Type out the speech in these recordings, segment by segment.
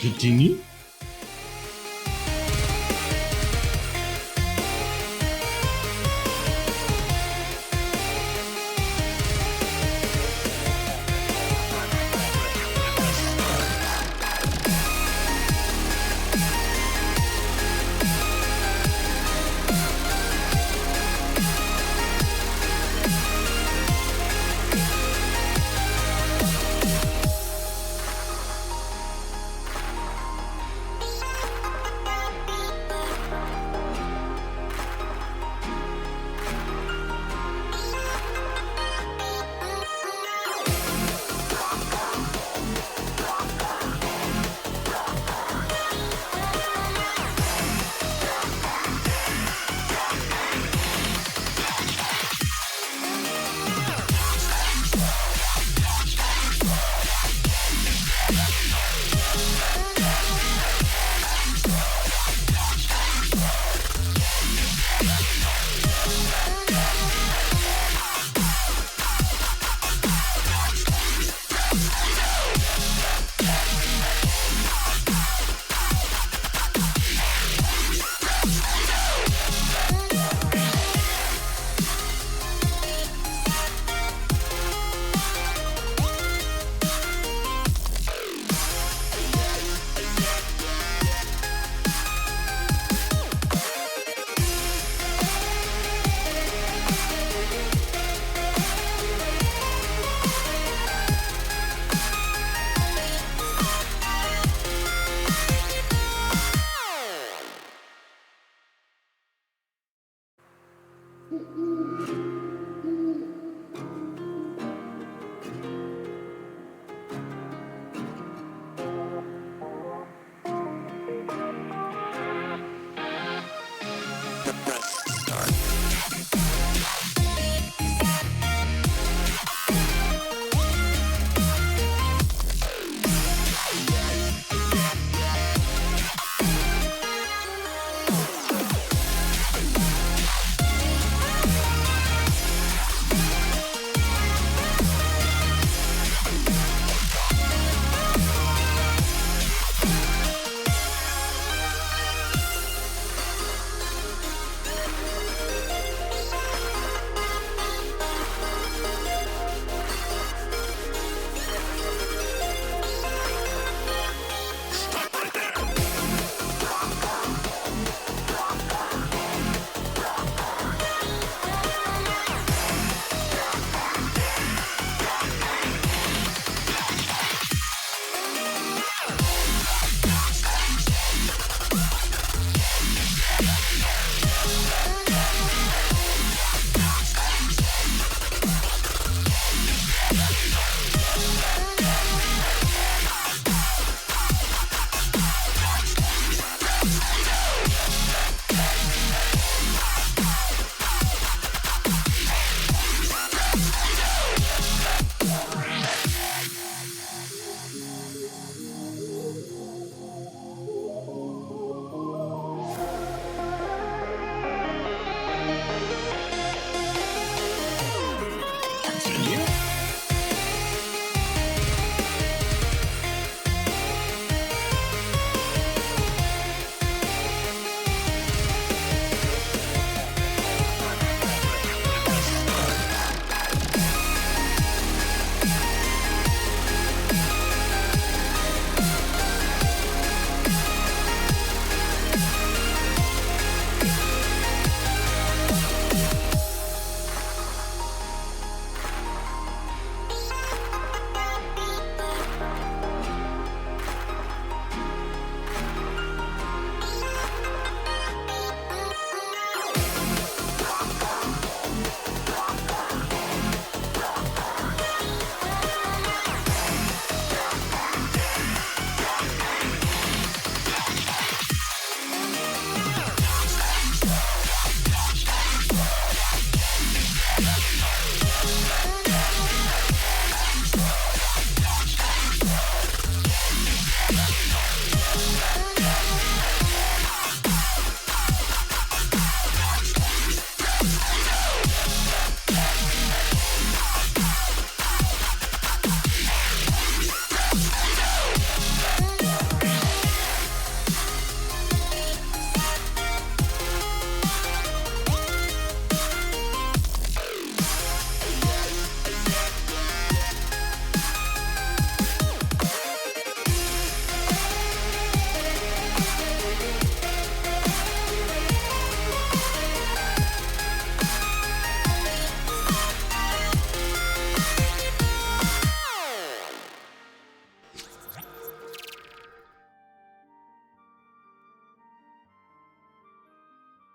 Continue.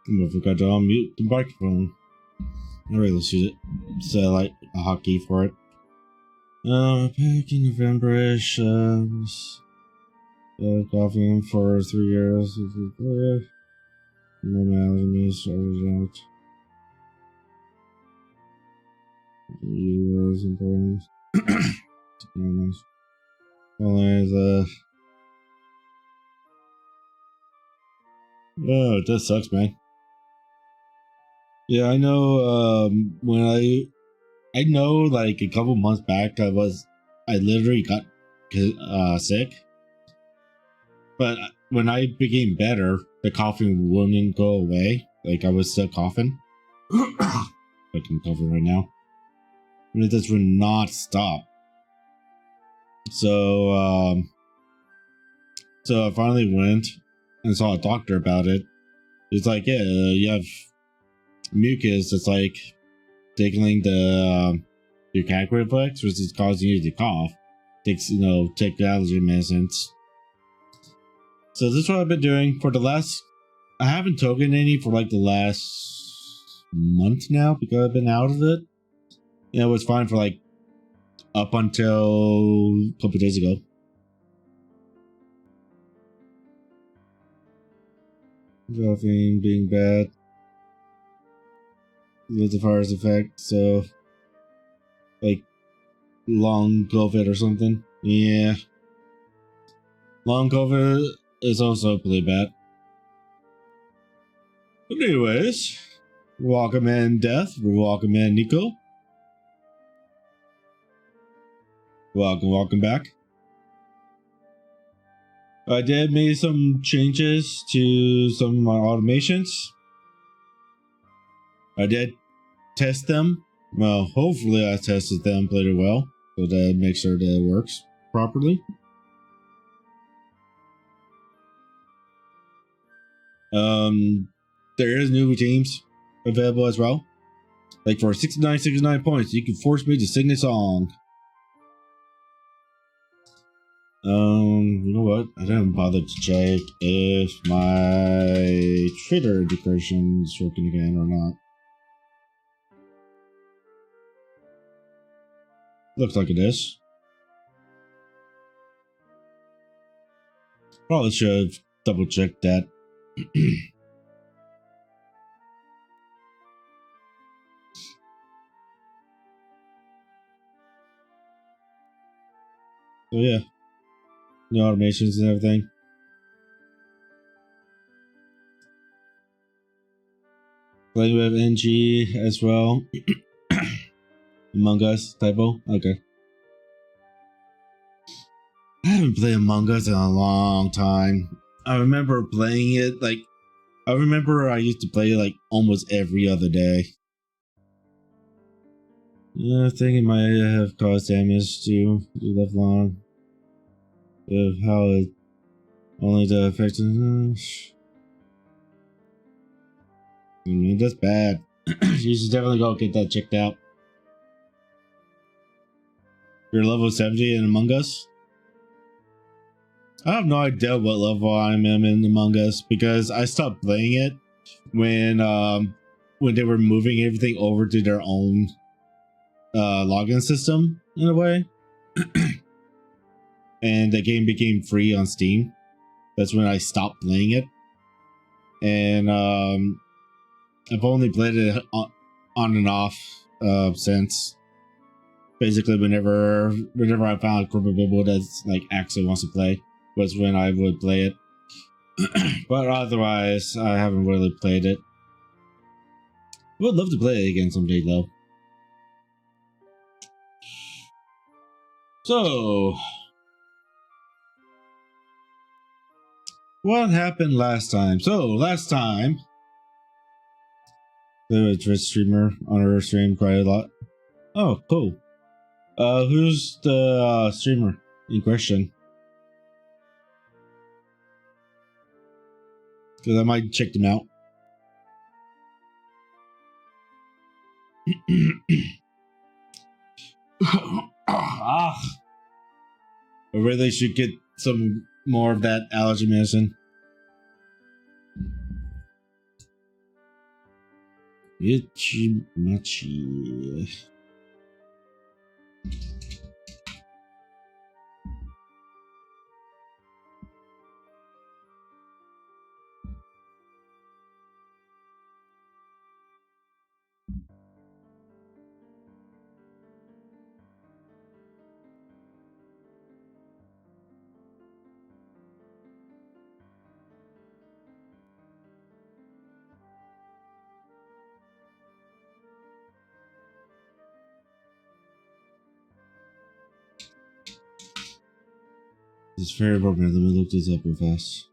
I forgot to unmute the microphone. I really should set like a hotkey for it. Back in November-ish, coughing for 3 years. Normality started out. Was important. Only the. Oh, it does sucks, man. Yeah, I know. When I know, like a couple months back, I literally got sick. But when I became better, the coughing wouldn't go away. Like I was still coughing. I can coughing right now, and it just would not stop. So, so I finally went and saw a doctor about it. He's like, "Yeah, you have mucus that's like tickling the your gag reflex, which is causing you to cough. Take allergy medicines." So this is what I've been doing for the last. I haven't taken any for like the last month now because I've been out of it. It was fine for like up until a couple days ago. Coughing being bad with the virus effect, so like long COVID or something. Yeah, long COVID is also pretty bad. But anyways, welcome in Death. Welcome in Nico. Welcome back. I did make some changes to some of my automations. I did test them. Well, hopefully I tested them pretty well, so that make sure that it works properly. There is new teams available as well. Like for 69 points, you can force me to sing a song. You know what? I didn't bother to check if my Twitter integration is working again or not. Looks like it is. Probably should have double checked that. So yeah, new automations and everything. Playing with NG as well. Among Us typo. Okay. I haven't played Among Us in a long time. I remember playing it like I used to play it like almost every other day. Yeah, I think it might have caused damage to the left lung. Of how it only the effect. I mean, that's bad. You should definitely go get that checked out. You're level 70 in Among Us? I have no idea what level I am in Among Us because I stopped playing it when they were moving everything over to their own login system in a way. And the game became free on Steam. That's when I stopped playing it. And I've only played it on and off since. Basically, whenever I found a group of people that's like actually wants to play, was when I would play it. But otherwise, I haven't really played it. I would love to play it again someday, though. So, what happened last time? So, last time, there was a Twitch streamer on her stream quite a lot. Oh, cool. Who's the streamer in question? Because I might check them out. I really should get some more of that allergy medicine. Ichimachi. This very program. Let me look this up real fast.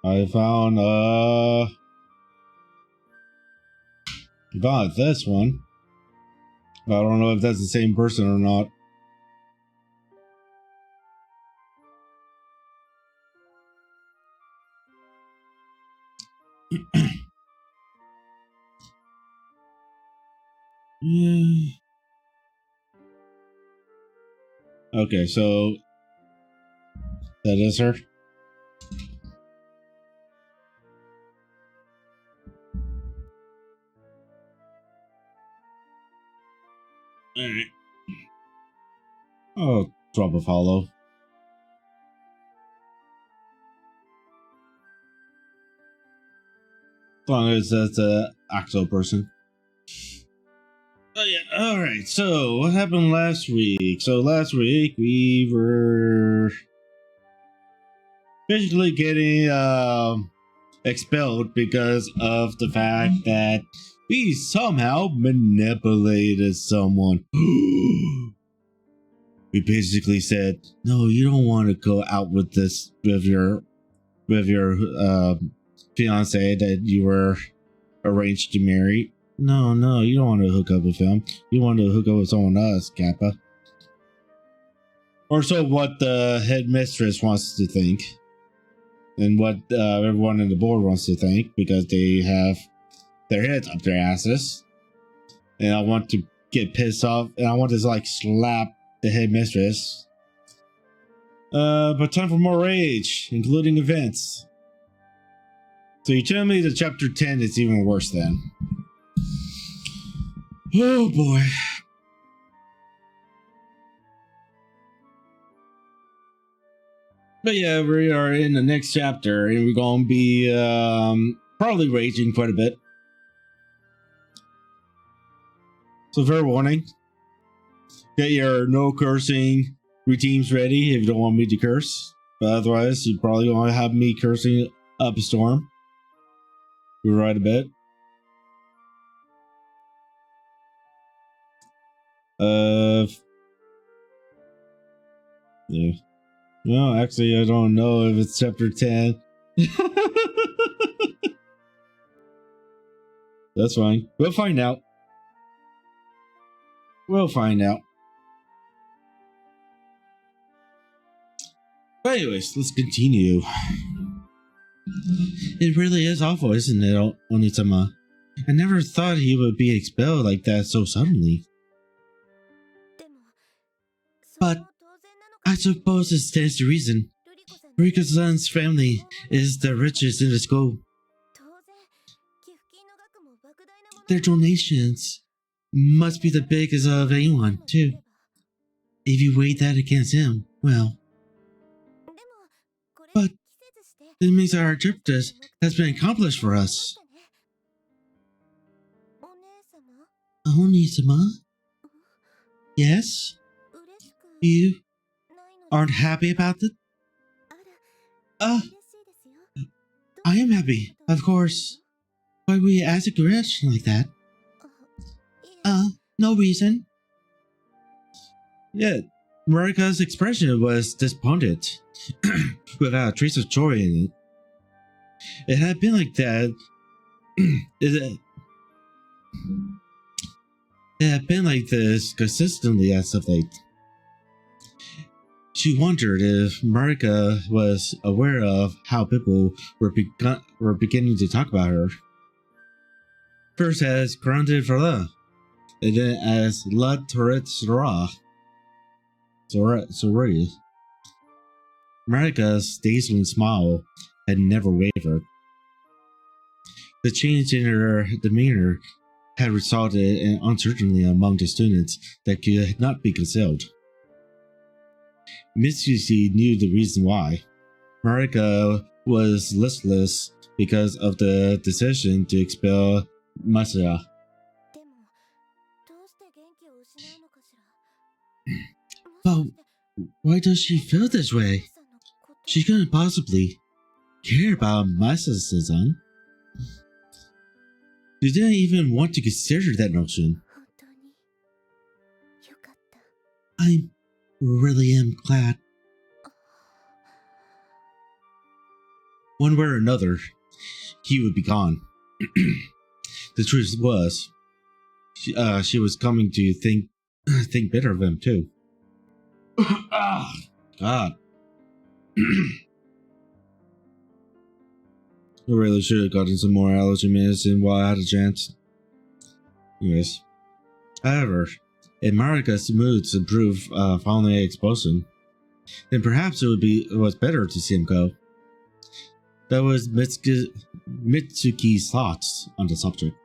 I found this one. I don't know if that's the same person or not. Yeah. Okay, so that is her. Alright. Oh, drop a follow. As long as that's an actual person. Oh yeah, alright, so what happened last week? So last week we were basically getting expelled because of the fact that we somehow manipulated someone. We basically said, no, you don't want to go out with this with your fiance that you were arranged to marry. No, you don't want to hook up with him. You want to hook up with someone else, Kappa. Or so what the headmistress wants to think. And what everyone in the board wants to think, because they have their heads up their asses. And I want to get pissed off, and I want to like slap the headmistress. But time for more rage, including events. So you tell me that chapter 10 is even worse then. Oh boy. But yeah, we are in the next chapter, and we're going to be probably raging quite a bit. So fair warning. Get your no cursing routines ready if you don't want me to curse. But otherwise, you're probably going to have me cursing up a storm. We're right a bit. Yeah. No, actually, I don't know if it's chapter 10. That's fine. We'll find out. We'll find out. But anyways, let's continue. It really is awful, isn't it, Onitama? I never thought he would be expelled like that so suddenly. But I suppose it stands to reason. Riko-san's family is the richest in the school. Their donations must be the biggest of anyone, too. If you weigh that against him, well. But it means our objective has been accomplished for us. Oni-sama? Yes? You aren't happy about it? I am happy, of course. Why would you ask a question like that? No reason. Yeah, Marika's expression was disappointed, without a trace of joy in it. It had been like that. It It had been like this consistently as of late. She wondered if Marika was aware of how people were beginning to talk about her. First as Grande Verla, and then as La Tourette Sorority. Marika's dazzling smile had never wavered. The change in her demeanor had resulted in uncertainty among the students that could not be concealed. Miss Susie knew the reason why. Marika was listless because of the decision to expel Masaya. But why does she feel this way? She couldn't possibly care about Masaya-san. You didn't even want to consider that notion. I really am glad. One way or another, he would be gone. The truth was, she was coming to think better of him too. Ah, God. I really should have gotten some more allergy medicine while I had a chance. Anyways. However, if Marika's moods improve following the expulsion, then perhaps it was better to see him go. That was Mitsuki's thoughts on the subject.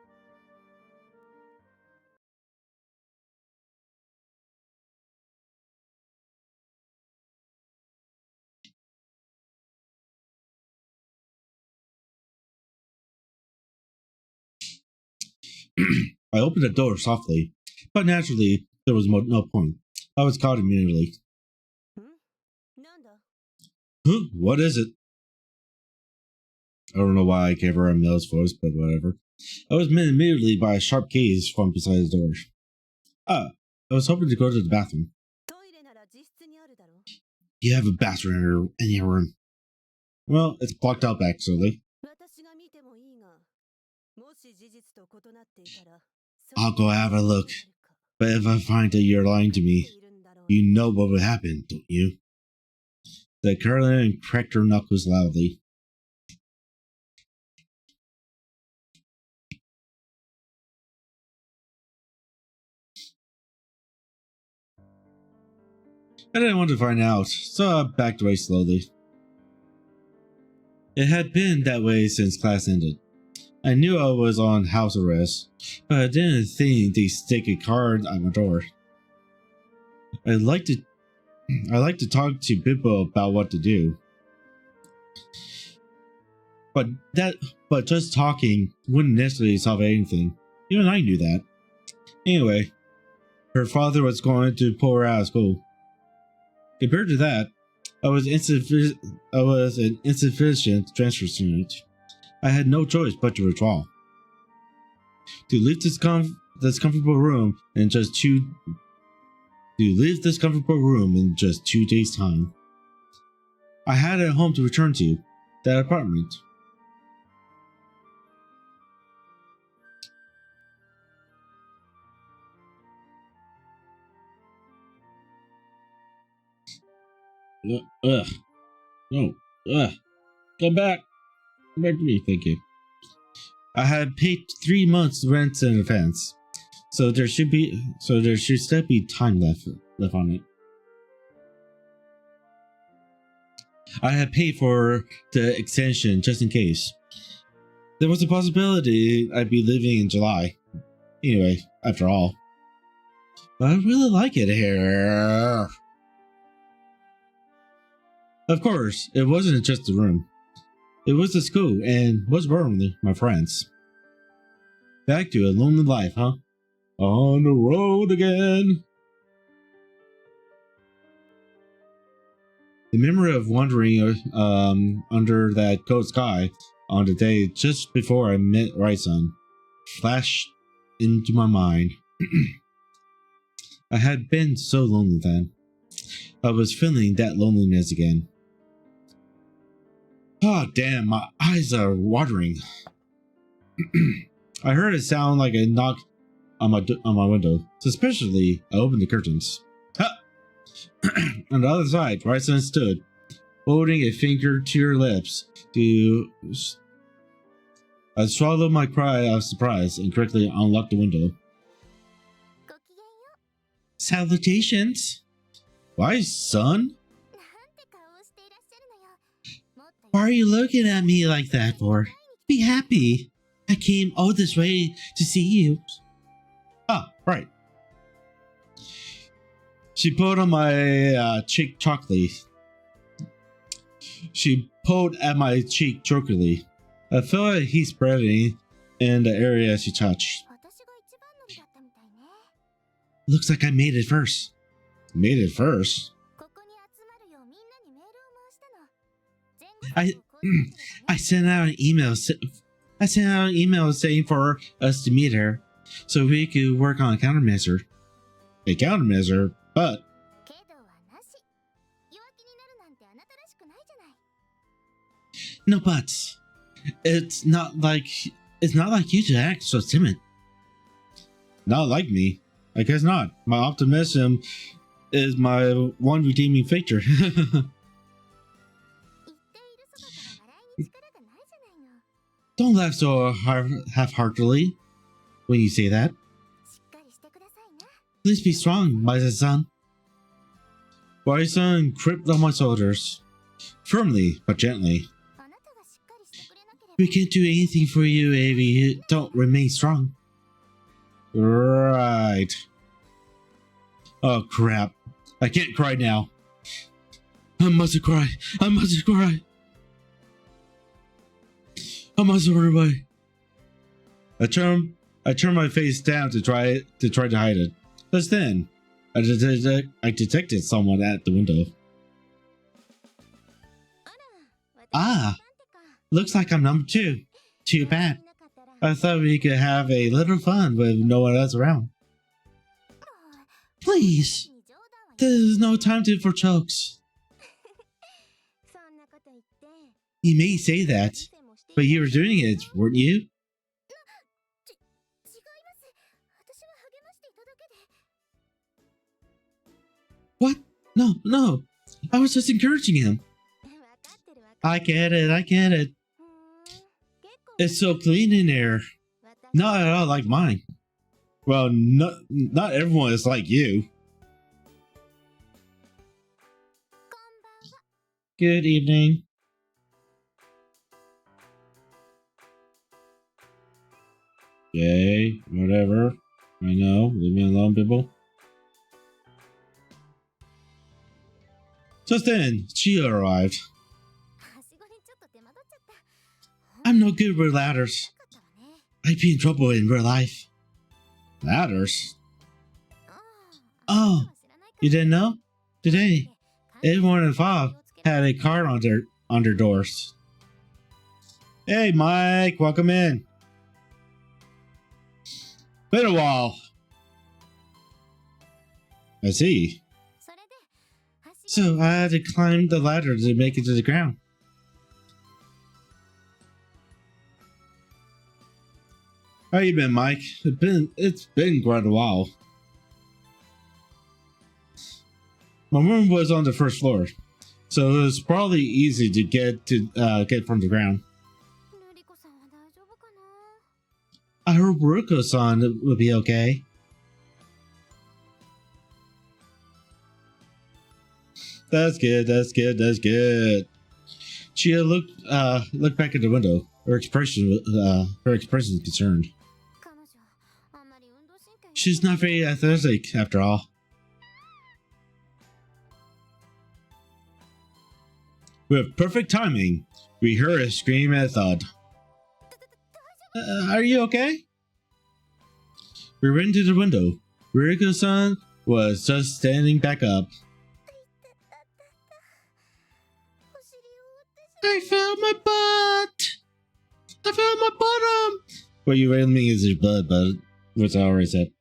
I opened the door softly, but naturally, there was no point. I was caught immediately. Huh? What is it? I don't know why I gave her a male's voice, but whatever. I was met immediately by a sharp gaze from beside the door. I was hoping to go to the bathroom. You have a bathroom in your room. Well, it's blocked out actually. I'll go have a look. But if I find that you're lying to me, you know what would happen, don't you? The Caroline cracked her knuckles loudly. I didn't want to find out, so I backed away slowly. It had been that way since class ended. I knew I was on house arrest, but I didn't think they'd stick a card on my door. I like to talk to Bippo about what to do. But just talking wouldn't necessarily solve anything. Even I knew that. Anyway, her father was going to pull her out of school. Compared to that, I was an insufficient transfer student. I had no choice but to withdraw. To leave this comfortable room in just 2 days' time. I had a home to return to, that apartment. No. Come back. Come back to me, thank you. I had paid 3 months' rent in advance, so there should still be time left on it. I had paid for the extension just in case. There was a possibility I'd be leaving in July. Anyway, after all. But I really like it here. Of course, it wasn't just the room. It was the school, and most importantly, my friends. Back to a lonely life, huh? On the road again. The memory of wandering under that cold sky on the day just before I met Raisun flashed into my mind. I had been so lonely then. I was feeling that loneliness again. Oh, damn, my eyes are watering. I heard it sound like a knock on my window. Suspiciously, I opened the curtains. Ha! On the other side, Ryson stood, holding a finger to her lips. I swallowed my cry of surprise and quickly unlocked the window. Salutations! Why, son? Why are you looking at me like that for? Be happy. I came all this way to see you. Ah, right. She pulled on my cheek chocolate. She pulled at my cheek chokily. I felt a heat spreading in the area she touched. Looks like I made it first. Made it first? I sent out an email. I sent out an email saying for us to meet her, so we could work on a countermeasure. A countermeasure, but no buts. It's not like you to act so timid. Not like me. I guess not. My optimism is my one redeeming feature. Don't laugh so half-heartedly when you say that. Please be strong, my son. My son gripped on my shoulders, firmly but gently. We can't do anything for you if you don't remain strong. Right. Oh crap. I can't cry now. I must cry. I must cry. I must run away. I turned my face down to try to hide it. Just then, I detected someone at the window. Ah, looks like I'm number 2. Too bad. I thought we could have a little fun with no one else around. Please, there's no time for jokes. You may say that, but you were doing it, weren't you? What? No. I was just encouraging him. I get it. It's so clean in there. Not at all like mine. Well, not everyone is like you. Good evening. Okay, whatever. I know. Leave me alone, people. Just then, Chia arrived. I'm no good with ladders. I'd be in trouble in real life. Ladders? Oh, you didn't know? Today, everyone involved had a card on their doors. Hey, Mike, welcome in. Been a while. I see. So I had to climb the ladder to make it to the ground. How you been, Mike? It's been quite a while. My room was on the first floor, so it was probably easy to get from the ground. I hope Ruko-san will be okay. That's good. Chia looked back at the window. Her expression is concerned. She's not very athletic, after all. With perfect timing, we heard a scream and a thud. Are you okay? We ran to the window. Ruko-san was just standing back up. I found my butt! I found my bottom! What you really mean is your butt, but which I already said.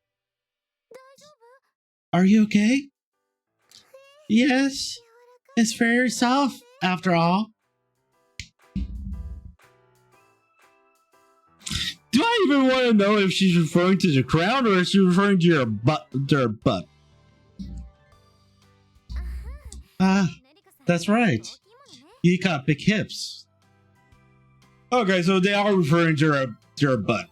Are you okay? Yes. It's very soft, after all. Do I even want to know if she's referring to the crown or if she's referring to her butt. Ah, that's right. You got big hips. Okay, so they are referring to her butt.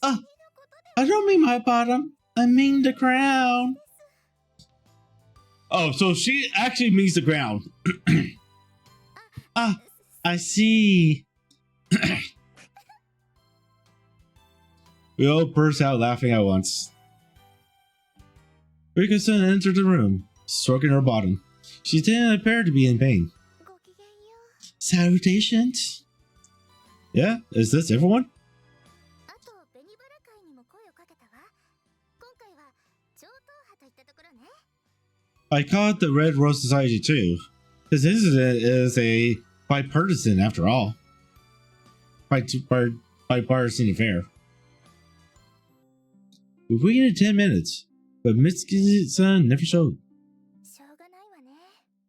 I don't mean my bottom. I mean the crown. Oh, so she actually means the ground. I see. We all burst out laughing at once. Rika-san entered the room, stroking her bottom. She didn't appear to be in pain. Salutations. Yeah, is this everyone? I called the Red Rose Society too. This incident is a bipartisan after all. Bipartisan affair. We waited 10 minutes, but Mitsuki-san never showed.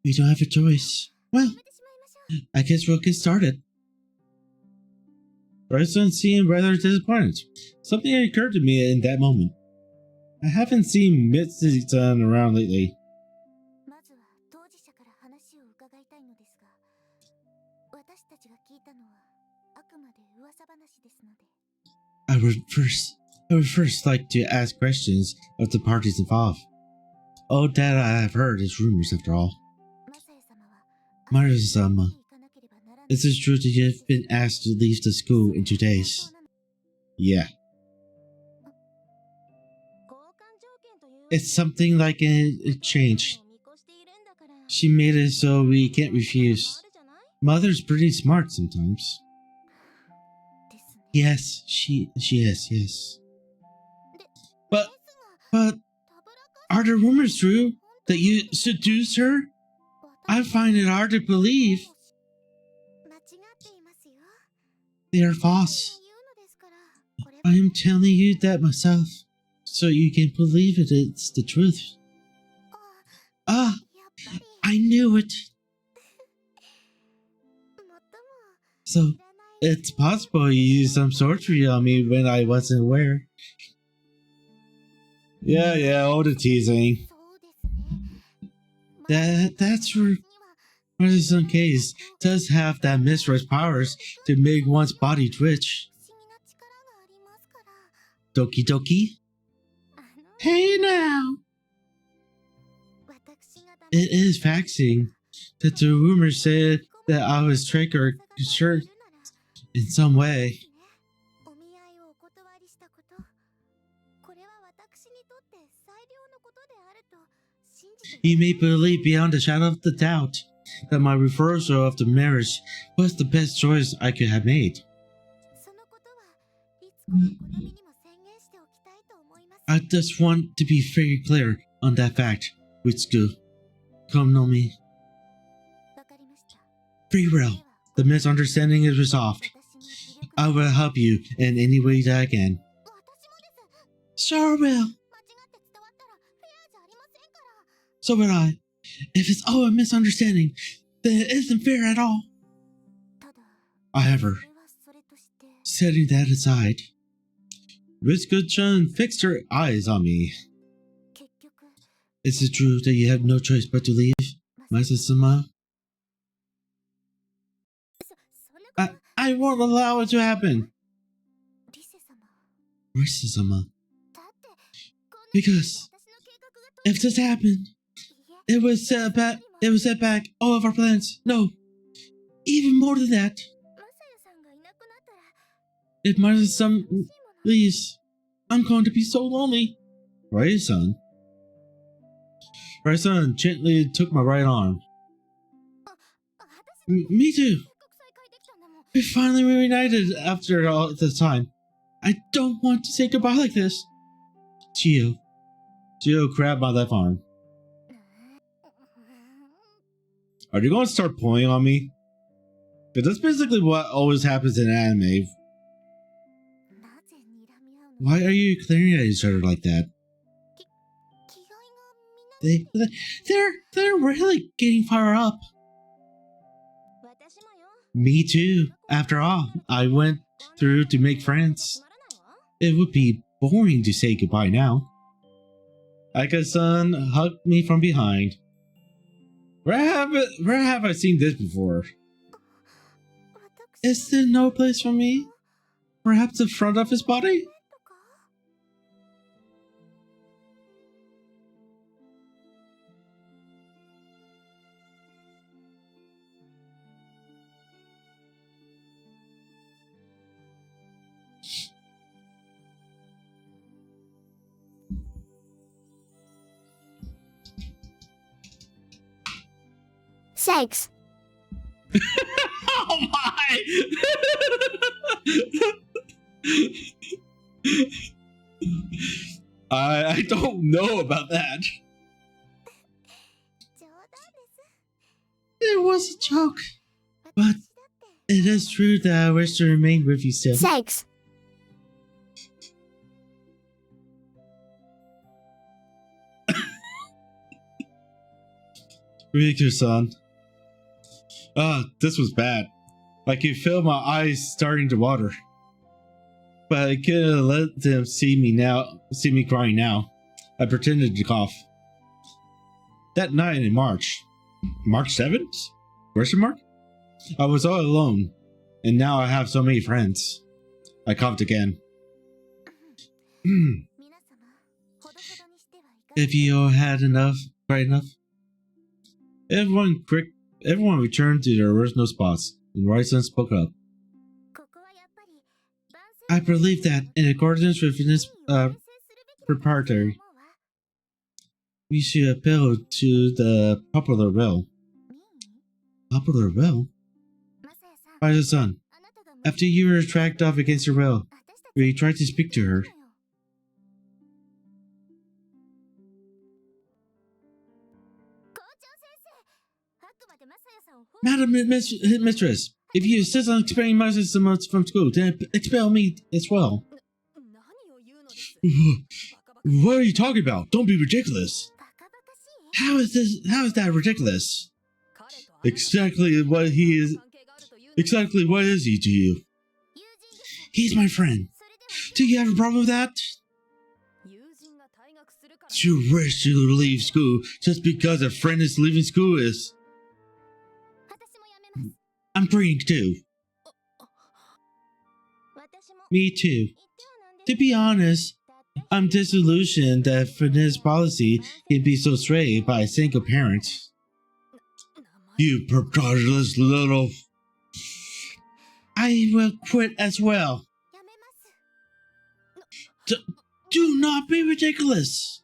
We don't have a choice. Well, I guess we'll get started. Rai-san seemed rather disappointed. Something occurred to me in that moment. I haven't seen Mitsuki-san around lately. I would first like to ask questions of the parties involved. All that I have heard is rumors after all. Marusa-sama, is it true that you have been asked to leave the school in 2 days? Yeah. It's something like an exchange. She made it so we can't refuse. Mother's pretty smart sometimes. Yes, she is, yes. But are the rumors true that you seduced her? I find it hard to believe. They are false. I am telling you that myself, so you can believe it's the truth. Ah, I knew it. So, it's possible you used some sorcery on me when I wasn't aware. Yeah, all the teasing. That's where Marusa-san case does have that misread powers to make one's body twitch. Doki doki? Hey now! It is vexing that the rumors said that I was tricked or cursed in some way. You may believe beyond a shadow of the doubt that my reversal of the marriage was the best choice I could have made. I just want to be very clear on that fact, Witsuku. Come no mi. Very well. The misunderstanding is resolved. I will help you in any way that I can. Sure will. So will I. If it's all a misunderstanding, then it isn't fair at all. However, setting that aside, Ritsuko-chan fixed her eyes on me. Is it true that you have no choice but to leave, Marusa-sama? I won't allow it to happen. Marusa-sama. Because if this happened, it would set back all of our plans. No, even more than that. If Marusa-sama leaves, I'm going to be so lonely. Right, son? Rai-san gently took my right arm. Me too. We finally reunited after all this time. I don't want to say goodbye like this. Gio grabbed my left arm. Are you going to start pulling on me? Because that's basically what always happens in anime. Why are you glaring at each other like that? They're really getting fired up. Me too. After all, I went through to make friends. It would be boring to say goodbye now. Aika-san hugged me from behind. Where have I seen this before? Is there no place for me? Perhaps the front of his body? Thanks. Oh my! I don't know about that. It was a joke, but it is true that I wish to remain with you still. Thanks. Riku-san. This was bad. I could feel my eyes starting to water. But I couldn't let them see me crying now. I pretended to cough. That night in March 7th? Question mark? I was all alone, and now I have so many friends. I coughed again. If you all had enough, cried enough. Everyone returned to their original spots, and Ryzen spoke up. I believe that, in accordance with this preparatory, we should appeal to the popular will. Popular will? Ryzen-san, after you were dragged off against your will, we tried to speak to her. Madam Mistress, if you insist on expelling Masaya from school, then expel me as well. What are you talking about? Don't be ridiculous. How is that ridiculous? Exactly what is he to you? He's my friend. Do you have a problem with that? You wish to leave school just because a friend is leaving school is... I'm praying too. Me too. To be honest, I'm disillusioned that fitness policy can be so swayed by a single parent. You preposterous little... I will quit as well. Do not be ridiculous.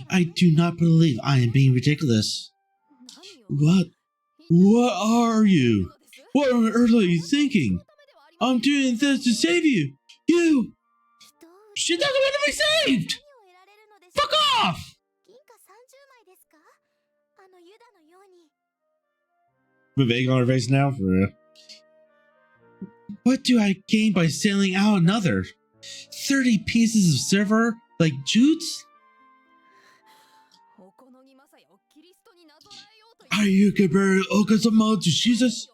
I do not believe I am being ridiculous. What are you? What on earth are you thinking? I'm doing this to save you. She doesn't want to be saved! Fuck off! With egg on her face now? For real. What do I gain by selling out another? 30 pieces of silver? Like jutes? Are you comparing Okazama to Jesus?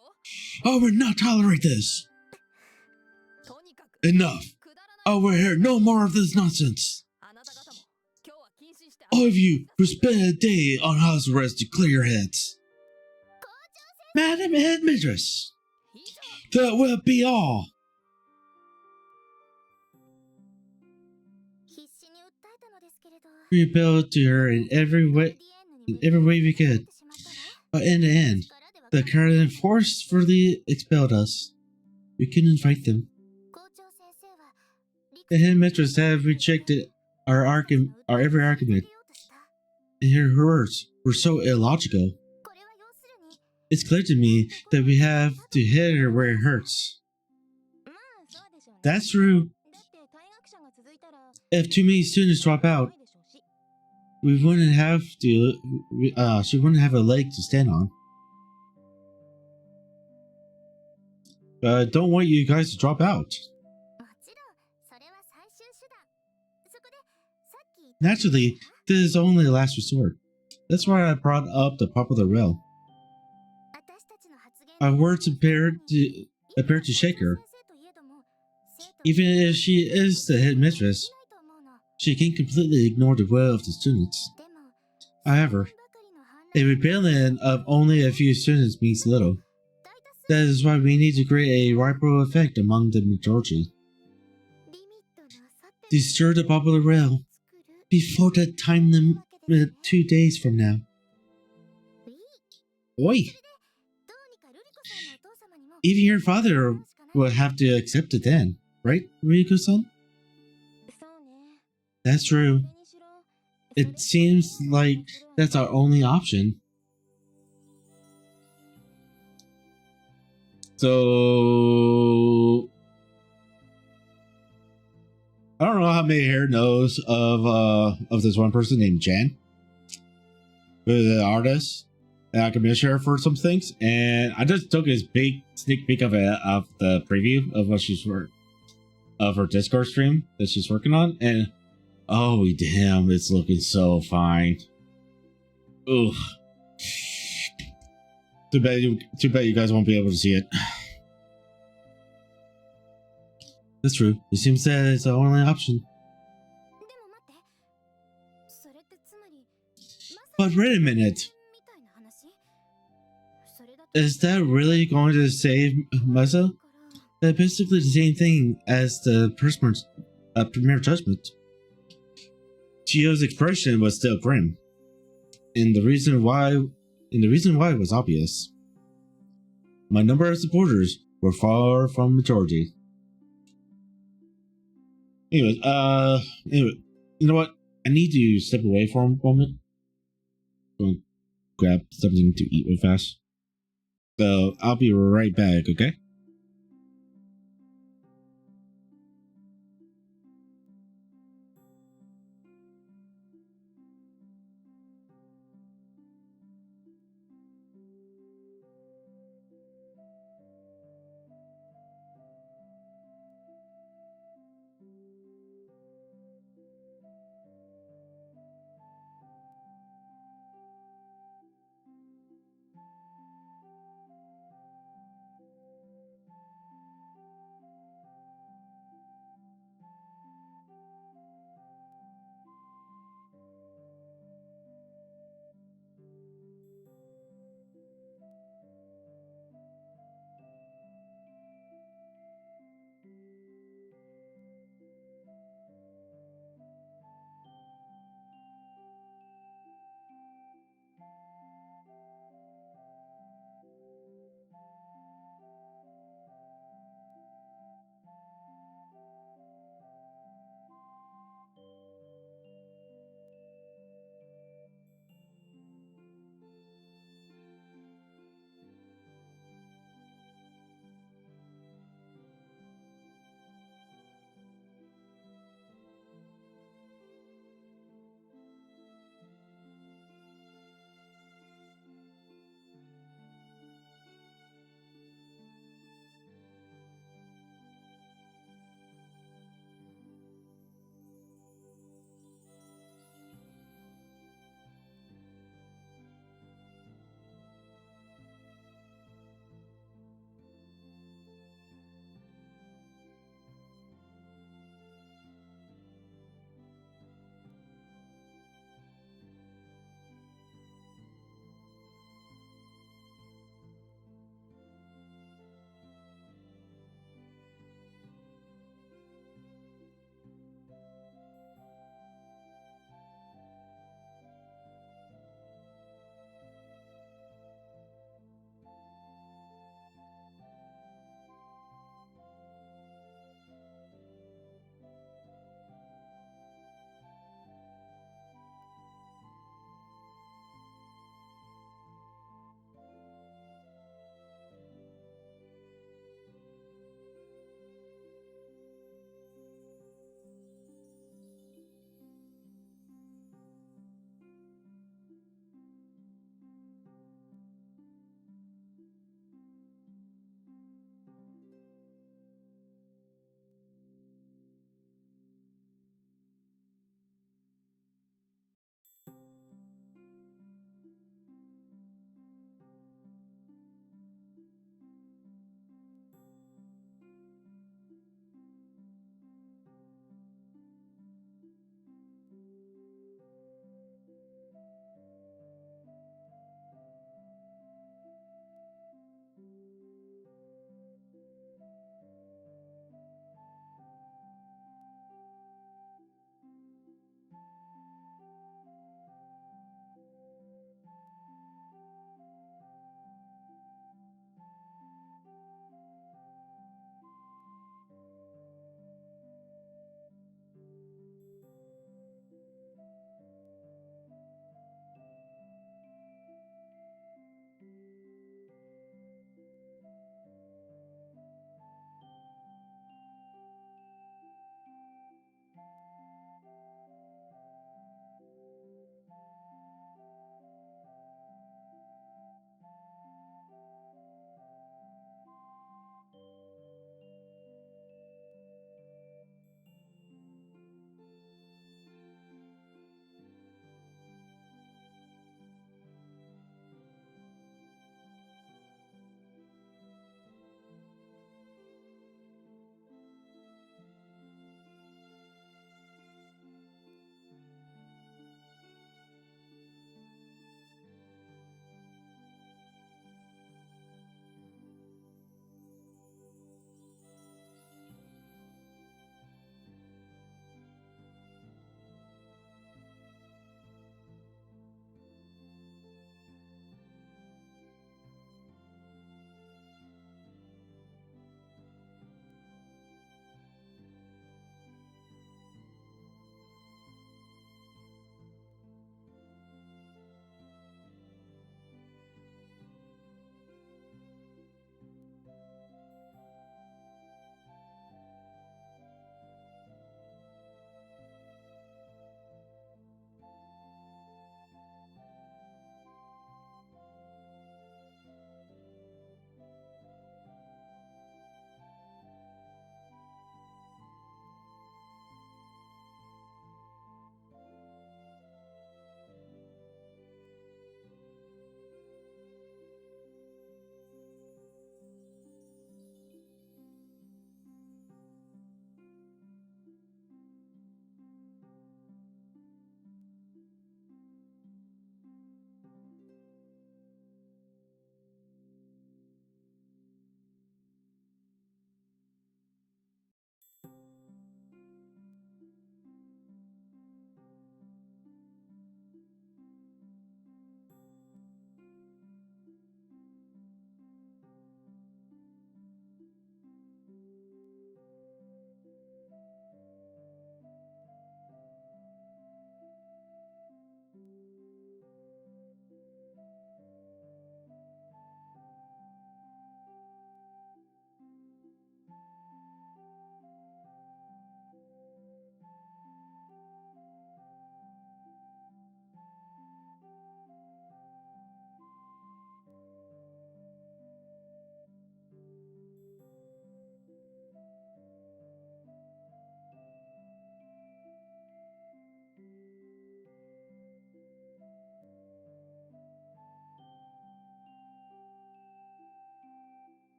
I will not tolerate this. Enough. I will hear no more of this nonsense. All of you will spend a day on house arrest to clear your heads. Madam Headmistress, that will be all. We appealed to her in every way we could. But in the end, the Carolyn forcefully expelled us. We couldn't fight them. The headmistress have rejected our every argument, and her words were so illogical. It's clear to me that we have to hit her where it hurts. That's true. If too many students drop out, we wouldn't have to. She wouldn't have a leg to stand on. But I don't want you guys to drop out. Naturally, this is only a last resort. That's why I brought up the popular will. Our words appear to shake her. Even if she is the headmistress, she can completely ignore the will of the students. However, a rebellion of only a few students means little. That is why we need to create a ripple effect among the majority. To stir the popular will before the time limit 2 days from now. Oi! Even your father will have to accept it then, right, Riko-san? That's true. It seems like that's our only option. So I don't know how many here knows of this one person named Jen, who's an artist, and I commissioned her for some things. And I just took this big sneak peek of the preview of what of her Discord stream that she's working on, and oh damn, it's looking so fine. Ugh. Too bad you guys won't be able to see it. That's true. It seems that it's the only option. But wait a minute. Is that really going to save Mesa? That's basically the same thing as the premier judgment. Chio's expression was still grim, and the reason why was obvious. My number of supporters were far from majority. Anyway, you know what? I need to step away for a moment. Go and grab something to eat real fast. So I'll be right back, okay?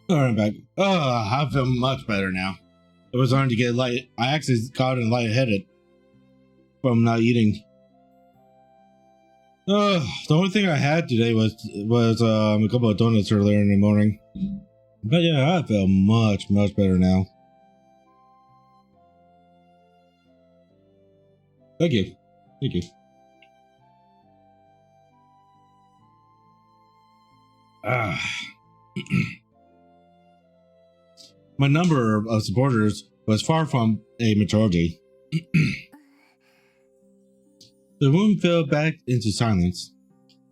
Alright, I'm back. Oh, I feel much better now. It was starting to get light. I actually got lightheaded from not eating. The only thing I had today was a couple of donuts earlier in the morning. But yeah, I feel much better now. Thank you. Thank you. My number of supporters was far from a majority. The room fell back into silence.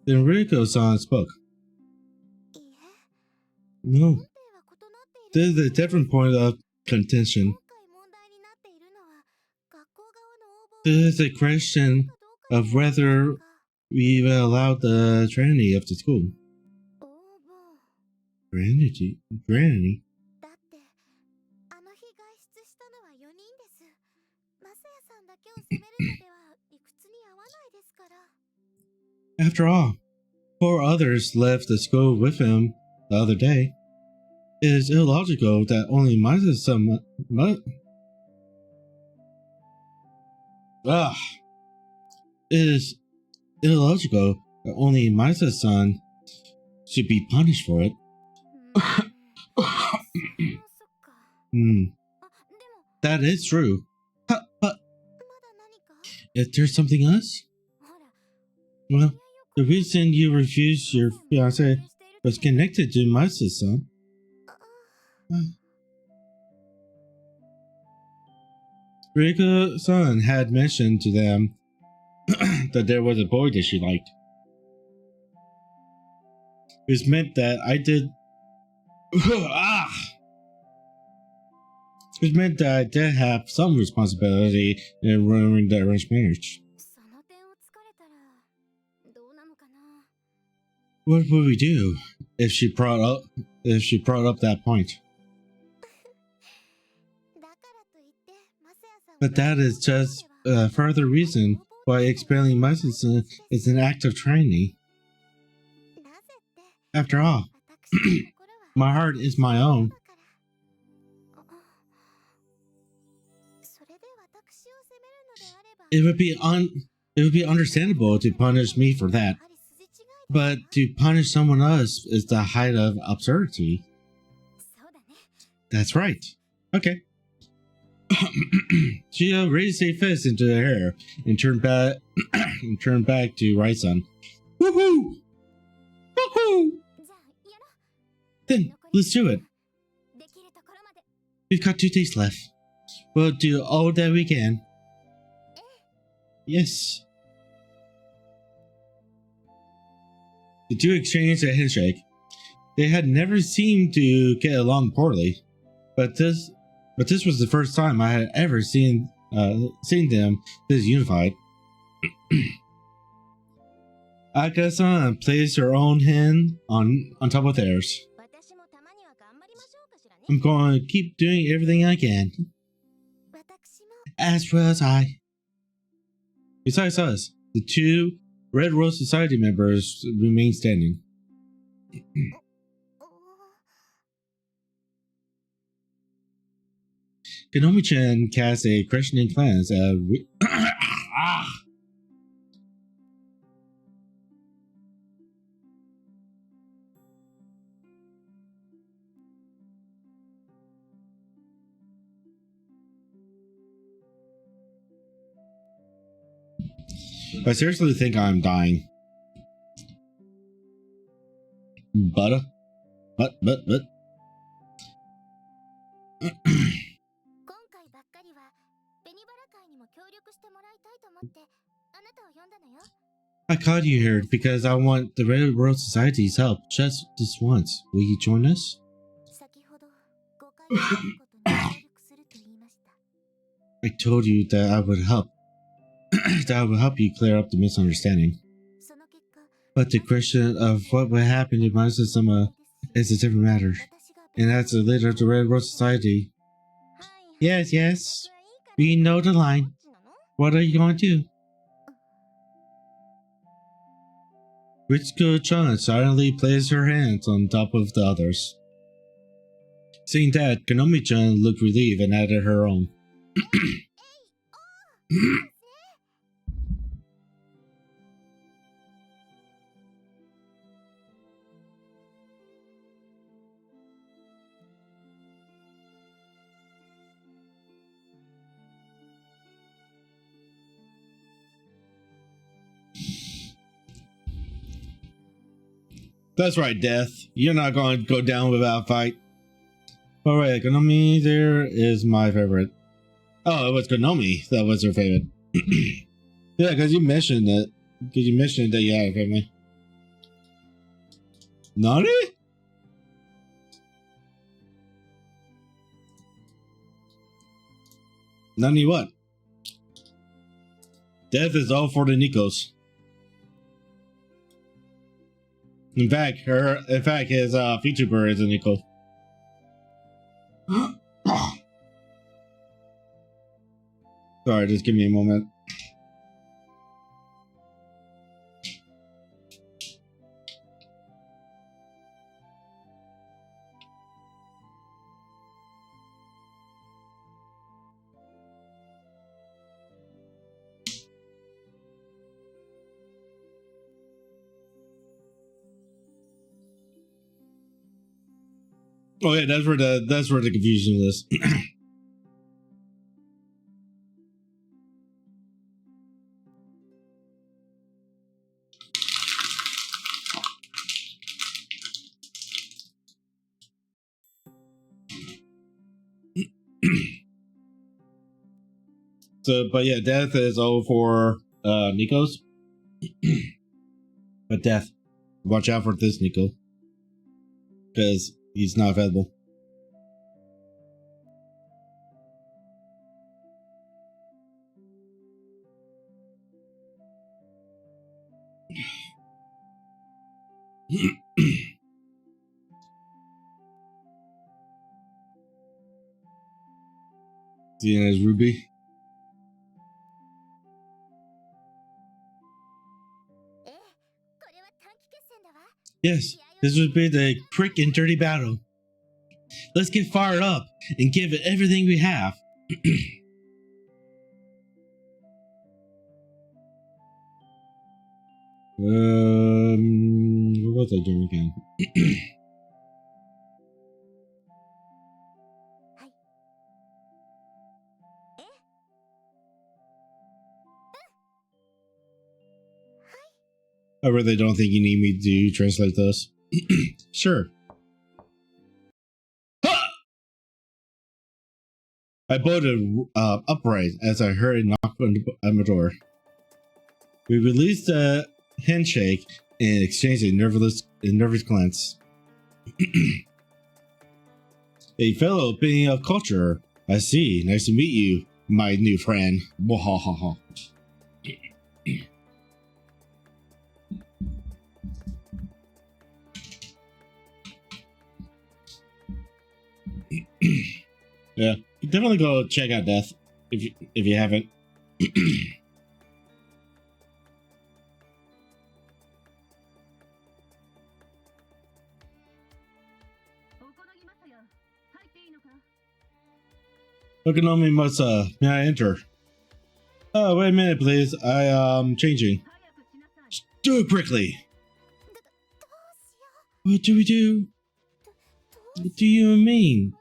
Then Riko-san spoke. No. There's a different point of contention. There's a question of whether we will allow the tyranny of the school. Tyranny? After all, 4 others left the school with him the other day. It is illogical that only Masa-san It is illogical that only Masa-san should be punished for it. That is true. But if there's something else? Well, the reason you refused your fiancé was connected to Masa-san. Riko-san had mentioned to them that there was a boy that she liked. Which meant that I did... Which meant that I did have some responsibility in ruining the arranged marriage. What would we do if she brought up that point? But that is just a further reason why expelling Masa-san is an act of tyranny. After all, my heart is my own. It would be understandable to punish me for that, but to punish someone else is the height of absurdity. That's right. Okay. She raised a fist into the air and turned back to Rai-san. Woohoo! Woohoo! Then let's do it. We've got 2 days left. We'll do all that we can. Yes. The 2 exchanged a handshake. They had never seemed to get along poorly, but this was the first time I had ever seen them this unified. Aka-san placed her own hand on top of theirs. I'm going to keep doing everything I can. As well as I. Besides us, the 2 Red Rose Society members remain standing. Konomi-chan cast a questioning glance at I seriously think I'm dying. But. I called you here because I want the Red World Society's help just this once. Will you join us? I told you that I would help. That I will help you clear up the misunderstanding. But the question of what would happen to Masa-sama is a different matter. And as the leader of the Red Rose Society. Yes. We know the line. What are you going to do? Ritsuko-chan silently placed her hands on top of the others. Seeing that, Konomi-chan looked relieved and added her own. That's right, Death. You're not going to go down without a fight. All right, Konomi there is my favorite. Oh, it was Konomi that was her favorite. Yeah, because you mentioned it. Because you mentioned that you had a favorite. Nani? Nani what? Death is all for the Nikos. In fact, his feature bird is a Nico. Sorry, just give me a moment. Oh yeah, that's where the confusion is. So, but yeah, Death is all for Nikos. But Death, watch out for this Nico, because he's not available. Seeing as Ruby. Yes, this would be the quick and dirty battle. Let's get fired up and give it everything we have. What was I doing again? I really don't think you need me to translate this. Sure. I bolted upright as I heard a knock on my door. We released a handshake and exchanged a nervous glance. A fellow being of culture. I see. Nice to meet you, my new friend. Wahahaha. Yeah, definitely go check out Death if you haven't. Konomi Masa, may I enter? Oh, wait a minute, please. Changing. Do it quickly. What do we do? What do you mean?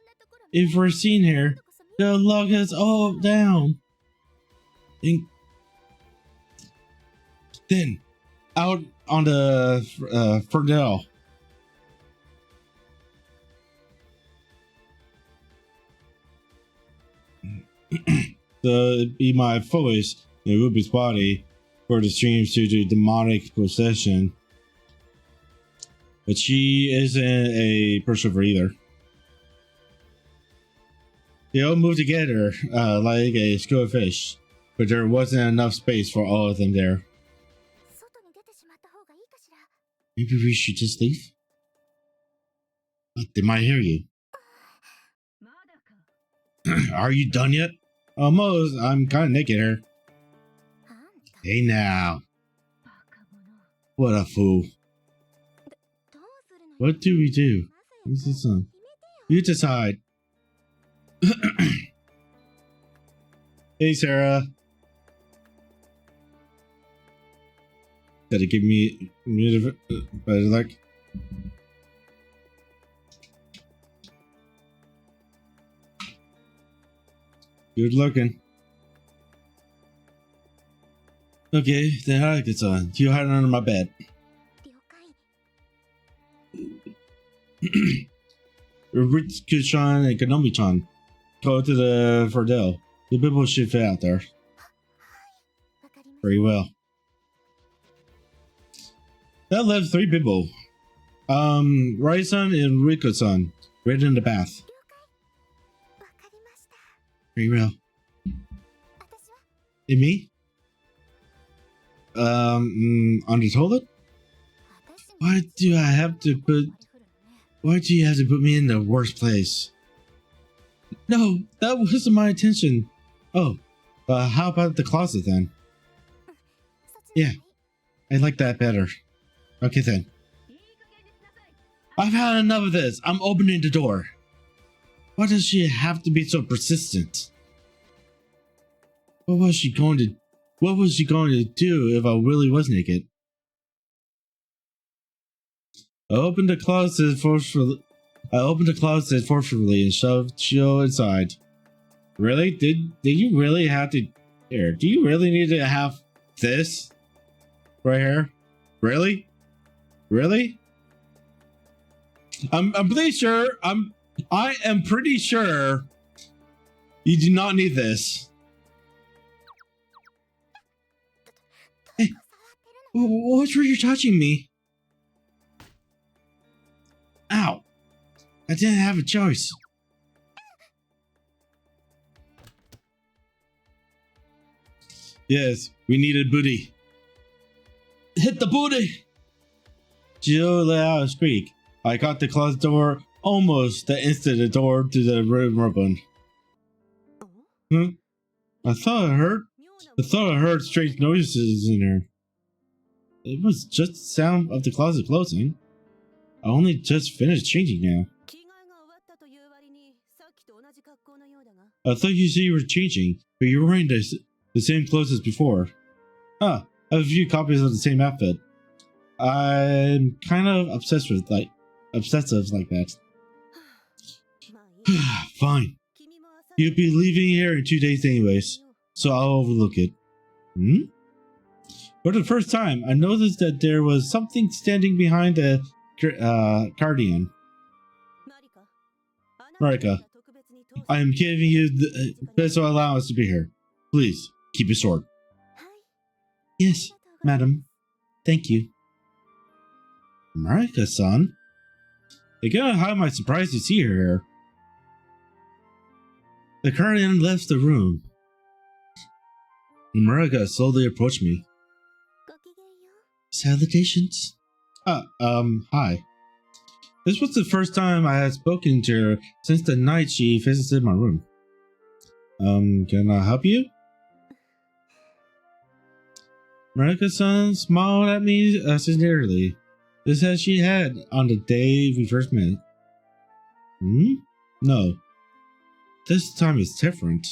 If we're seen here, they'll lock us all down. Then, out on the Fernell. It'd be my voice in Ruby's body for the streams to do demonic possession. But she isn't a pushover either. They all moved together like a school of fish, but there wasn't enough space for all of them there. Maybe we should just leave? But they might hear you. Are you done yet? Almost. I'm kind of naked here. Hey now. What a fool. What do we do? What's this on? You decide. Hey, Sarah. Did it give me better luck? Good looking. Okay, then how it gets on. You hiding under my bed. Ritsuku-chan and Kanomi-chan. Go to the Fordell. The people should fit out there. Very well. That left 3 people. Rai-san and Riko-san. Right in the bath. Very well. And me? On the toilet? Why do you have to put me in the worst place? No, that wasn't my intention. Oh, how about the closet then? Yeah, I like that better. Okay then. I've had enough of this. I'm opening the door. Why does she have to be so persistent? What was she going to do if I really was naked? I opened the closet forcefully and shoved Shio inside. Really? Did you really have to? Here, do you really need to have this right here? Really? Really? I'm pretty sure. I am pretty sure you do not need this. Hey, what's where you're touching me? Ow! I didn't have a choice. Yes, we needed booty. Hit the booty! Jill let out a squeak. I got the closet door almost the instant the door to the room opened. I thought I heard strange noises in there. It was just the sound of the closet closing. I only just finished changing now. I thought you said you were changing, but you were wearing the same clothes as before. I have a few copies of the same outfit. I'm kind of obsessive like that. Fine. You'll be leaving here in 2 days anyways, so I'll overlook it. For the first time, I noticed that there was something standing behind the guardian. Marika, I am giving you the special allowance to be here. Please, keep it short. Yes, madam. Thank you. Marika-san? I cannot hide my surprise to see her here. The guardian left the room. Marika slowly approached me. Salutations. Hi. This was the first time I had spoken to her since the night she visited my room. Can I help you? Marika-san smiled at me sincerely, just as she had on the day we first met. No. This time it's different.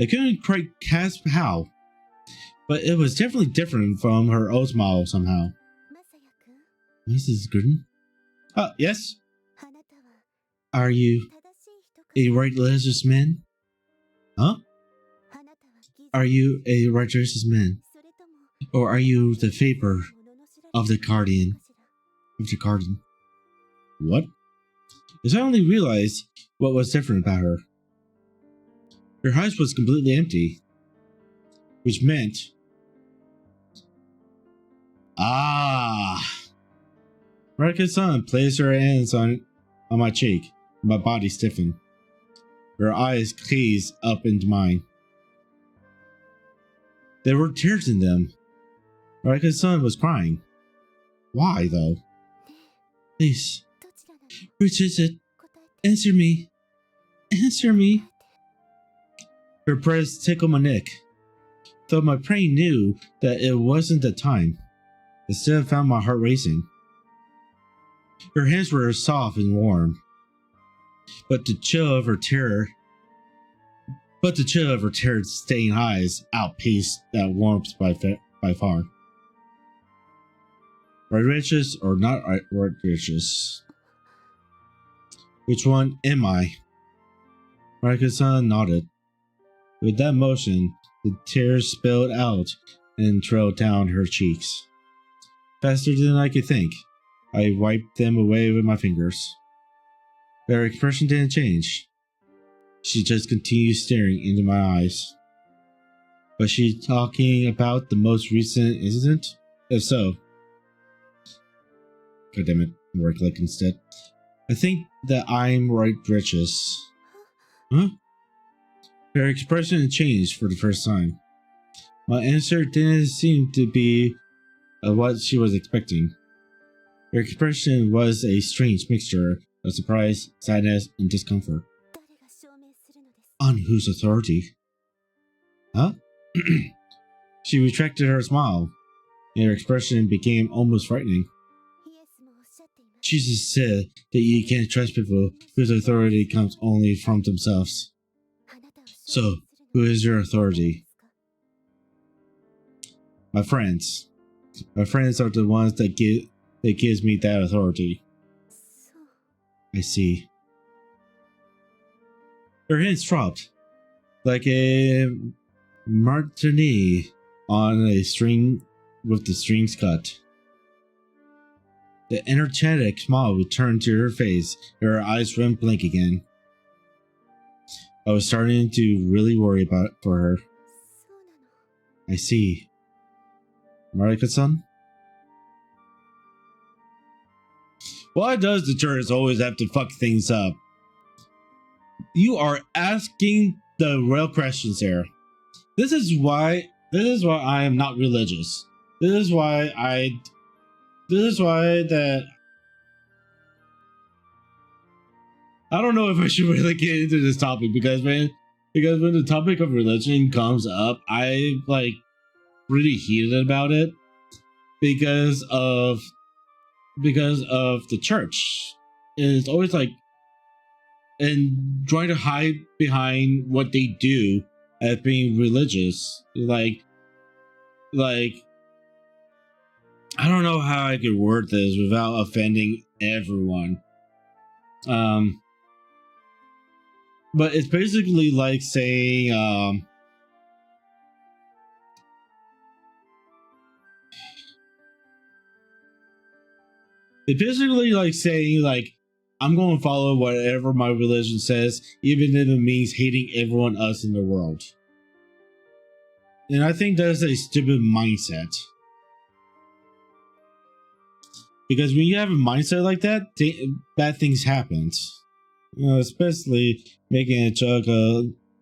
I couldn't quite grasp how, but it was definitely different from her old smile somehow. Mrs. Gooden? Yes? Are you a righteous man? Huh? Are you a righteous man? Or are you the vapor of the guardian? What? I suddenly realized what was different about her. Her house was completely empty, which meant... Marika-san placed her hands on my cheek. My body stiffened. Her eyes gazed up into mine. There were tears in them. Marika-san was crying. Why, though? Please. Which is it? Answer me. Answer me. Her breast tickled my neck. Though my brain knew that it wasn't the time, I still found my heart racing. Her hands were soft and warm. But the chill of her terror staying eyes outpaced that warmth by far. Righteous or not righteous? Which one am I? Marika-san nodded. With that motion, the tears spilled out and trailed down her cheeks. Faster than I could think, I wiped them away with my fingers. Her expression didn't change. She just continued staring into my eyes. Was she talking about the most recent incident? If so, God damn it, right click instead. I think that I'm righteous. Huh? Her expression changed for the first time. My answer didn't seem to be what she was expecting. Her expression was a strange mixture of surprise, sadness, and discomfort. On whose authority? Huh? She retracted her smile, and her expression became almost frightening. Jesus said that you can't trust people whose authority comes only from themselves. So, who is your authority? My friends. My friends are the ones that gives me that authority. I see. Her hands dropped, like a martini on a string with the strings cut. The energetic smile returned to her face, and her eyes went blank again. I was starting to really worry for her. I see. Marika-san? Why does the church always have to fuck things up? You are asking the real questions here. This is why I am not religious. This is why that I don't know if I should really get into this topic because when the topic of religion comes up, I like really heated about it because of the church. And it's always like and trying to hide behind what they do as being religious. Like I don't know how I could word this without offending everyone. But it's basically like saying it's basically like saying like I'm going to follow whatever my religion says, even if it means hating everyone else in the world. And I think that's a stupid mindset. Because when you have a mindset like that, bad things happen. You know, especially making a joke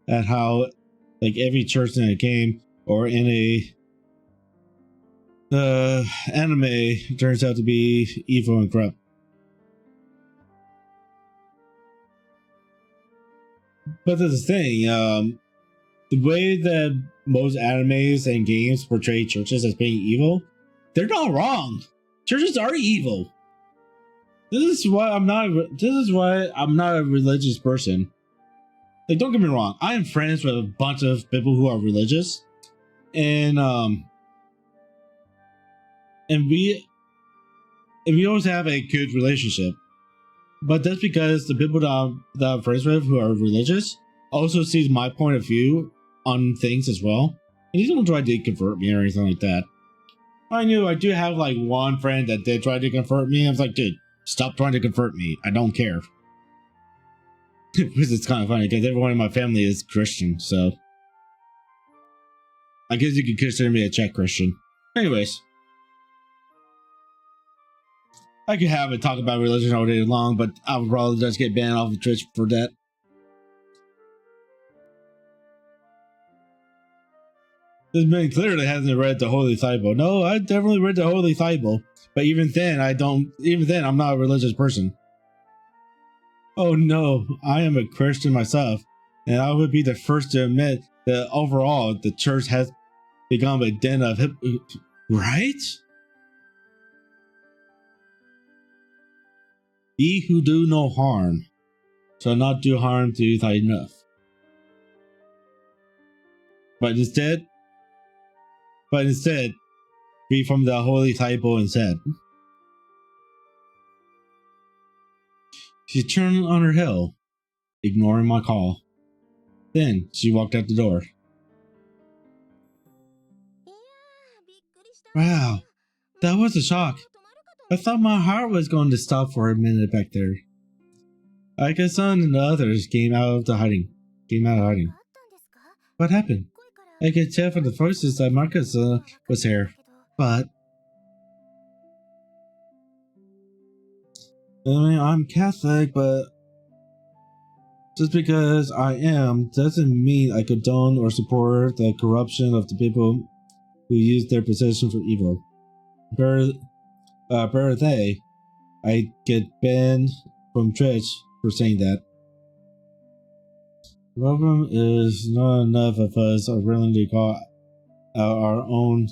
at how like every church in a game or in a anime turns out to be evil and corrupt. But that's the thing, the way that most animes and games portray churches as being evil, they're not wrong. Churches are evil. This is why I'm not a religious person. Like, don't get me wrong, I am friends with a bunch of people who are religious, and we always have a good relationship. But that's because the people that I'm friends with who are religious also sees my point of view on things as well. And they don't try to convert me or anything like that. I do have like one friend that did try to convert me. I was like, dude, stop trying to convert me. I don't care. Because it's kind of funny because everyone in my family is Christian, so I guess you could consider me a Czech Christian. Anyways, I could have a talk about religion all day long, but I would probably just get banned off of Twitch for that. This man clearly hasn't read the Holy Bible. No, I definitely read the Holy Bible, but even then, I'm not a religious person. Oh no, I am a Christian myself, and I would be the first to admit that overall, the church has become a den of right? Ye who do no harm. shall not do harm to thy enough. But instead, read from the holy Bible instead. She turned on her heel, ignoring my call. Then she walked out the door. Wow, that was a shock. I thought my heart was going to stop for a minute back there. Aika-san and the others came out of hiding. What happened? I could tell from the voices that Marcus was here, but I mean, I'm Catholic, but just because I am doesn't mean I condone or support the corruption of the people who use their position for evil. Birthday, I get banned from church for saying that. The problem is not enough of us are willing to call out our own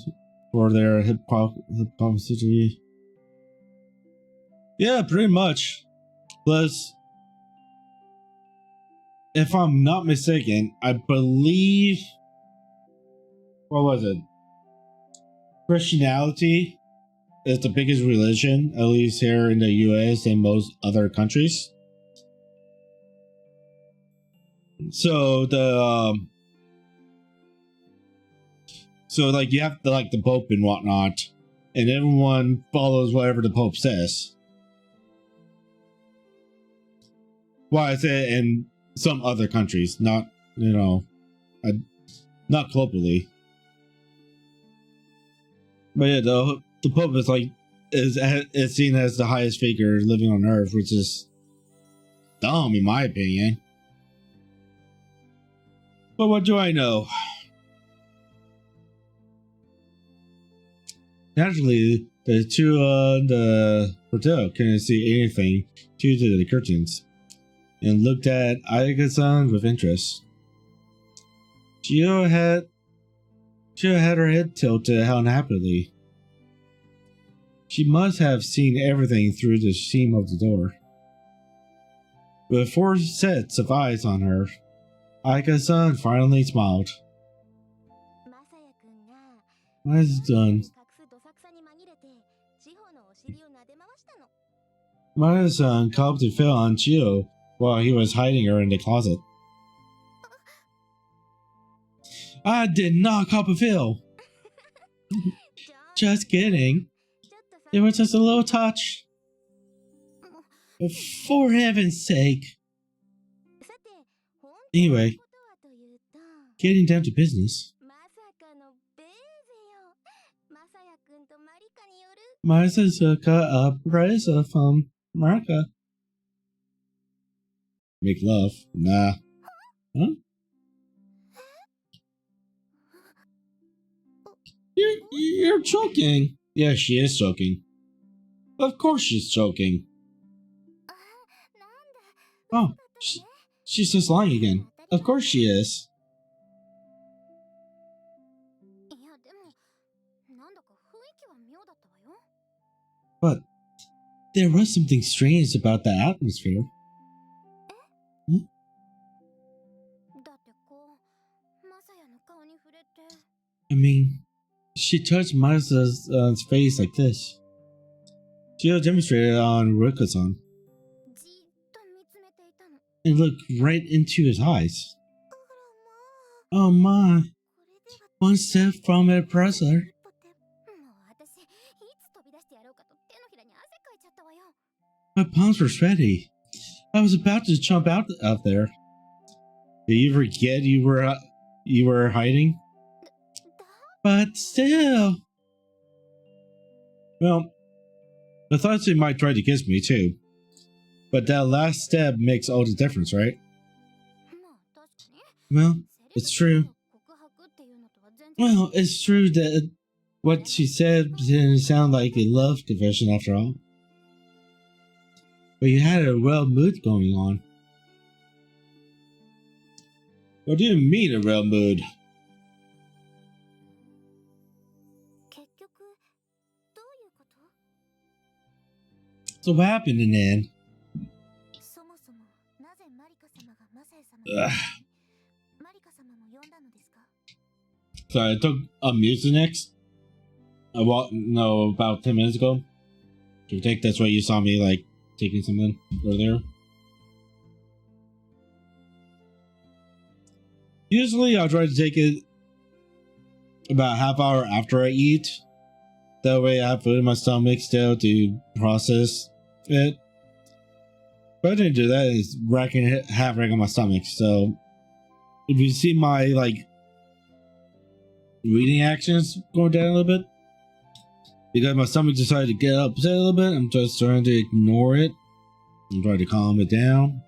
for their hypocrisy. Yeah, pretty much. Plus, if I'm not mistaken, I believe, what was it? Christianity is the biggest religion, at least here in the US and most other countries. So like you have the Pope and whatnot, and everyone follows whatever the Pope says. Well, I say in some other countries, not not globally. But yeah, the Pope is seen as the highest figure living on Earth, which is dumb in my opinion. But what do I know? Naturally, the two on the hotel couldn't see anything due to the curtains, and looked at Ayaka-san with interest. Chio had her head tilted unhappily. She must have seen everything through the seam of the door. With 4 sets of eyes on her, Ayaka-san finally smiled. Maya-san copped to Phil on Chio while he was hiding her in the closet. I did not cop a Phil. Just kidding. It was just a little touch. For heaven's sake. Anyway, getting down to business. Masa got a present from Marika. Make love? Nah. Huh? You're choking. Yeah, she is choking. Of course she's choking. Oh, she's just lying again. Of course she is. But there was something strange about the atmosphere. Hmm? I mean, she touched Masa's face like this. She demonstrated on Ruka-san and looked right into his eyes. Oh my. One step from a presser. My palms were sweaty. I was about to jump out there. Did you forget you were hiding? But still. Well, I thought she might try to kiss me too. But that last step makes all the difference, right? Well, it's true. Well, it's true that what she said didn't sound like a love confession after all. But you had a real mood going on. What do you mean a real mood? So what happened in the end? Ugh. So I took a Mucinex. About 10 minutes ago. Give or take, that's why you saw me like taking something earlier. Usually I'll try to take it about a half hour after I eat. That way I have food in my stomach still to process it. But I didn't do that. It's half racking my stomach. So if you see my like reading actions going down a little bit, because my stomach decided to get upset a little bit, I'm just trying to ignore it and try to calm it down.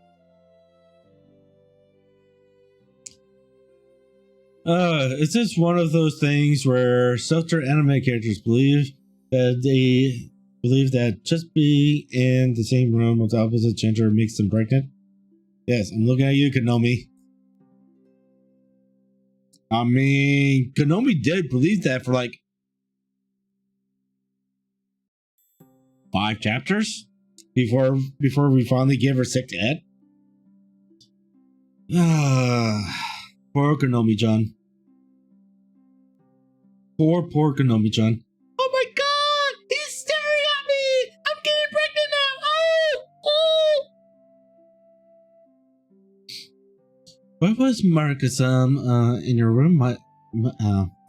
It's just one of those things where softer anime characters believe that just being in the same room with the opposite gender makes them pregnant. Yes, I'm looking at you, Konomi. I mean, Konomi did believe that for like 5 chapters before we finally gave her sick to head. Poor Konomi-chan. Poor Konomi-chan. Oh my god! He's staring at me! I'm getting pregnant now! Oh! What was Marika-san in your room,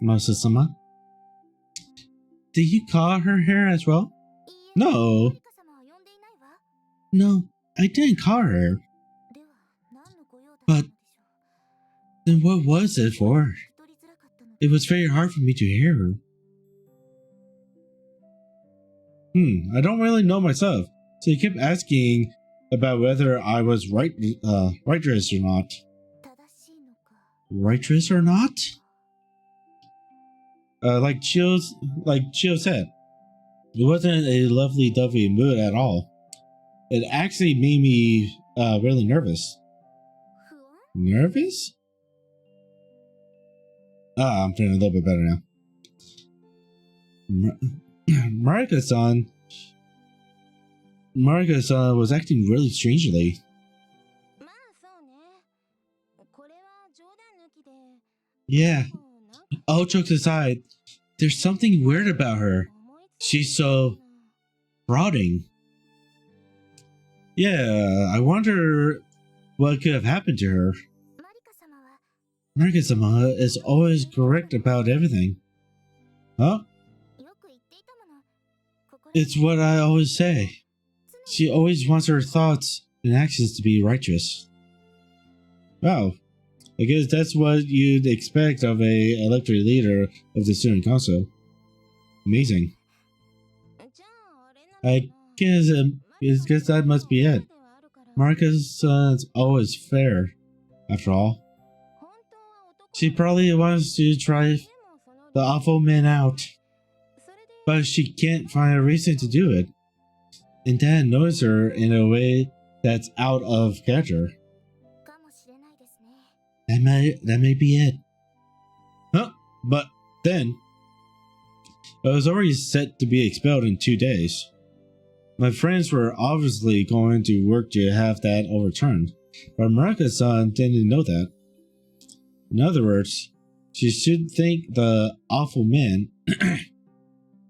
Masa-sama? Did you call her here as well? No. No, I didn't call her. But then what was it for? It was very hard for me to hear her. I don't really know myself, so he kept asking about whether I was righteous or not. Righteous or not? Like Chio said, it wasn't a lovey-dovey mood at all. It actually made me really nervous. Nervous? I'm feeling a little bit better now. Marika-san was acting really strangely. Yeah. All jokes aside, there's something weird about her. She's so brooding. Yeah, I wonder what could have happened to her. Marika-sama is always correct about everything. Huh? It's what I always say. She always wants her thoughts and actions to be righteous. Wow. I guess that's what you'd expect of a elected leader of the student council. Amazing. I guess that must be it. Marika's always fair, after all. She probably wants to try the awful man out, but she can't find a reason to do it. And that annoys her in a way that's out of character. That may be it. Huh? But then, I was already set to be expelled in 2 days. My friends were obviously going to work to have that overturned, but Marika-san didn't know that. In other words, she should think the awful man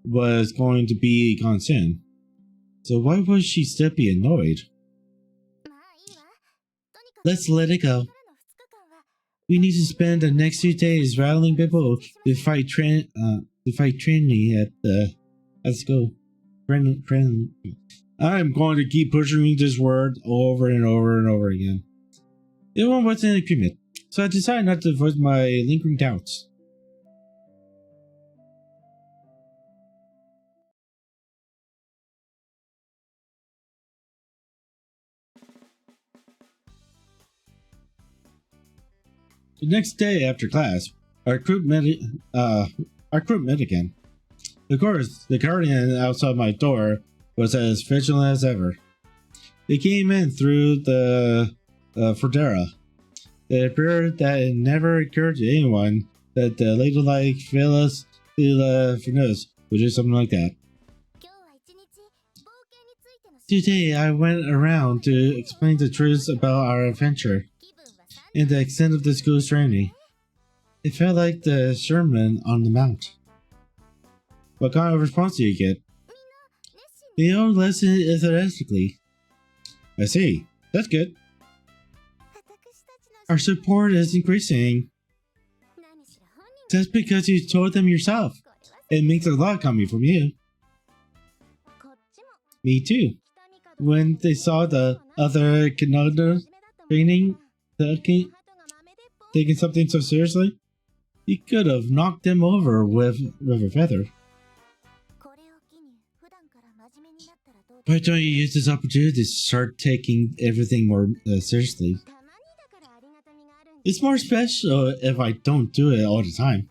was going to be gone soon. So why would she still be annoyed? Let's let it go. We need to spend the next 2 days rallying people to fight Trinity at the school. I'm going to keep pushing this word over and over and over again. Everyone was in agreement, so I decided not to voice my lingering doubts. The next day after class, our group met again. Of course, the guardian outside my door was as vigilant as ever. They came in through the Fordera. It appeared that it never occurred to anyone that the ladylike Phyllis de la Finesse would do something like that. Today, I went around to explain the truth about our adventure. and the extent of the school's training. It felt like the Sermon on the Mount. What kind of response do you get? They all listen enthusiastically. I see. That's good. Our support is increasing. That's because you told them yourself. It means a lot coming from you. Me too. When they saw the other Canada training, taking something so seriously, you could have knocked them over with a feather. Why don't you use this opportunity to start taking everything more seriously? It's more special if I don't do it all the time.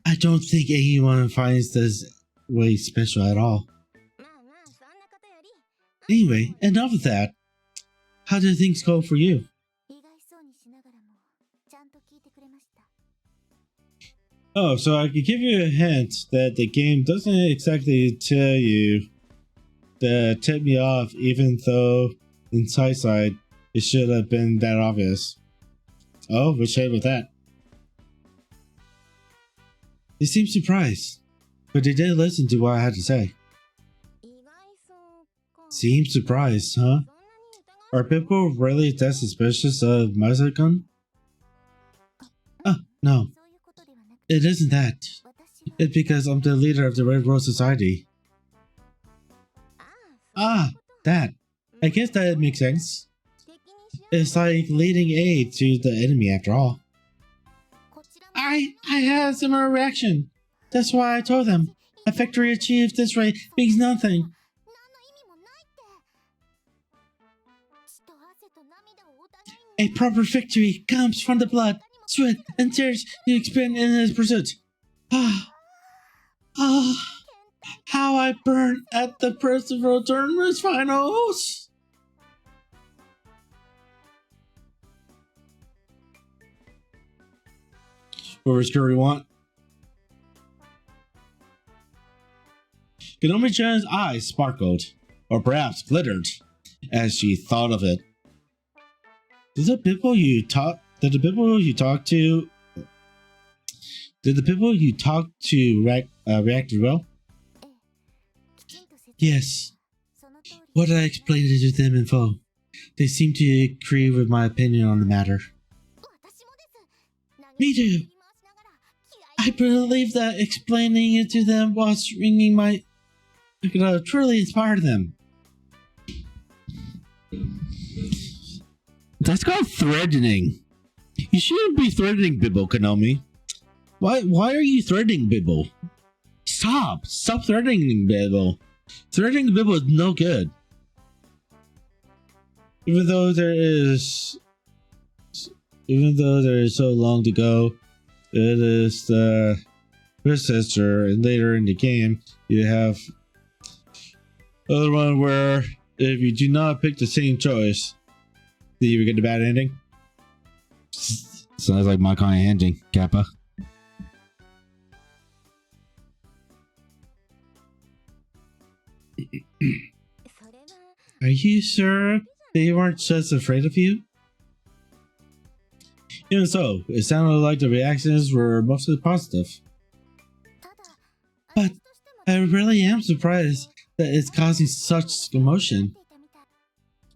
I don't think anyone finds this way special at all. Anyway, enough of that. How do things go for you? Oh, so I can give you a hint that the game doesn't exactly tell you that tip me off, even though in side it should have been that obvious. Oh, we'll share with that. They seemed surprised, but they did listen to what I had to say. Seemed surprised, huh? Are people really that suspicious of Masakan? No. It isn't that. It's because I'm the leader of the Red Rose Society. That. I guess that makes sense. It's like leading aid to the enemy after all. I had a similar reaction. That's why I told them. A victory achieved this way means nothing. A proper victory comes from the blood, sweat, and tears you expend in his pursuit. How I burned at the Percival Tournament Finals! What score you want? Konomi-chan's eyes sparkled, or perhaps glittered, as she thought of it. Did the people you talked to react well? Yes. What did I explain it to them in full? They seem to agree with my opinion on the matter. Me too. I believe that explaining it to them while swinging my... I could truly inspire them. That's called threatening. You shouldn't be threatening Bibble, Konomi. Why are you threatening Bibble? Stop threatening Bibble. Threatening Bibble is no good. Even though there is so long to go, it is the predecessor, and later in the game you have other one where if you do not pick the same choice, then you get a bad ending. Sounds like my kind of ending, Kappa. Are you sure they weren't just afraid of you? Even so, it sounded like the reactions were mostly positive. But I really am surprised that it's causing such commotion.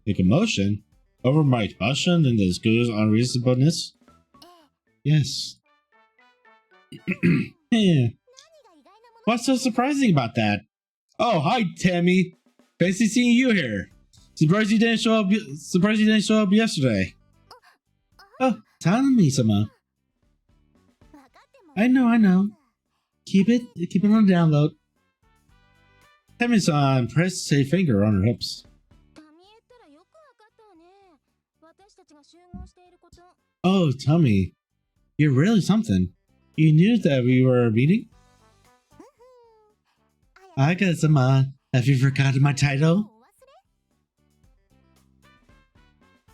A commotion? Over my expulsion and the school's unreasonableness? Yes. Yeah. What's so surprising about that? Oh, hi, Tammy. Fancy seeing you here. Surprised you didn't show up yesterday. Oh, Tanami-sama. I know. Keep it on the download. Tammy-san pressed a finger on her hips. Oh, Tommy, you're really something. You knew that we were meeting? Aga-sama, have you forgotten my title?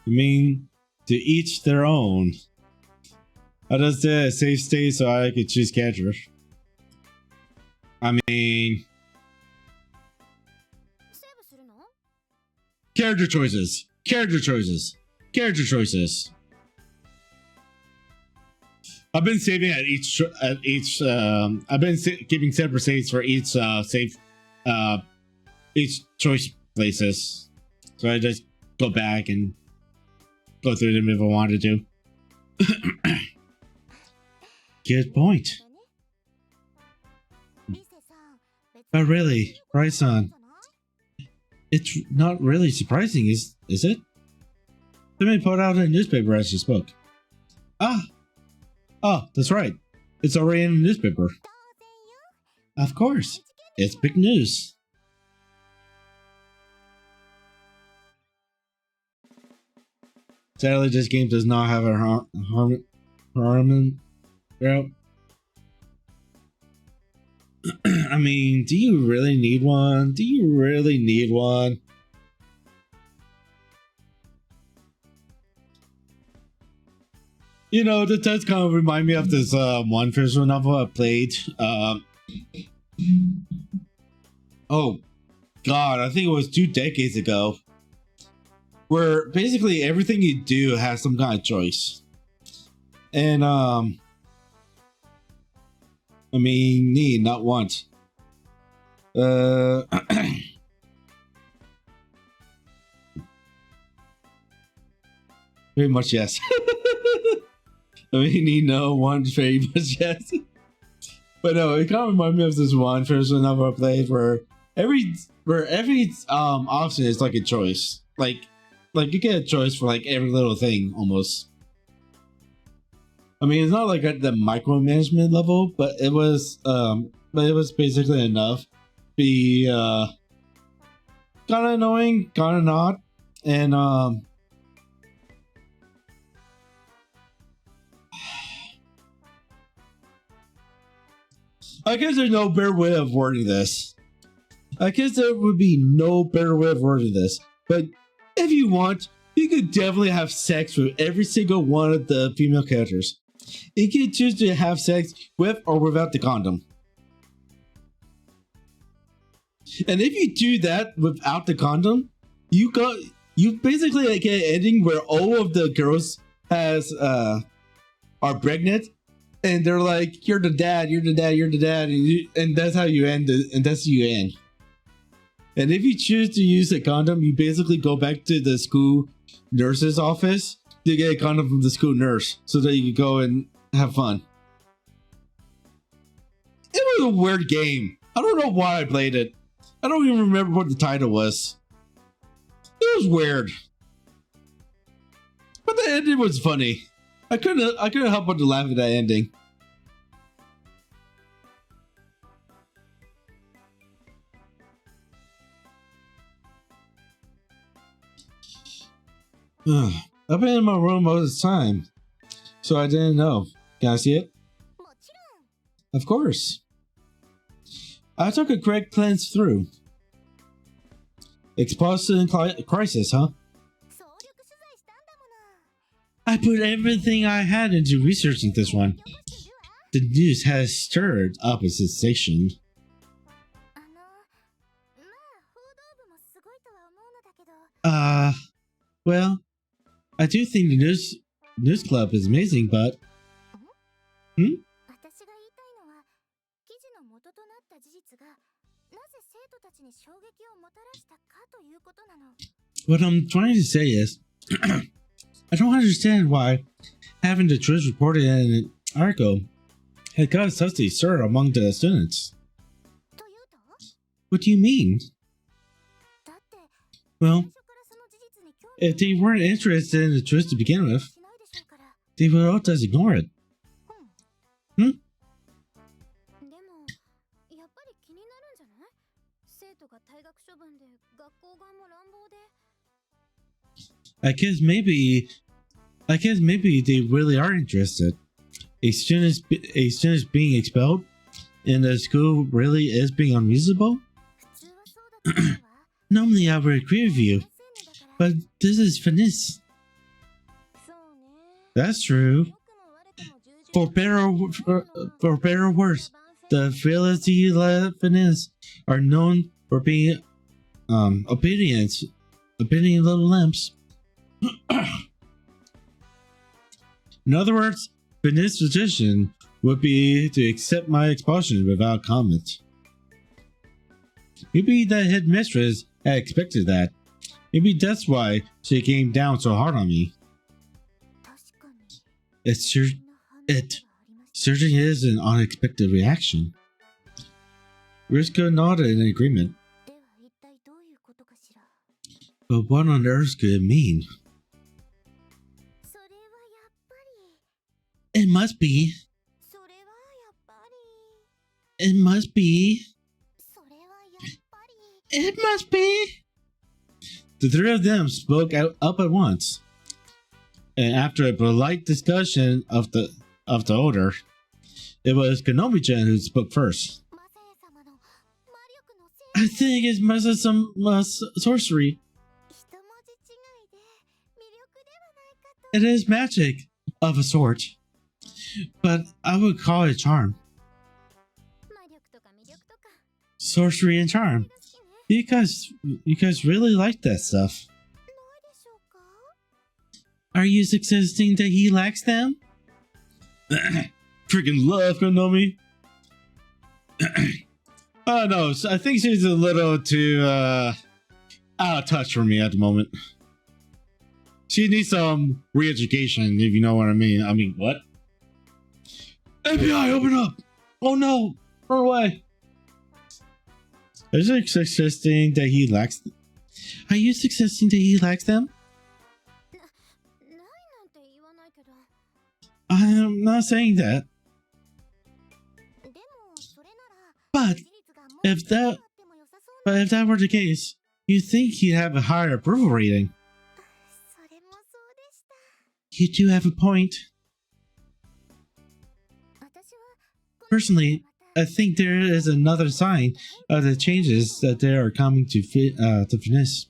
You mean, to each their own. I just did a safe state so I could choose character. I mean... Character choices. Character choices. I've been saving at each. I've been keeping separate saves for each each choice places. So I just go back and go through them if I wanted to. Good point. But really, Ryson, it's not really surprising, is it? Somebody put out a newspaper as you spoke. Oh, that's right. It's already in the newspaper. Of course. It's big news. Sadly, this game does not have a Harmon route. I mean, do you really need one? Do you really need one? You know, that does kind of remind me of this one visual novel I played. Oh, God, I think it was 2 decades ago. Where basically everything you do has some kind of choice. And, I mean, need, not want. Very much yes. I mean, need no one, very much yes. But no, it kind of reminds me of this one visual novel I played where every option is like a choice. Like you get a choice for like every little thing almost. I mean, it's not like at the micromanagement level, but it was basically enough. Be kind of annoying, kind of not, and I guess there's no better way of wording this. I guess there would be no better way of wording this. But if you want, you could definitely have sex with every single one of the female characters. You can choose to have sex with or without the condom. And if you do that without the condom, you basically like get an ending where all of the girls are pregnant. And they're like, you're the dad, you're the dad, you're the dad, and that's how you end it, and that's how you end. And if you choose to use a condom, you basically go back to the school nurse's office to get a condom from the school nurse so that you can go and have fun. It was a weird game. I don't know why I played it. I don't even remember what the title was. It was weird. But the ending was funny. I couldn't help but to laugh at that ending. I've been in my room all this time, so I didn't know. Can I see it? Of course. I took a quick glance through. Expulsion crisis, huh? I put everything I had into researching this one. The news has stirred up a sensation. Well, I do think the news club is amazing, but... What I'm trying to say is... I don't understand why having the truth reported in an article had caused such a stir among the students. What do you mean? Well, if they weren't interested in the truth to begin with, they would all just ignore it. I guess maybe they really are interested. A student being expelled and the school really is being unreasonable? Normally I would agree with you, but this is finesse. That's true. For better or worse, the Felicity finesse are known for being obedient little lamps. In other words, Benit's suggestion would be to accept my expulsion without comment. Maybe the headmistress had expected that. Maybe that's why she came down so hard on me. It certainly is an unexpected reaction. We're still not in agreement. But what on earth could it mean? It must be. It must be. It must be. The three of them spoke out up at once, and after a polite discussion of the order, it was Konomi-chan who spoke first. I think it's some sorcery. It is magic of a sort, but I would call it charm. Sorcery and charm. You guys really like that stuff. Are you suggesting that he lacks them? Freaking love, Konomi. Oh no, I think she's a little too out of touch for me at the moment. She needs some re-education, if you know what I mean. I mean, what? FBI, open up! Oh no! Run away! Are you suggesting that he lacks them? Are you suggesting that he lacks them? I'm not saying that. But if that were the case, you'd think he'd have a higher approval rating. You do have a point. Personally, I think there is another sign of the changes that they are coming to finish.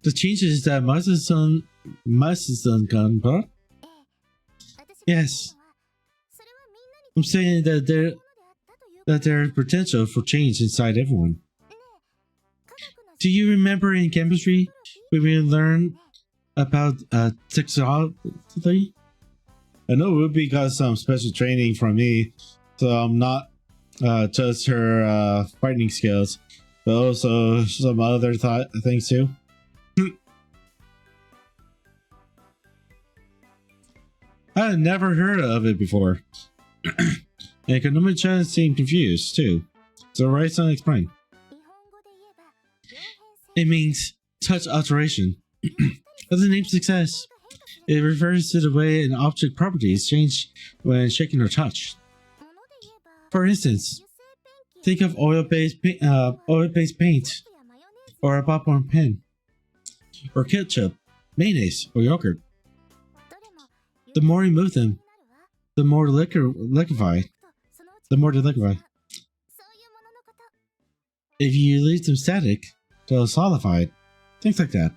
The changes that Masasan can brought? Yes. I'm saying that there is potential for change inside everyone. Do you remember in chemistry when we learned about sexuality? I know it would be because some special training from me, so I'm not just her fighting skills, but also some other things too. I had never heard of it before. And Konomi-chan seemed confused too. So Rai-san explained. It means touch alteration. As the name suggests, it refers to the way an object properties change when shaken or touched. For instance, think of oil-based paint, or a popcorn pen, or ketchup, mayonnaise, or yogurt. The more you move them, the more they liquefy. If you leave them static, they'll solidify. Things like that.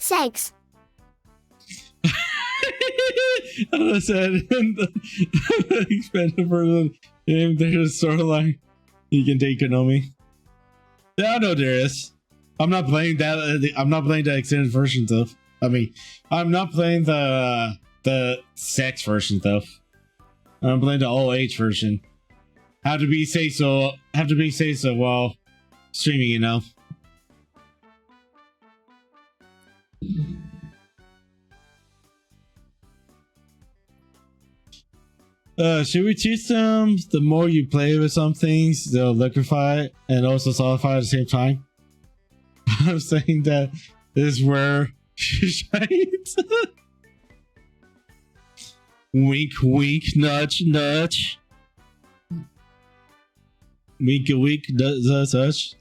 Thanks. I said, expanded version. There's a storyline you can take Konomi. Yeah, I know there is. I'm not playing that. I'm not playing the extended version though. I mean, I'm not playing the sex version though. I'm playing the all age version. Have to be say so while streaming, you know. Should we teach them the more you play with some things, they'll liquefy and also solidify at the same time? I'm saying that this is where she shines. Wink, wink, nudge, nudge. Wink, wink, nudge, nudge.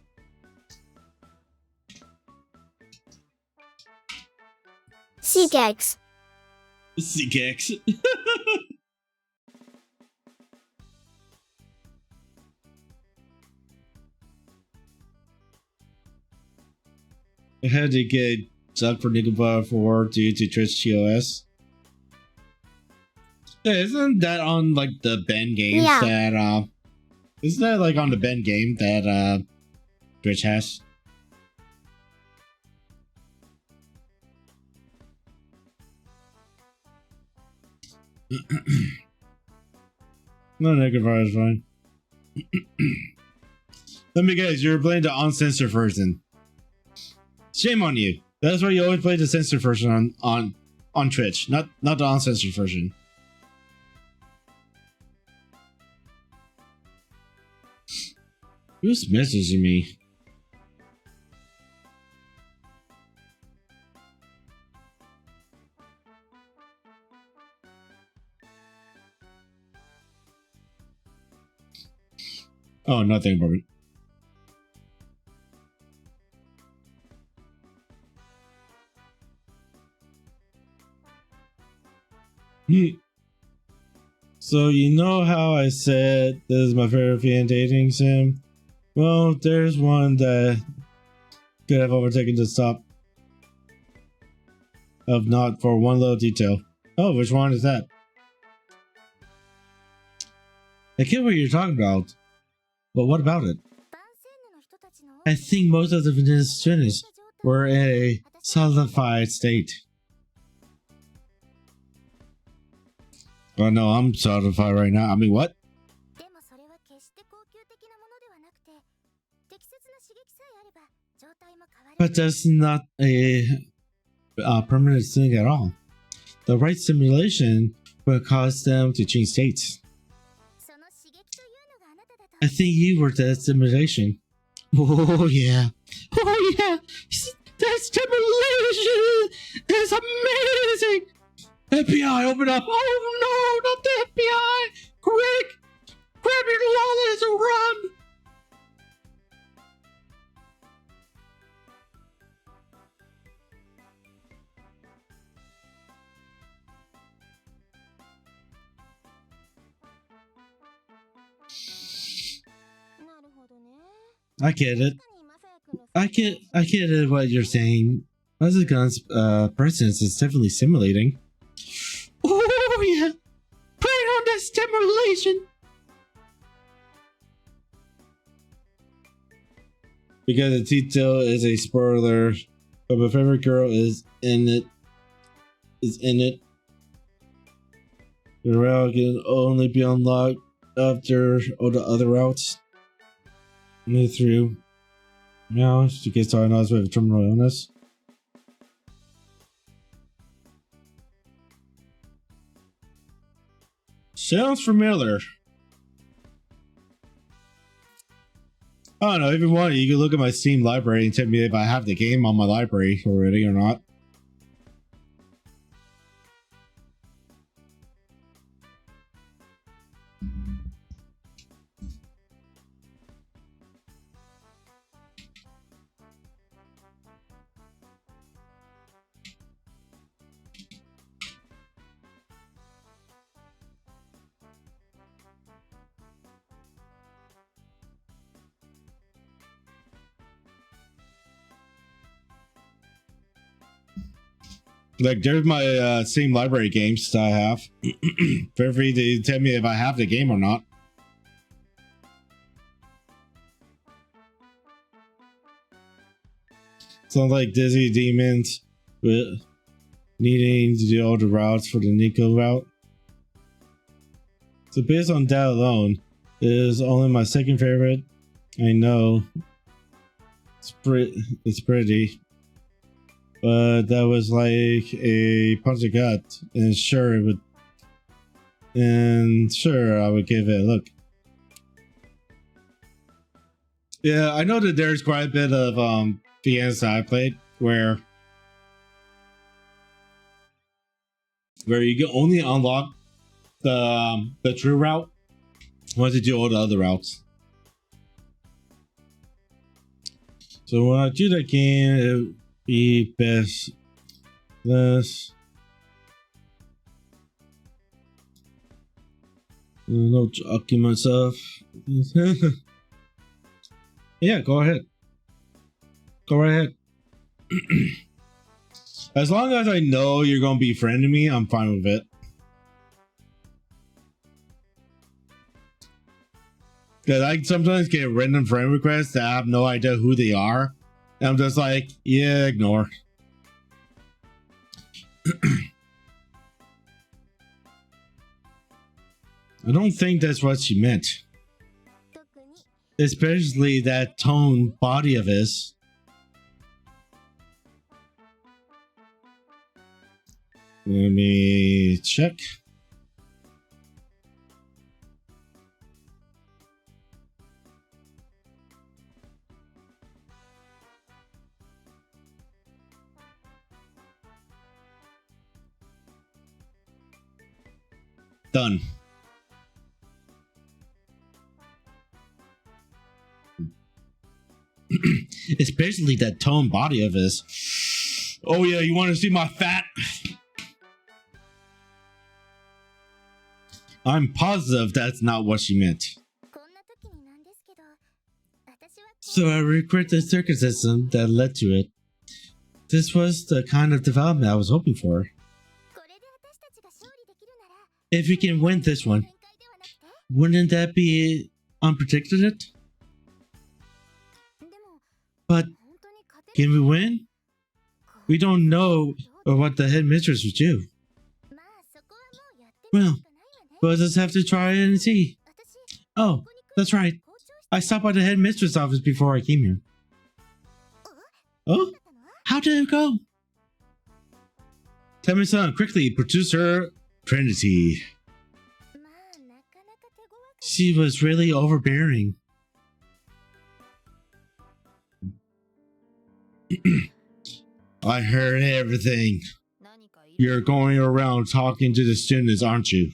Seek X. Seek X. I had to get sucked for Nickelback 4 due to Twitch TOS. Yeah, isn't that on like the Ben games that isn't that like on the Ben game that Twitch has? No, Nickelback is fine. Let me guess, you're playing the uncensored version. Shame on you. That's why you always play the censored version on Twitch, not the uncensored version. Who's messaging me? Oh, nothing about it. So you know how I said this is my favorite fan dating sim? Well, there's one that could have overtaken the top of not for one little detail. Oh, which one is that? I get what you're talking about, but what about it? I think most of the finished were in a solidified state. Oh no, I'm solidified right now. I mean, what? But that's not a permanent thing at all. The right stimulation will cause them to change states. I think you were the stimulation. Oh yeah. Oh yeah. That stimulation is amazing. FBI, open up. Oh no, not the FBI. Quick. Grab your wallets and run. I get it. I get it what you're saying. Mazagon's presence is definitely stimulating. Oh yeah! Put on that stimulation! Because the detail is a spoiler, but my favorite girl is in it. The route can only be unlocked after all the other routes. Move through. Now, she gets diagnosed with a terminal illness. Sounds familiar. I don't know, if you want, you can look at my Steam library and tell me if I have the game on my library already or not. Like, there's my Steam library games that I have. Feel free to tell me if I have the game or not. Sounds like Dizzy Demons with needing to do all the routes for the Nico route. So based on that alone, it is only my second favorite. I know it's pretty. But that was like a punch of gut, and sure it would, and sure I would give it a look. Yeah, I know that there's quite a bit of VNs that I played where you can only unlock the true route once you do all the other routes. So when I do that game, it be best this. No joking myself. Yeah, go ahead. Go right ahead. As long as I know you're gonna be friending me, I'm fine with it. Cause I sometimes get random friend requests that I have no idea who they are. And I'm just like, yeah, ignore. I don't think that's what she meant. Especially that tone body of his. Let me check. Done. Especially that tone body of his. Oh yeah, you want to see my fat? I'm positive that's not what she meant. So I regret the circumstances that led to it. This was the kind of development I was hoping for. If we can win this one, wouldn't that be unpredicted? But can we win? We don't know what the headmistress would do. Well, we'll just have to try it and see. Oh, that's right. I stopped by the headmistress office before I came here. Oh? How did it go? Tell me son, quickly, producer Trinity. She was really overbearing. I heard everything. You're going around talking to the students, aren't you?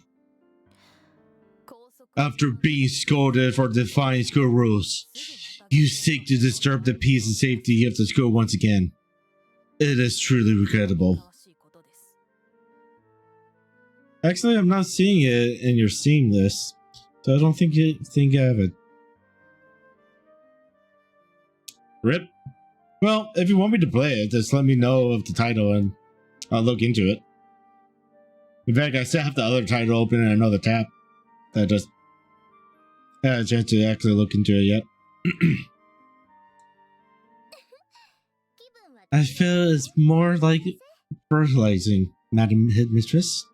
After being scolded for defying school rules, you seek to disturb the peace and safety of the school once again. It is truly regrettable. Actually, I'm not seeing it in your Steam list, so I don't think I have it. RIP. Well, if you want me to play it, just let me know of the title and I'll look into it. In fact, I still have the other title open in another tab. I just haven't had a chance to actually look into it yet. I feel it's more like fertilizing, Madam Headmistress.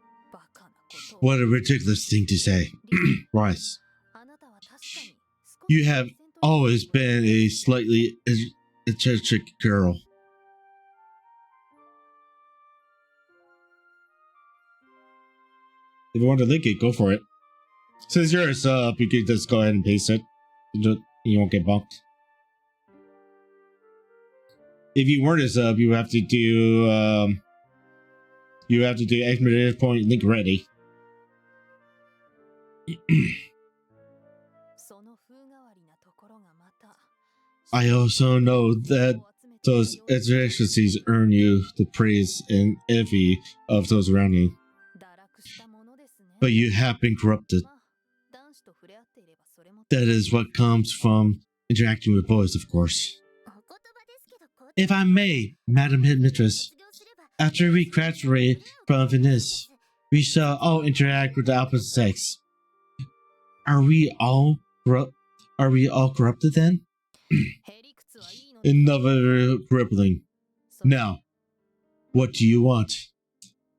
What a ridiculous thing to say. Rice. You have always been a slightly eccentric girl. If you want to link it, go for it. Since you're a sub, you can just go ahead and paste it. You won't get bumped. If you weren't a sub, you have to do exclamation point link ready. I also know that those excellencies earn you the praise and envy of those around you. But you have been corrupted. That is what comes from interacting with boys, of course. If I may, Madam Headmistress, after we graduate from Venice, we shall all interact with the opposite sex. Are we all corrupted then? Enough of crippling. Now, what do you want?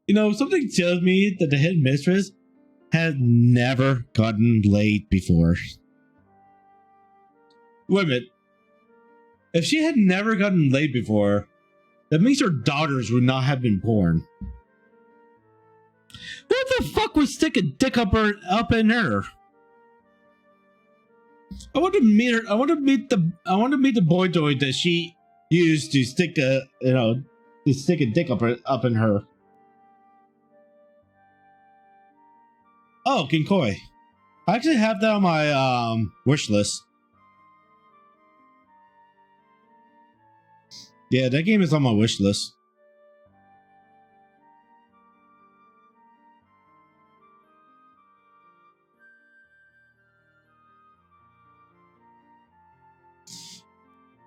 You know, something tells me that the headmistress had never gotten laid before. Wait a minute. If she had never gotten laid before, that means her daughters would not have been born. What the fuck would stick a dick up in her? I want to meet her. I want to meet the boy toy that she used to stick a dick up in her. Oh, Kinkoi. I actually have that on my wish list. Yeah, that game is on my wish list.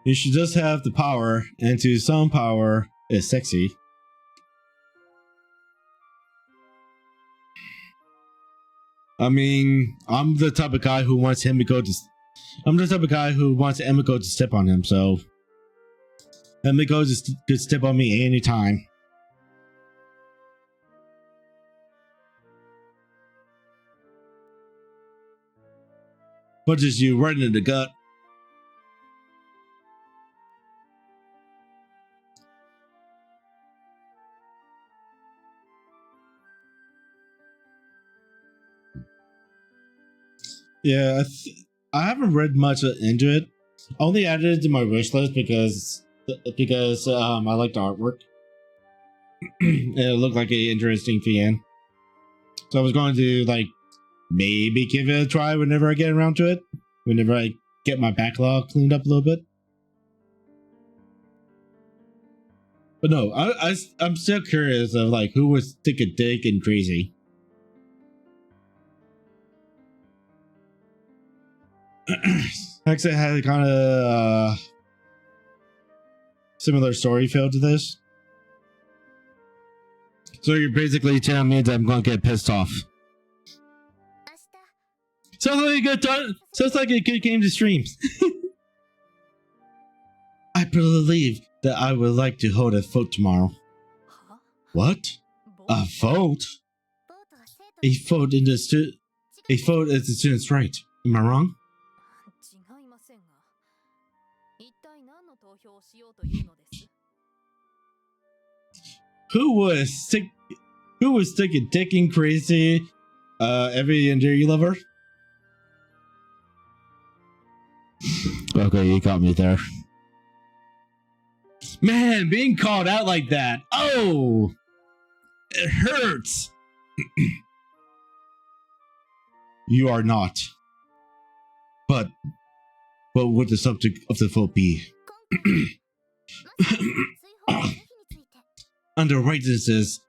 You should just have the power, and to some power is sexy. I mean, I'm the type of guy who wants Emiko to step on him, so Emiko just could step on me anytime. Punches you right in the gut. Yeah, I haven't read much into it. I only added it to my wish list because I like the artwork. And it looked like an interesting fan. So I was going to like maybe give it a try whenever I get around to it. Whenever I get my backlog cleaned up a little bit. But no, I'm still curious of like who was thick and dick and crazy. Hexa had a kind of similar story feel to this. So you're basically telling me that I'm gonna get pissed off. Sounds like a good game to stream. I believe that I would like to hold a vote tomorrow. What? A vote? A vote is the student's right. Am I wrong? Who was sticking dick and crazy? Every Endear You lover? Okay, you got me there. Man, being called out like that. Oh! It hurts! You are not. But what would the subject of the vote be? Under righteousness,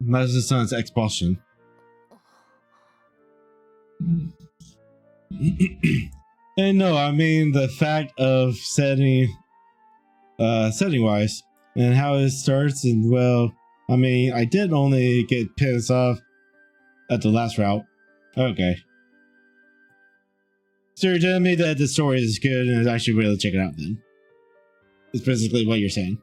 Master-son's expulsion. And no, I mean the fact of setting wise and how it starts, and well, I mean I did only get pissed off at the last route. Okay. So you're telling me that the story is good and I should really check it out then? It's basically what you're saying.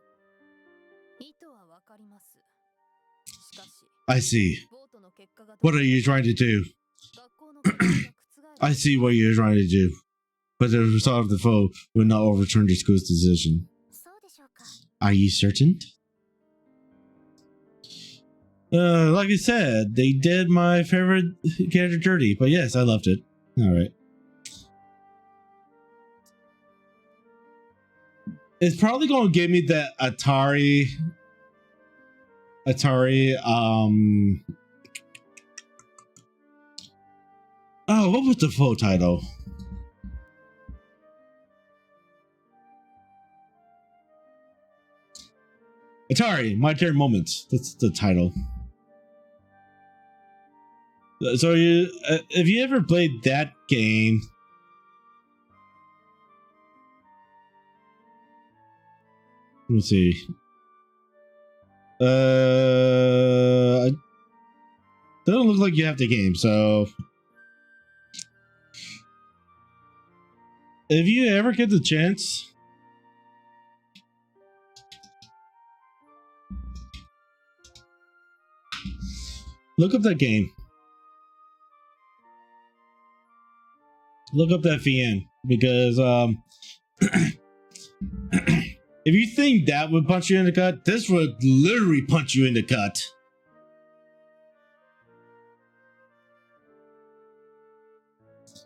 I see. What are you trying to do? I see what you're trying to do. But the result of the vote will not overturn the school's decision. Are you certain? Like I said, they did my favorite character dirty, but yes, I loved it. Alright. It's probably gonna give me that Atari, oh, what was the full title? Atari, My Dear Moments. That's the title. So if you ever played that game, let me see. It doesn't look like you have the game, so if you ever get the chance, look up that game. Look up that VN, because if you think that would punch you in the gut, this would literally punch you in the gut.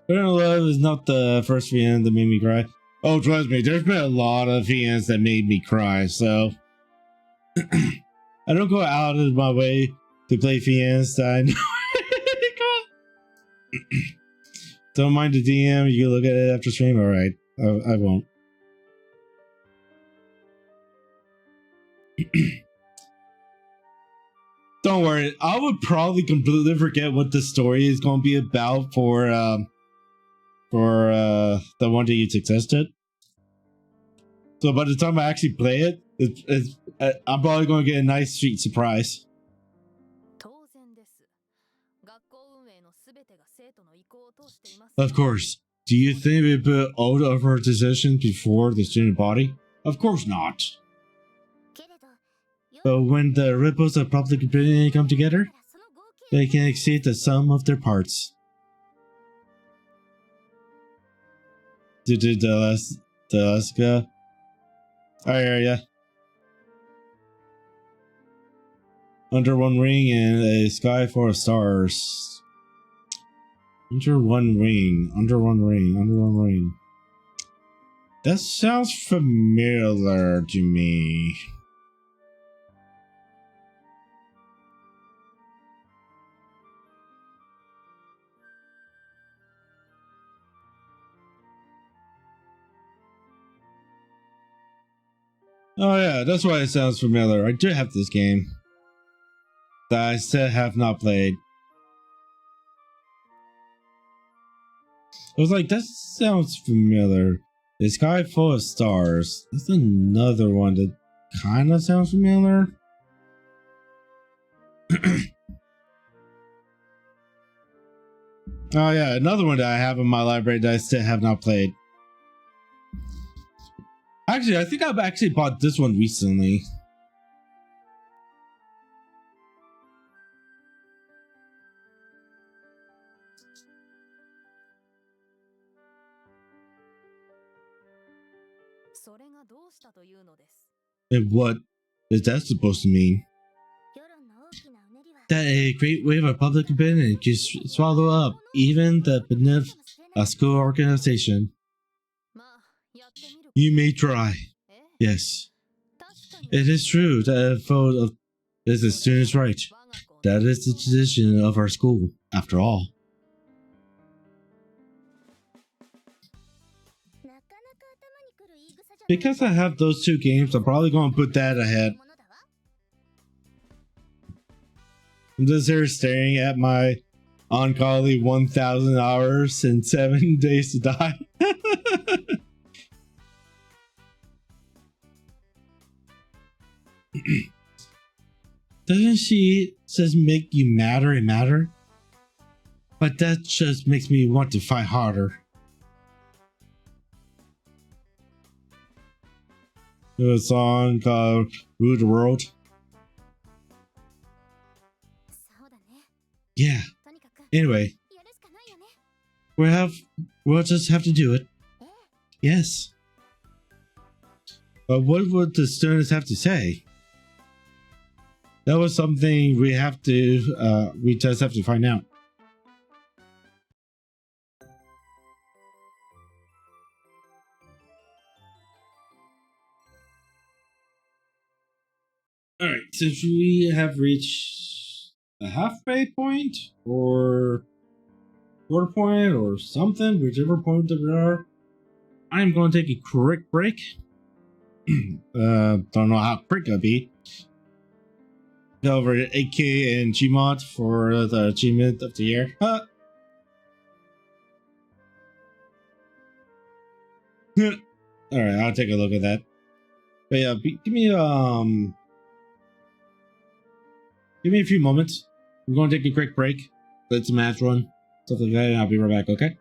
Eternal Love is not the first VN that made me cry. Oh, trust me, there's been a lot of VNs that made me cry, so I don't go out of my way to play VNs that I know. Don't mind the DM, you can look at it after stream. Alright, I won't. Don't worry, I would probably completely forget what the story is going to be about for the one that you suggested. So by the time I actually play it, I'm probably going to get a nice sweet surprise. Of course. Do you think we put all of our decisions before the student body? Of course not. But when the ripples of public opinion come together, they can exceed the sum of their parts. Alaska. I hear ya. Under one ring and a sky full of stars. Under one ring. That sounds familiar to me. Oh yeah, that's why it sounds familiar. I do have this game that I still have not played. I was like, that sounds familiar. The sky full of stars. That's another one that kind of sounds familiar. Oh yeah, another one that I have in my library that I still have not played. Actually, I think I've actually bought this one recently. And what is that supposed to mean? That a great wave of public opinion can swallow up even the benevolent school organization. You may try. Yes. It is true that a vote is the student's right. That is the tradition of our school, after all. Because I have those two games, I'm probably going to put that ahead. I'm just here staring at my ungodly 1,000 hours and 7 days to die. Doesn't she just make you madder and madder? But that just makes me want to fight harder. There's a song called Rule the World. Yeah. Anyway, we'll just have to do it. Yes. But what would the students have to say? That was something we just have to find out. Alright, since we have reached a halfway point, or quarter point, or something, whichever point that we are, I'm going to take a quick break. Don't know how quick it'll be. Go over to AK and Gmod for the achievement of the year. Alright, I'll take a look at that. But yeah, give me a few moments. I'm going to take a quick break, let some match run, stuff like that, and I'll be right back, okay?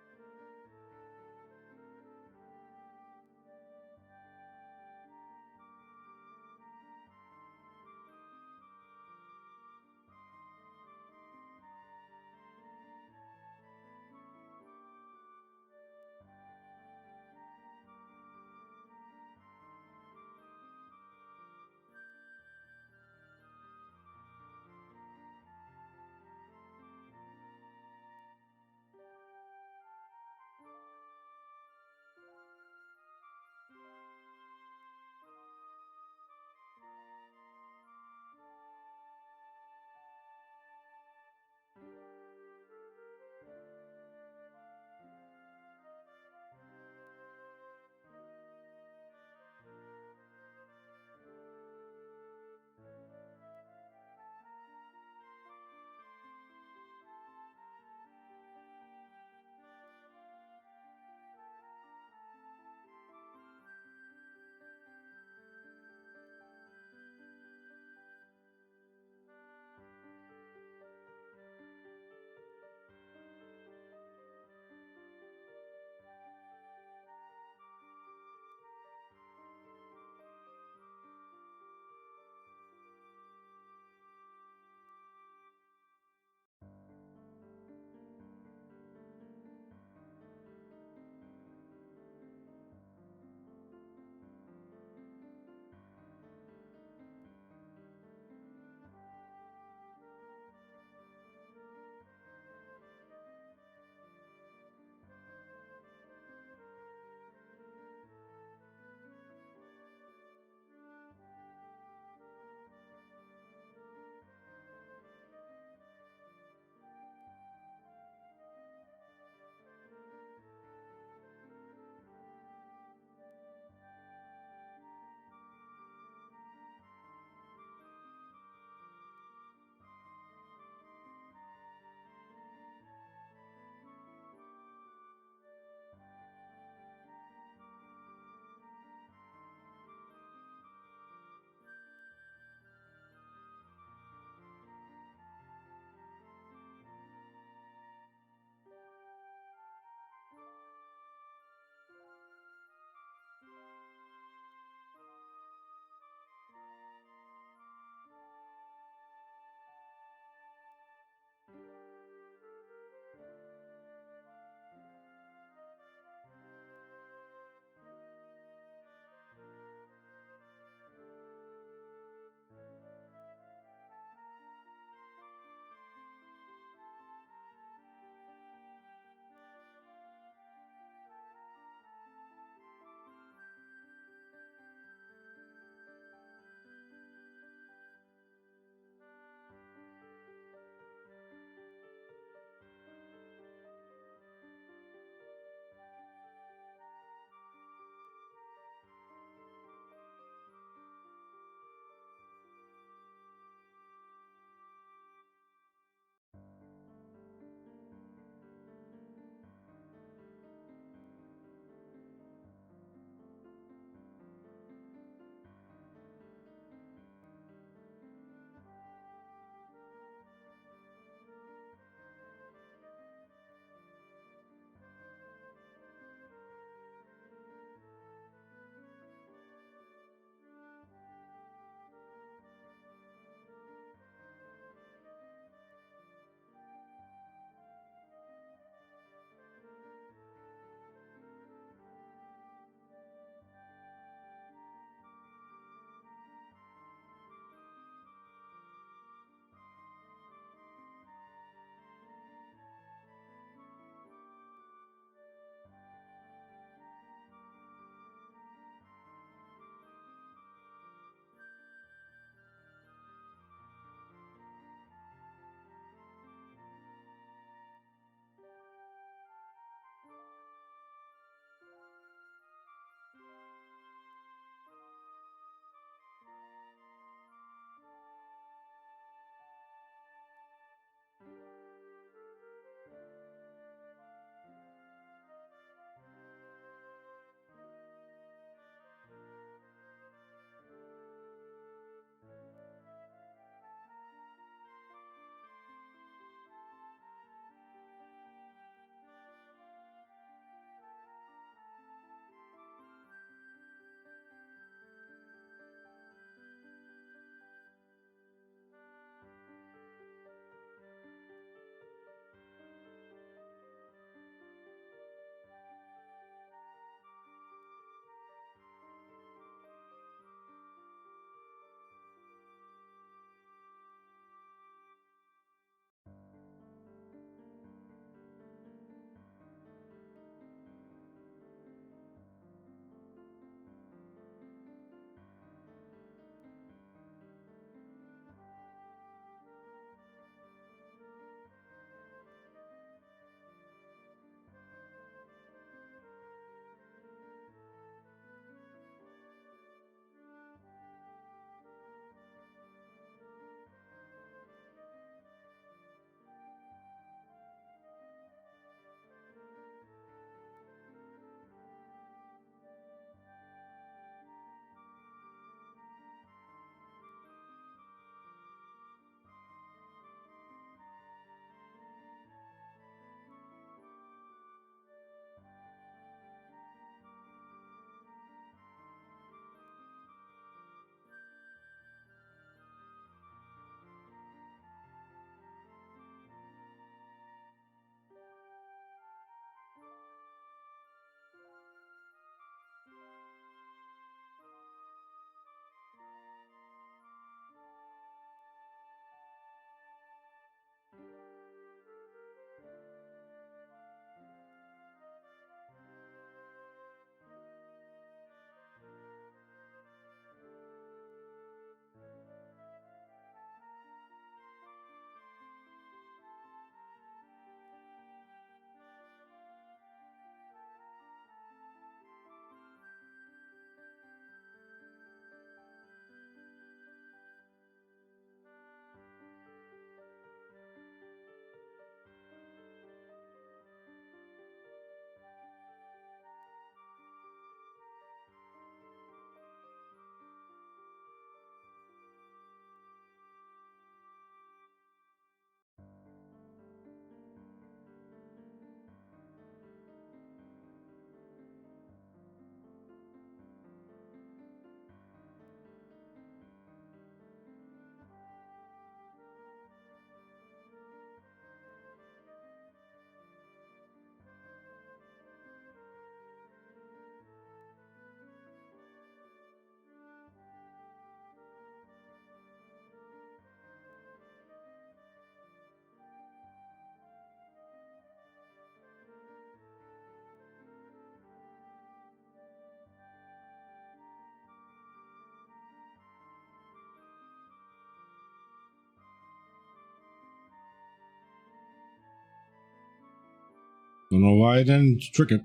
Don't know why I didn't trick it.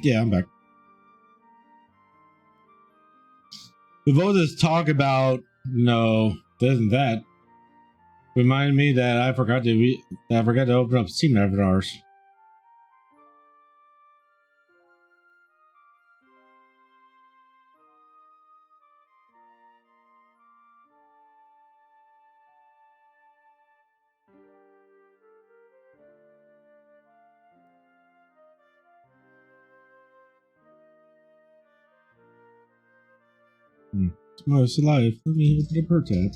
Yeah, I'm back. With all this talk about, this and that, reminded me that I forgot to open up Steam avatars. Oh, it's alive. Let me open up her tab.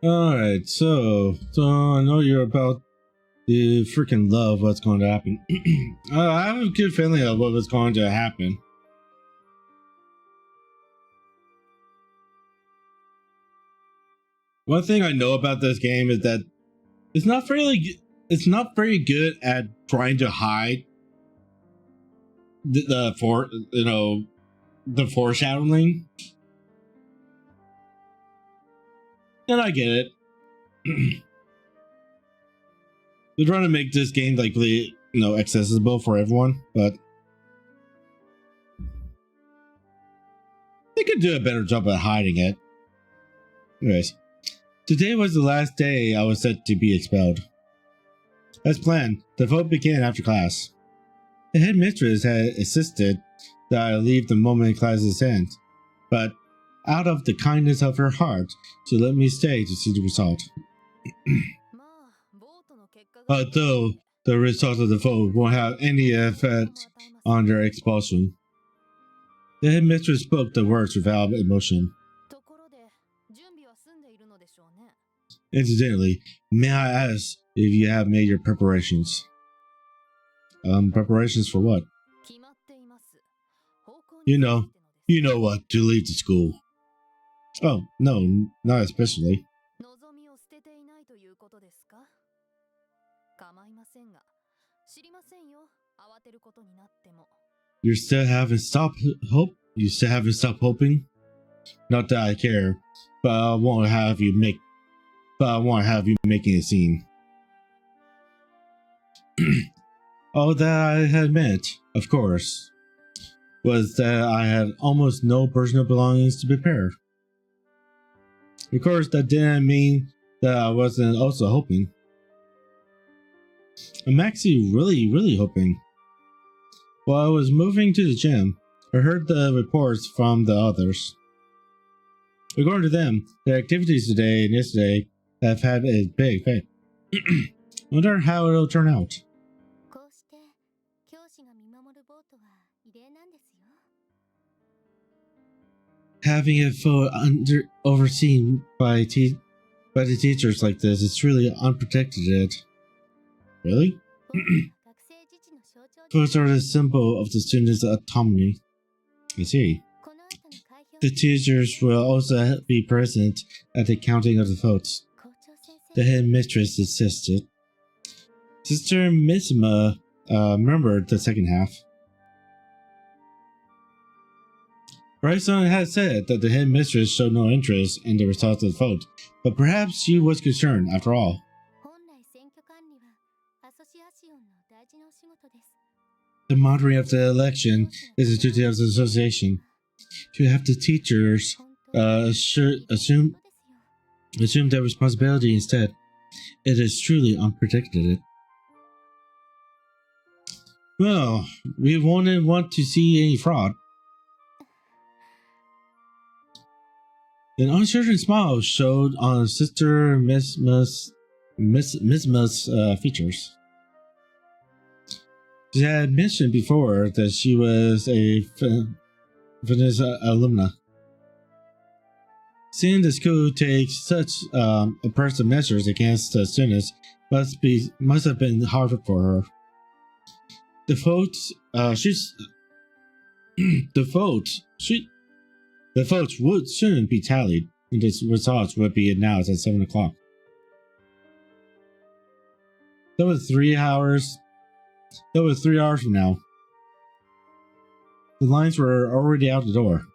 Alright, so I know you're about to freaking love what's going to happen. I have a good feeling of what was going to happen. One thing I know about this game is that it's not very good at trying to hide the foreshadowing. And I get it. They're trying to make this game like really, accessible for everyone, but they could do a better job at hiding it. Anyways, today was the last day I was set to be expelled. As planned, the vote began after class. The headmistress had insisted that I leave the moment classes end, but out of the kindness of her heart, she let me stay to see the result. Although the result of the vote won't have any effect on their expulsion. The headmistress spoke the words without emotion. Incidentally, may I ask if you have made your preparations? Preparations for what? You know what, to leave the school. Oh, no, not especially. You still haven't stopped hoping? Not that I care, but I won't have you making a scene. All that I had meant, of course, was that I had almost no personal belongings to prepare. Of course, that didn't mean that I wasn't also hoping. I'm actually really hoping. While I was moving to the gym, I heard the reports from the others. According to them, the activities today and yesterday have had a big effect. Wonder how it'll turn out. Having a vote overseen by the teachers like this is really unprotected. Really? Votes are the symbol of the students' autonomy. I see. The teachers will also be present at the counting of the votes. The headmistress insisted. Sister Mizma murmured the second half. Bryson had said that the headmistress showed no interest in the results of the vote, but perhaps she was concerned after all. The monitoring of the election is a duty of the association. To have the teachers assume their responsibility instead, it is truly unpredicted. Well, we wouldn't want to see any fraud. An uncertain smile showed on Sister Mizma's features. She had mentioned before that she was a Vanessa alumna. Seeing the school take such oppressive measures against the students must have been hard for her. The votes would soon be tallied, and the results would be announced at 7 o'clock. That was 3 hours. That was 3 hours from now. The lines were already out the door.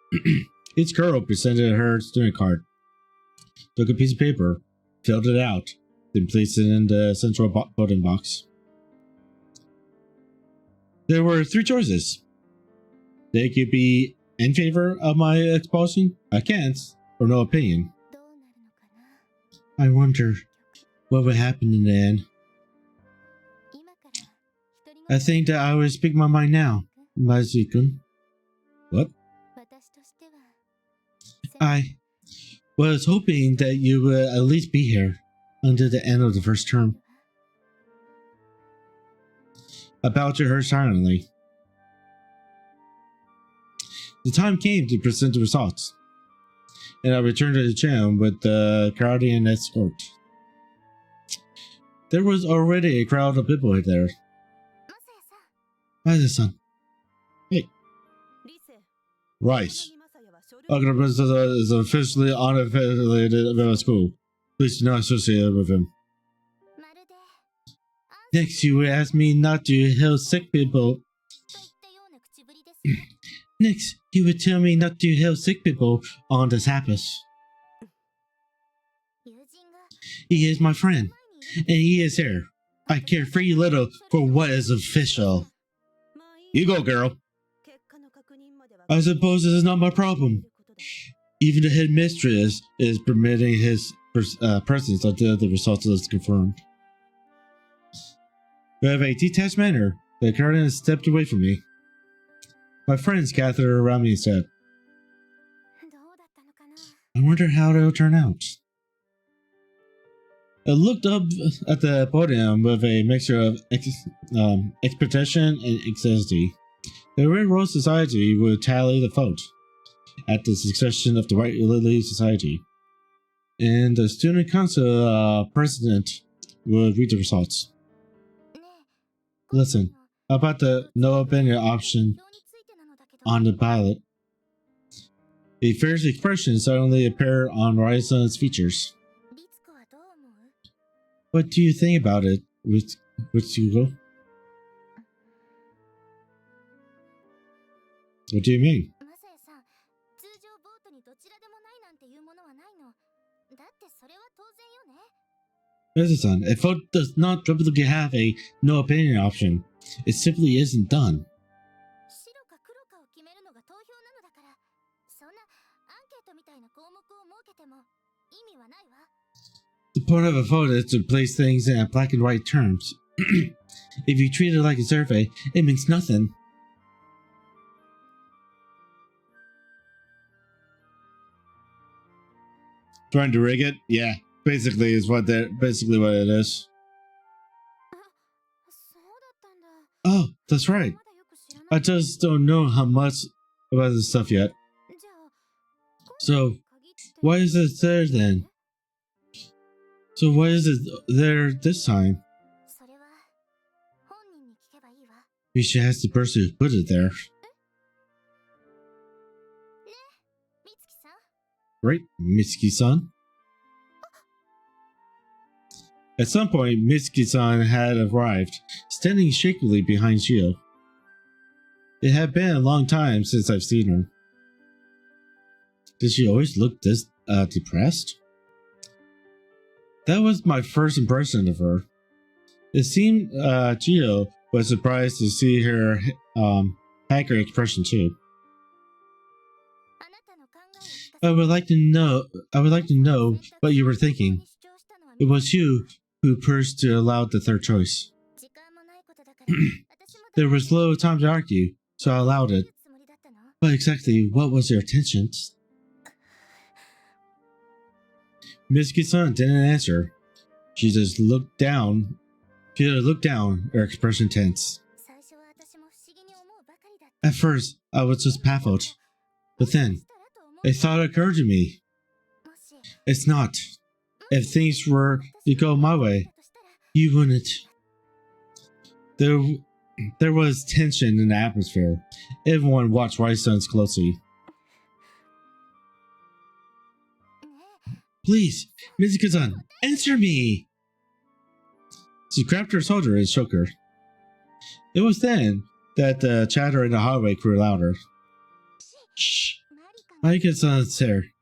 Each girl presented her student card, took a piece of paper, filled it out, then placed it in the central voting box. There were 3 choices. They could be in favor of my expulsion, against, or no opinion. I wonder what would happen in the end. I think that I will speak my mind now, Mazu-kun. What? I was hoping that you would at least be here until the end of the first term. I bowed to her silently. The time came to present the results, and I returned to the gym with the guardian escort. There was already a crowd of people there. Masaya-san. Hey. Rice. Akira is officially unaffiliated with our school. Please do not associate with him. Next, you would ask me not to help sick people. Next, you would tell me not to help sick people on the campus. He is my friend, and he is here. I care pretty little for what is official. You go, girl. I suppose this is not my problem. Even the headmistress is permitting his presence until the results is confirmed. With a detached manner, the guardian stepped away from me. My friends gathered around me and said, I wonder how it'll turn out. I looked up at the podium with a mixture of expectation and anxiety. The Red Rose Society would tally the vote at the succession of the White Lily Society, and the Student Council president would read the results. Listen, about the no opinion option on the ballot. A fierce expression suddenly appeared on Raisan's features. What do you think about it, Ritsuko? What do you mean? Masaya-san, a vote does not typically have a no opinion option. It simply isn't done. The point of a vote is to place things in black and white terms. If you treat it like a survey, it means nothing. Trying to rig it? Yeah, basically what it is. Oh, that's right. I just don't know how much about this stuff yet. So, why is it there then? So why is it there this time? You should ask the person who put it there. Right, Mitsuki-san? At some point, Mitsuki-san had arrived, standing shakily behind Shio. It had been a long time since I've seen her. Did she always look this depressed? That was my first impression of her. It seemed Shio was surprised to see her haggard expression too. I would like to know what you were thinking. It was you who pushed to allow the third choice. There was little time to argue, so I allowed it. But exactly what was your intentions? Mitsuki-san didn't answer. She just looked down. Her expression tense. At first, I was just baffled. But then, a thought occurred to me. It's not. If things were to go my way, you wouldn't. There was tension in the atmosphere. Everyone watched Rice-san's closely. Please, Mitsuki-san, answer me! She grabbed her shoulder and shook her. It was then that the chatter in the hallway grew louder. Shh! Marika-san's here.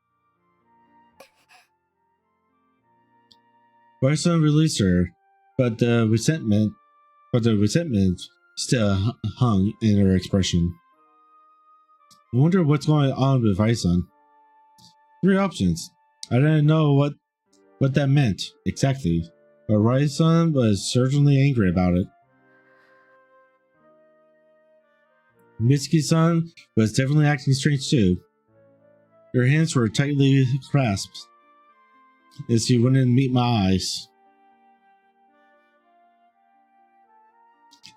Marika released her, but the resentment still hung in her expression. I wonder what's going on with Aisan. 3 options. I didn't know what that meant exactly, but Aisan was certainly angry about it. Mitsuki-san was definitely acting strange too. Her hands were tightly clasped, as she wouldn't meet my eyes.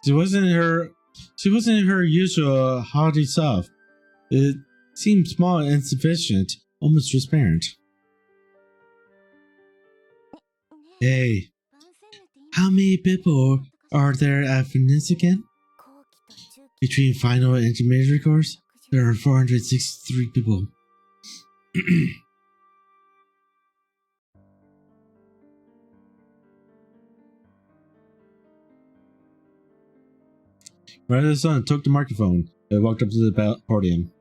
She wasn't her usual haughty self. It seemed small and insufficient, almost transparent. Hey, how many people are there at Venice again? Between final and intermediate course, there are 463 people. Marika-san took the microphone and walked up to the podium.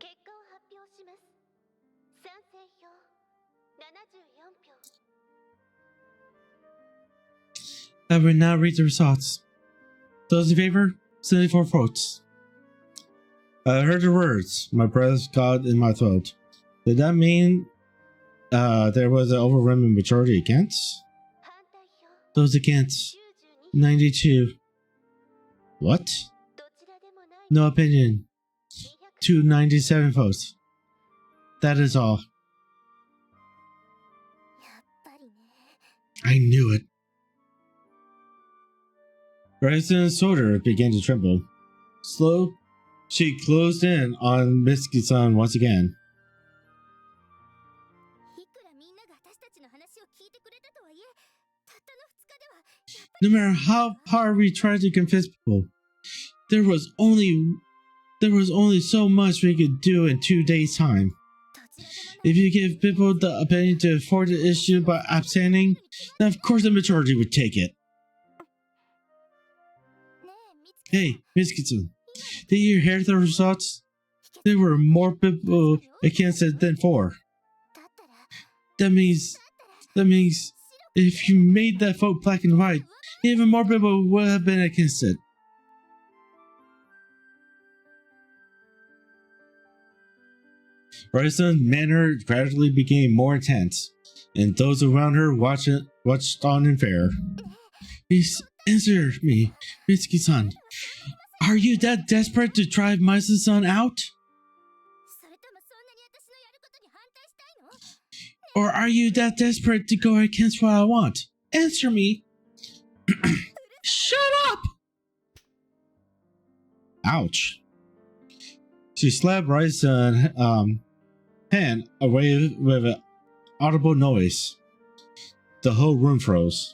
I will now read the results. Those in favor, 74 votes. I heard the words. My breath got in my throat. Did that mean there was an overwhelming majority against? Those against, 92. What? No opinion. 297 votes. That is all. I knew it. Raisen's shoulder began to tremble. Slow, she closed in on Mitsuki-san once again. No matter how hard we tried to convince people, there was only so much we could do in 2 days' time. If you give people the opinion to afford the issue by abstaining, then of course the majority would take it. Hey, Mitsuki-san, did you hear the results? There were more people against it than for. That means if you made that vote black and white, even more people would have been against it. Raisen's manner gradually became more intense, and those around her watched on in fear. Please answer me, Mitsuki-san. Are you that desperate to drive Maisa-san out? Or are you that desperate to go against what I want? Answer me. Shut up! Ouch. She slapped Raisen's hand away with an audible noise. The whole room froze.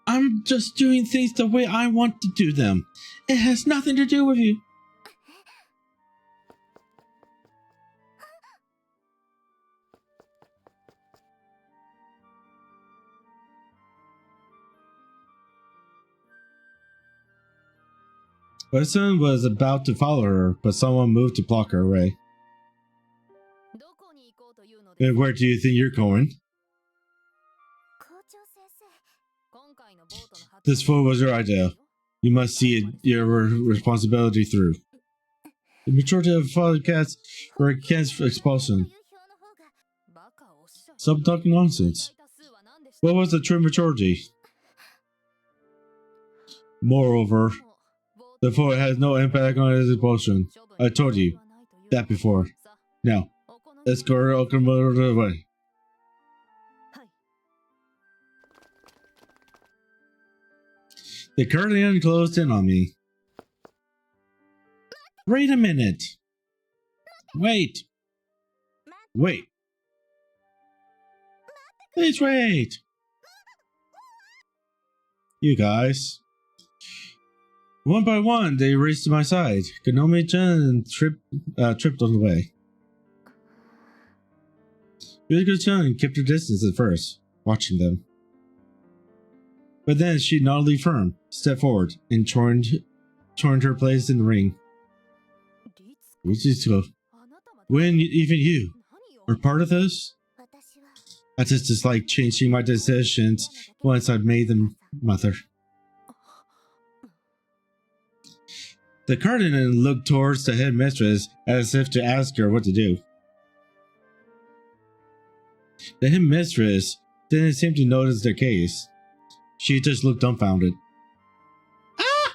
I'm just doing things the way I want to do them. It has nothing to do with you. Wilson was about to follow her, but someone moved to block her way. And where do you think you're going? This vote was your idea. You must see it, your responsibility through. The majority of podcasts were against expulsion. Stop talking nonsense. What was the true majority? Moreover, the vote has no impact on his expulsion. I told you that before. Now, let's go away. The curtain closed in on me. Wait a minute. Wait. Please wait! You guys. One by one, they raced to my side. Konomi-chan tripped on the way. Ryuko-chan kept her distance at first, watching them. But then she nodded firm, stepped forward, and joined her place in the ring. When even you are part of this? I just dislike changing my decisions once I've made them, mother. The cardinal looked towards the headmistress as if to ask her what to do. The headmistress didn't seem to notice their case. She just looked dumbfounded. Ah!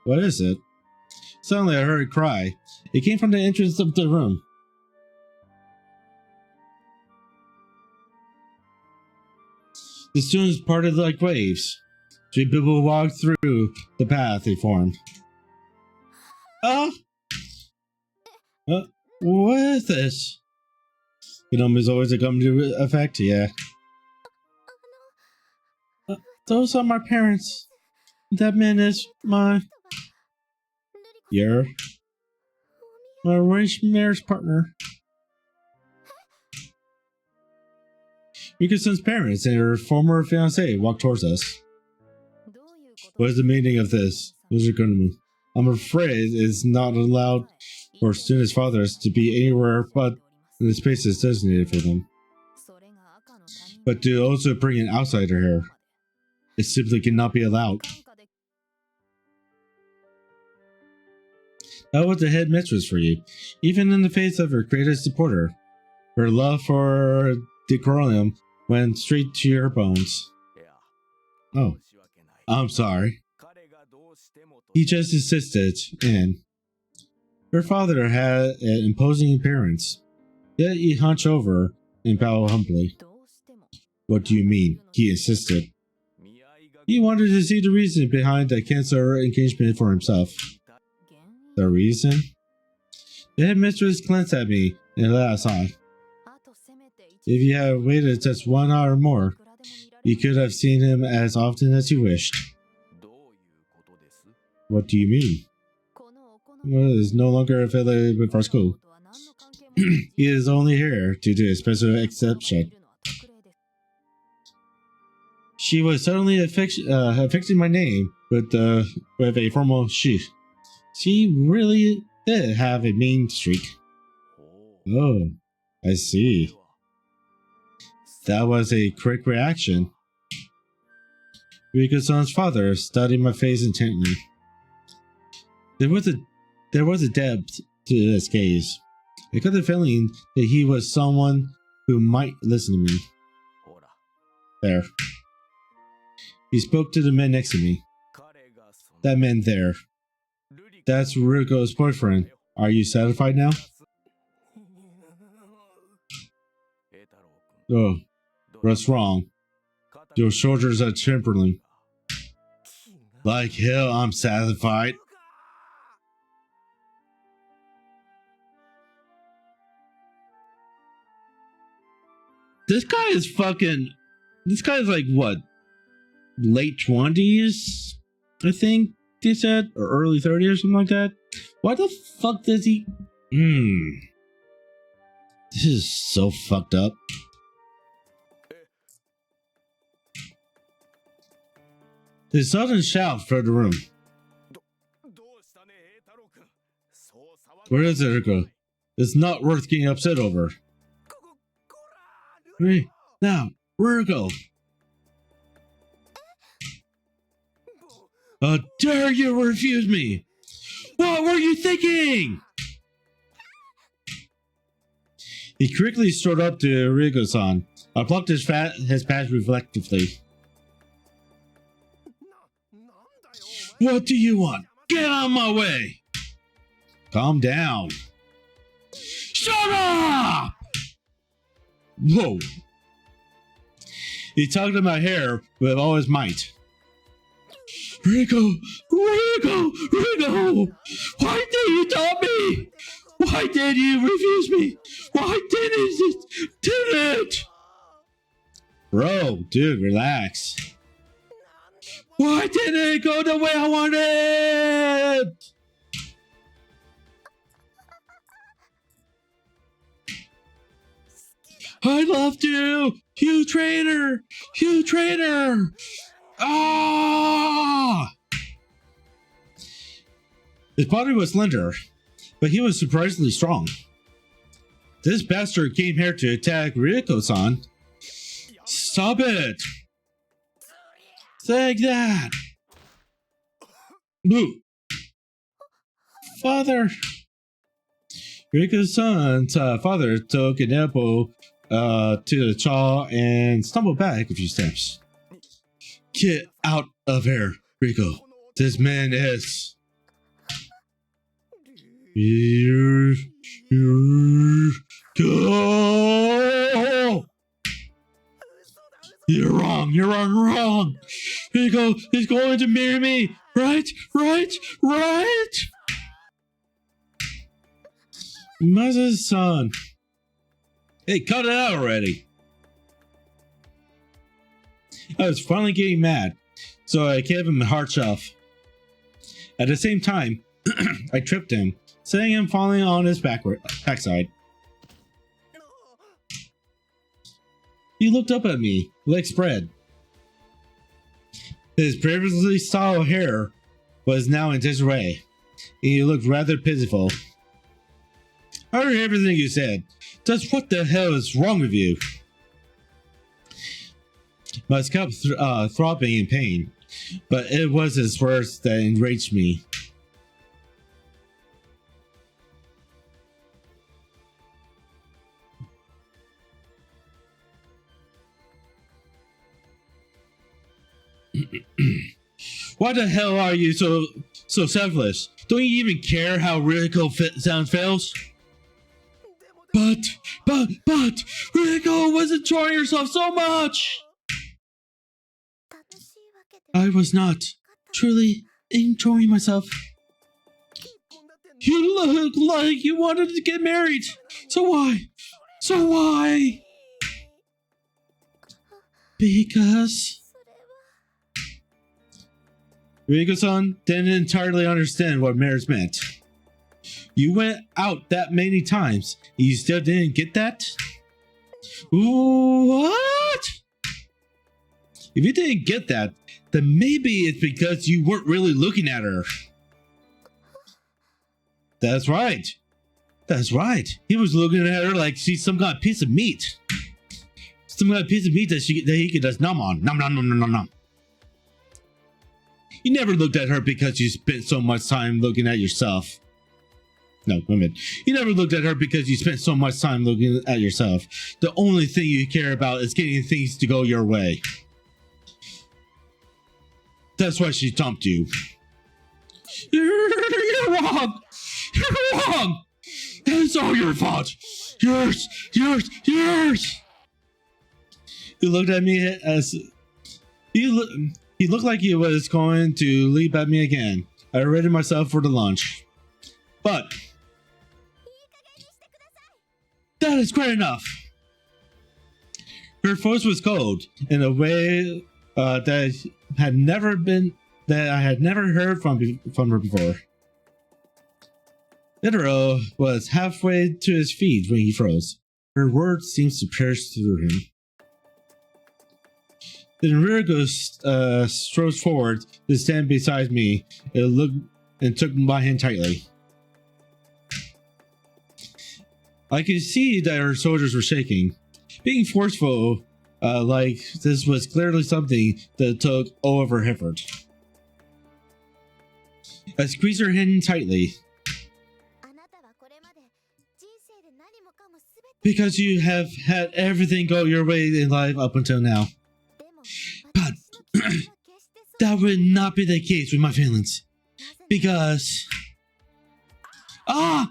What is it? Suddenly I heard a cry. It came from the entrance of the room. The students parted like waves. Three people walked through the path they formed. What is this? Konomi's always a come to effect, yeah. Those are my parents. That man is my arranged marriage partner. Rika-san's parents and her former fiancé walked towards us. What is the meaning of this, Mr. Konomi? I'm afraid it's not allowed for students' fathers to be anywhere but in the spaces designated for them. But to also bring an outsider here, it simply cannot be allowed. That was the headmistress for you. Even in the face of her greatest supporter, her love for decorum went straight to your bones. Oh, I'm sorry. He just insisted, and her father had an imposing appearance. Yet he hunched over and bowed humbly. What do you mean? He insisted. He wanted to see the reason behind the cancer engagement for himself. The reason? The headmistress glanced at me and let out a sigh. If you had waited just 1 hour more, you could have seen him as often as you wished. What do you mean? Well, is no longer affiliated with our school. He is only here due to a special exception. She was suddenly affixing my name with a formal she. She really did have a mean streak. Oh, I see. That was a quick reaction. Rika-san's father studied my face intently. There was a depth to this gaze. I got the feeling that he was someone who might listen to me. There. He spoke to the man next to me. That man there. That's Ruko's boyfriend. Are you satisfied now? Oh, what's wrong? Your shoulders are trembling. Like hell, I'm satisfied. This guy is like what? Late 20s, I think they said, or early 30s or something like that. Why the fuck does he? This is so fucked up. The sudden shout filled the room. Where is it, Ruko? It's not worth getting upset over. Hey, now, Ruko! How dare you refuse me? What were you thinking? He quickly strode up to Rigo-san. I plucked his patch reflectively. What do you want? Get out of my way! Calm down. Shut up! Whoa. He tugged at my hair with all his might. Rigo! Why did you tell me? Why did you refuse me? Why didn't it? Bro, dude, relax. Why didn't it go the way I wanted? I loved you! You traitor! You traitor! Ah! His body was slender, but he was surprisingly strong. This bastard came here to attack Ryuko-san. Stop it! Take that! Boo! Father! Ryuko-san's father took an elbow to the jaw and stumbled back a few steps. Get out of here, Rico. This man is... Go! You're wrong, you're wrong, you're wrong! Rico is going to marry me! Right? Maza-san. Hey, cut it out already! I was finally getting mad, so I gave him a hard shove. At the same time, I tripped him, sending him falling on his backside. He looked up at me, legs spread. His previously style hair was now in disarray, and he looked rather pitiful. I heard everything you said. Just what the hell is wrong with you? My scalp throbbing in pain, but it was his words that enraged me. Why the hell are you so selfless? Don't you even care how Ryuko sound fails? But, Ryuko was enjoying herself so much! I was not truly enjoying myself. You look like you wanted to get married. So why? Because... Ryuko-san didn't entirely understand what marriage meant. You went out that many times, and you still didn't get that? What? If you didn't get that, then maybe it's because you weren't really looking at her. That's right. He was looking at her like she's some kind of piece of meat. Some kind of piece of meat that he could just nom on. Nom. You never looked at her because you spent so much time looking at yourself. No, women. You never looked at her because you spent so much time looking at yourself. The only thing you care about is getting things to go your way. That's why she dumped you. You're wrong! It's all your fault! Yours! He looked at me as... He looked like he was going to leap at me again. I readied myself for the lunch. But... that is great enough! Her voice was cold in a way that I had never heard from her before. Itaro was halfway to his feet when he froze. Her words seemed to pierce through him. Then Ryuko strode forward to stand beside me and took my hand tightly. I could see that her shoulders were shaking. Being forceful like this was clearly something that took all of her effort. I squeezed her hand tightly. Because you have had everything go your way in life up until now. But that would not be the case with my feelings. Because... I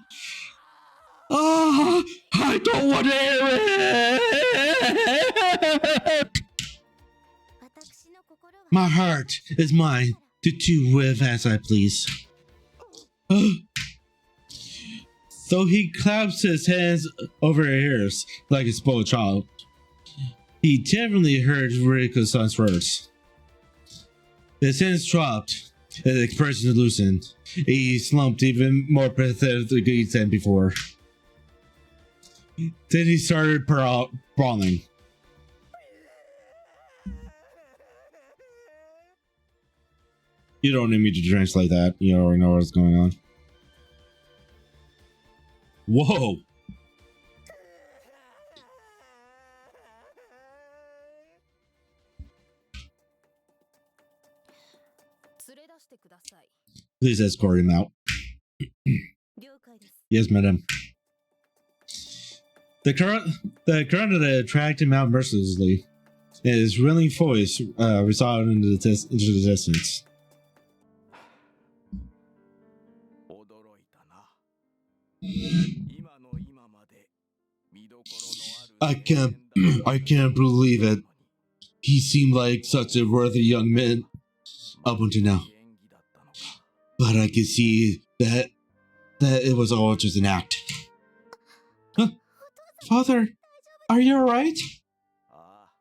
don't want to hear it! My heart is mine to do with as I please. though he claps his hands over her ears like a spoiled child. He definitely heard Riko-san's words. His hands dropped, his expression loosened. He slumped even more pathetically than before. Then he started brawling. You don't need me to translate that. You already know what's going on. Whoa! Please escort him out. Yes, madam. The current that attracted him out mercilessly. His reeling voice resounded into the distance. I can't believe it. He seemed like such a worthy young man up until now. But I could see that it was all just an act. Huh? Father, are you alright?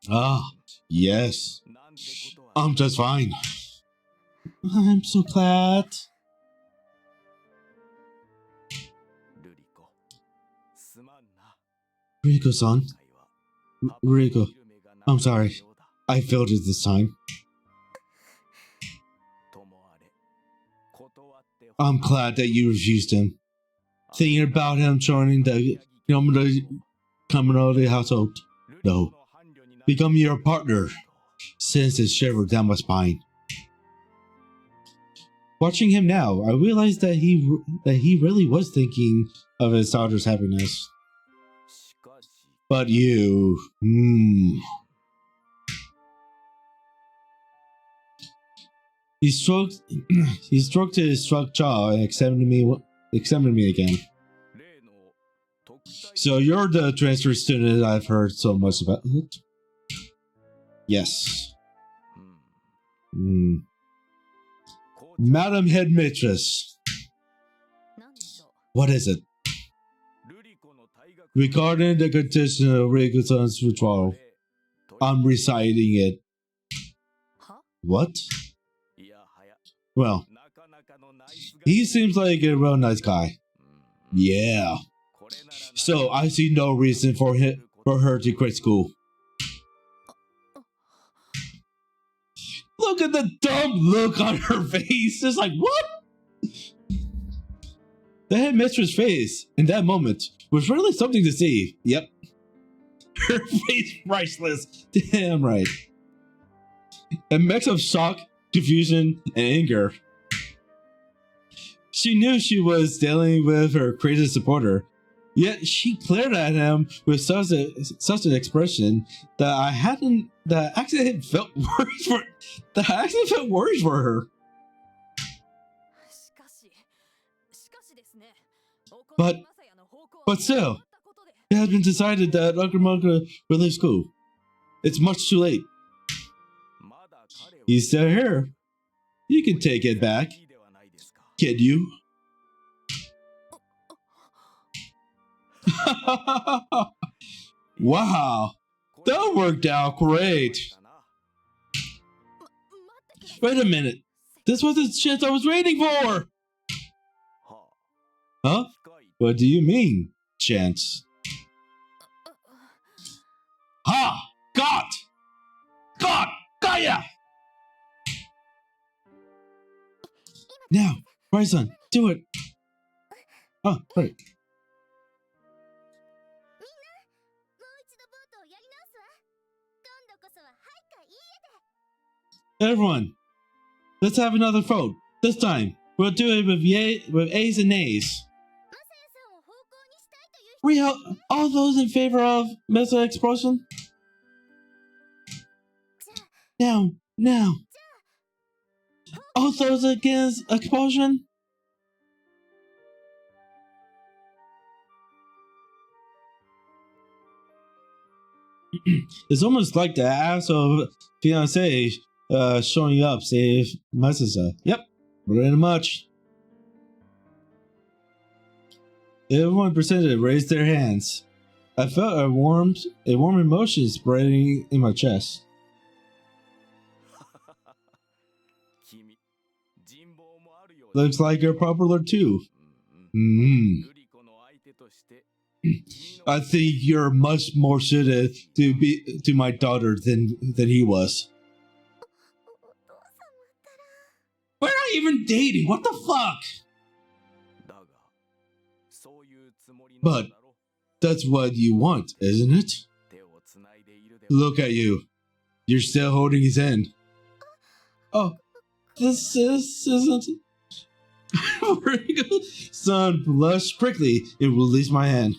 Ah, yes. I'm just fine. I'm so glad. Riko-san. Riko, I'm sorry. I failed it this time. I'm glad that you refused him. Thinking about him joining the Kaminori household. No. Become your partner. Sends a shiver down my spine. Watching him now, I realized that he really was thinking of his daughter's happiness. But you... He stroked his struck jaw and examined me again. So you're the transfer student I've heard so much about. Yes. Madam Headmistress. What is it? Regarding the condition of Riko-san's withdrawal, I'm reciting it. What? Well, he seems like a real nice guy. Yeah. So I see no reason for her to quit school. Look at the dumb look on her face. It's like, what? The headmistress' face in that moment was really something to see. Yep. Her face priceless. Damn right. A mix of shock, confusion, and anger. She knew she was dealing with her crazy supporter, yet she glared at him with such an expression that I actually felt worried for her. But still, it has been decided that Akamaka will leave school. It's much too late. He's still here. You can take it back. Can you? Wow, that worked out great. Wait a minute. This was the chance I was waiting for. Huh? What do you mean, chance? Ha! Got ya! Now, Ryzen, do it. Oh, right. Everyone, let's have another vote. This time, we'll do it with A's and A's. All those in favor of missile explosion? Now. All those against explosion? It's almost like the ass of fiancé showing up, save my sister. Yep, pretty much. Everyone presented raised their hands. I felt a warm emotion spreading in my chest. Looks like you're popular too. I think you're much more suited to my daughter than he was. We're not even dating. What the fuck? But that's what you want, isn't it? Look at you. You're still holding his hand. Oh, this isn't. Son blushed quickly and released my hand.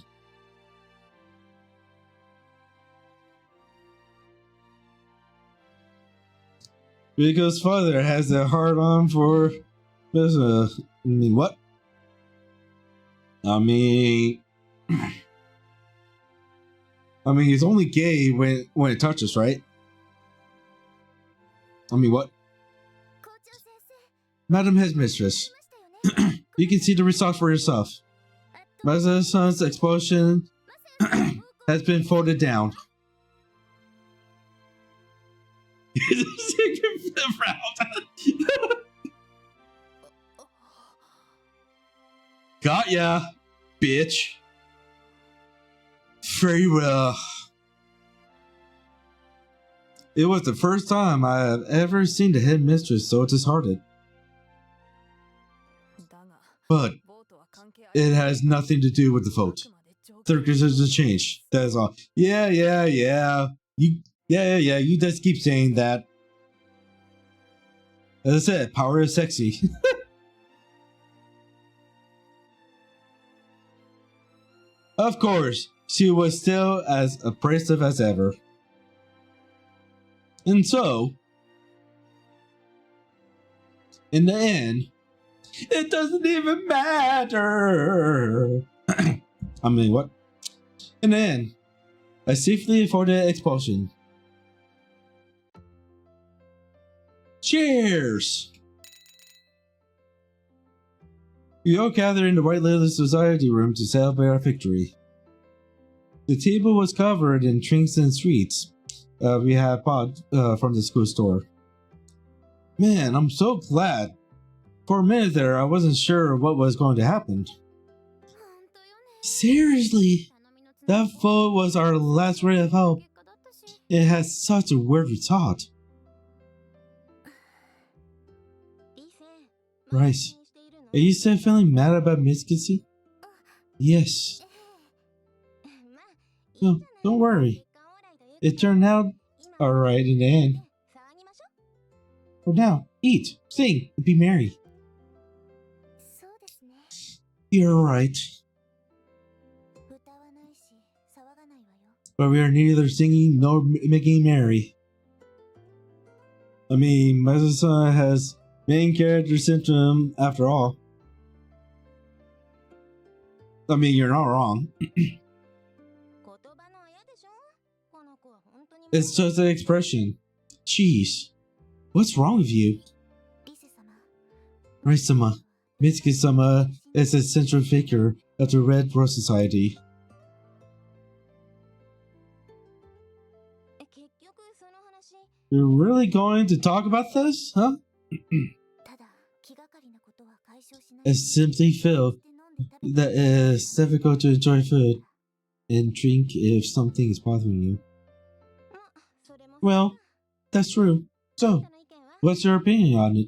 Rico's father has a hard on for what? I mean, he's only gay when it touches, right? I mean, what? Madam Headmistress, you can see the results for yourself. Maza's expulsion has been folded down. Got ya, bitch. Very well. It was the first time I have ever seen the headmistress so disheartened. But it has nothing to do with the vote. Circumstances change. That is all. Yeah. You just keep saying that. As I said, power is sexy. Of course, she was still as oppressive as ever. And so, in the end, it doesn't even matter. I mean, what? In the end, I safely avoided expulsion. Cheers! We all gathered in the White Lily Society room to celebrate our victory. The table was covered in drinks and sweets we had bought from the school store. Man, I'm so glad. For a minute there, I wasn't sure what was going to happen. Seriously, that vote was our last ray of hope. It had such a weird result. Rice, are you still feeling mad about Miss Kissy? Yes. No, don't worry. It turned out alright in the end. For now, eat, sing, and be merry. You're right. But we are neither singing nor making merry. I mean, Maza has main character syndrome after all. I mean, you're not wrong. It's just an expression. Jeez. What's wrong with you? Rice-sama, Mitsuki-sama is a central figure of the Red Rose Society. You're really going to talk about this, huh? I simply feel that it is difficult to enjoy food and drink if something is bothering you. Well, that's true. So, what's your opinion on it?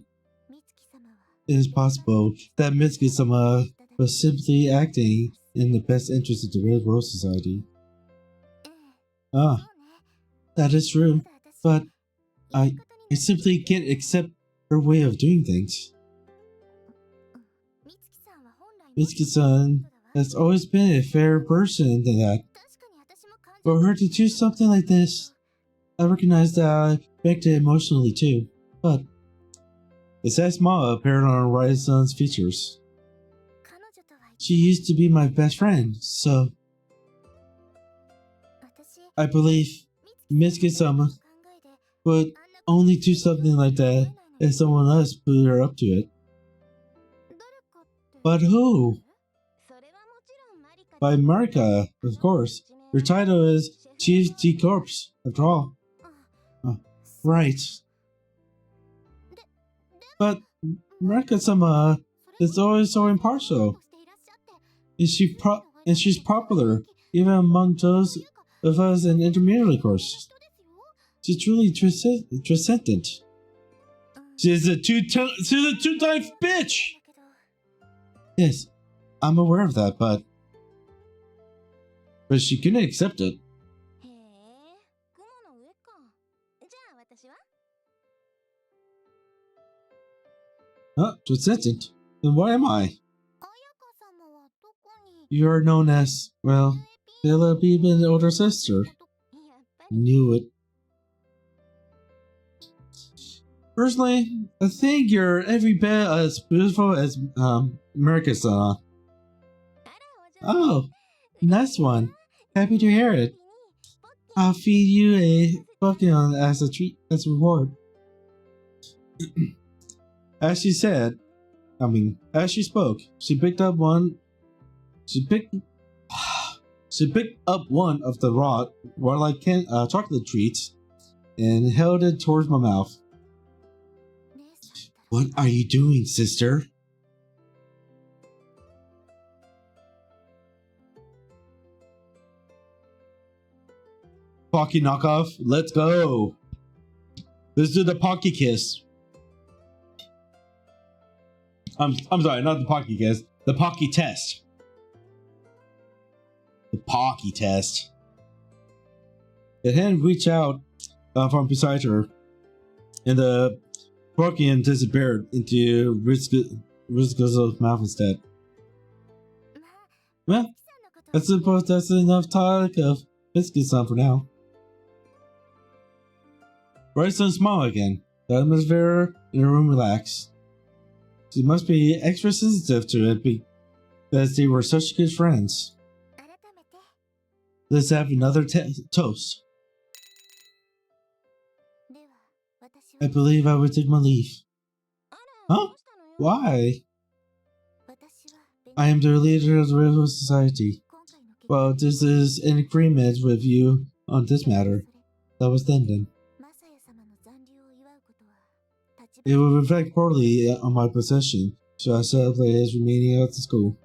It is possible that Mitsuki-sama was simply acting in the best interest of the Red Rose Society. Ah, that is true, but I simply can't accept her way of doing things. Mitsuki-san has always been a fairer person than that. For her to do something like this, I recognize that I reacted emotionally too, but a sad smile appeared on Horizon's features. She used to be my best friend, so I believe Mitsuki-sama would only do something like that if someone else put her up to it. But who? By Marika, of course. Your title is Chief T Corps, after all. Right. But Marika-sama is always so impartial. And she's popular, even among those of us in intermediary course. She's truly transcendent. She's a two-time bitch! Yes, I'm aware of that, but she couldn't accept it. Huh? Transcendent? Then what am I? You are known as, well, Bella Beeman's older sister. Knew it. Personally, I think you're every bit as beautiful as Marika-sama. Oh, nice one. Happy to hear it. I'll feed you a Pokemon as a treat, as a reward. As she spoke, she picked up one of the raw-like chocolate treats and held it towards my mouth. What are you doing, sister? Pocky knockoff, let's go. Let's do the Pocky kiss. I'm sorry, not the Pocky kiss. The Pocky test. The Pocky test. The hand reached out from beside her, and the Pokemon disappeared into Rizko's mouth instead. Well, I suppose that's enough talk of Biscuit-san for now. Bryson smiled again. The atmosphere in the room relaxed. She must be extra sensitive to it because they were such good friends. Let's have another toast. I believe I would take my leave. Huh? Why? I am the leader of the River Society. Well, this is in agreement with you on this matter. That was then. It will reflect poorly on my possession, so I celebrate his remaining at the school.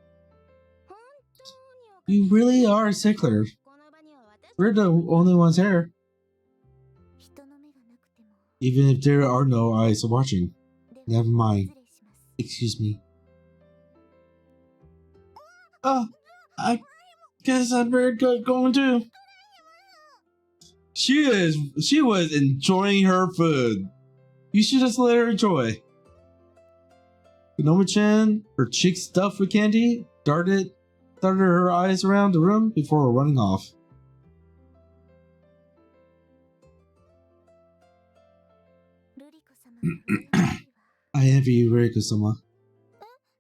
You really are a stickler. We're the only ones here. Even if there are no eyes watching. Never mind. Excuse me. I guess I better going too. She was enjoying her food. You should just let her enjoy. Konoma-chan, her cheeks stuffed with candy, darted her eyes around the room before running off. I envy you, Riko-sama.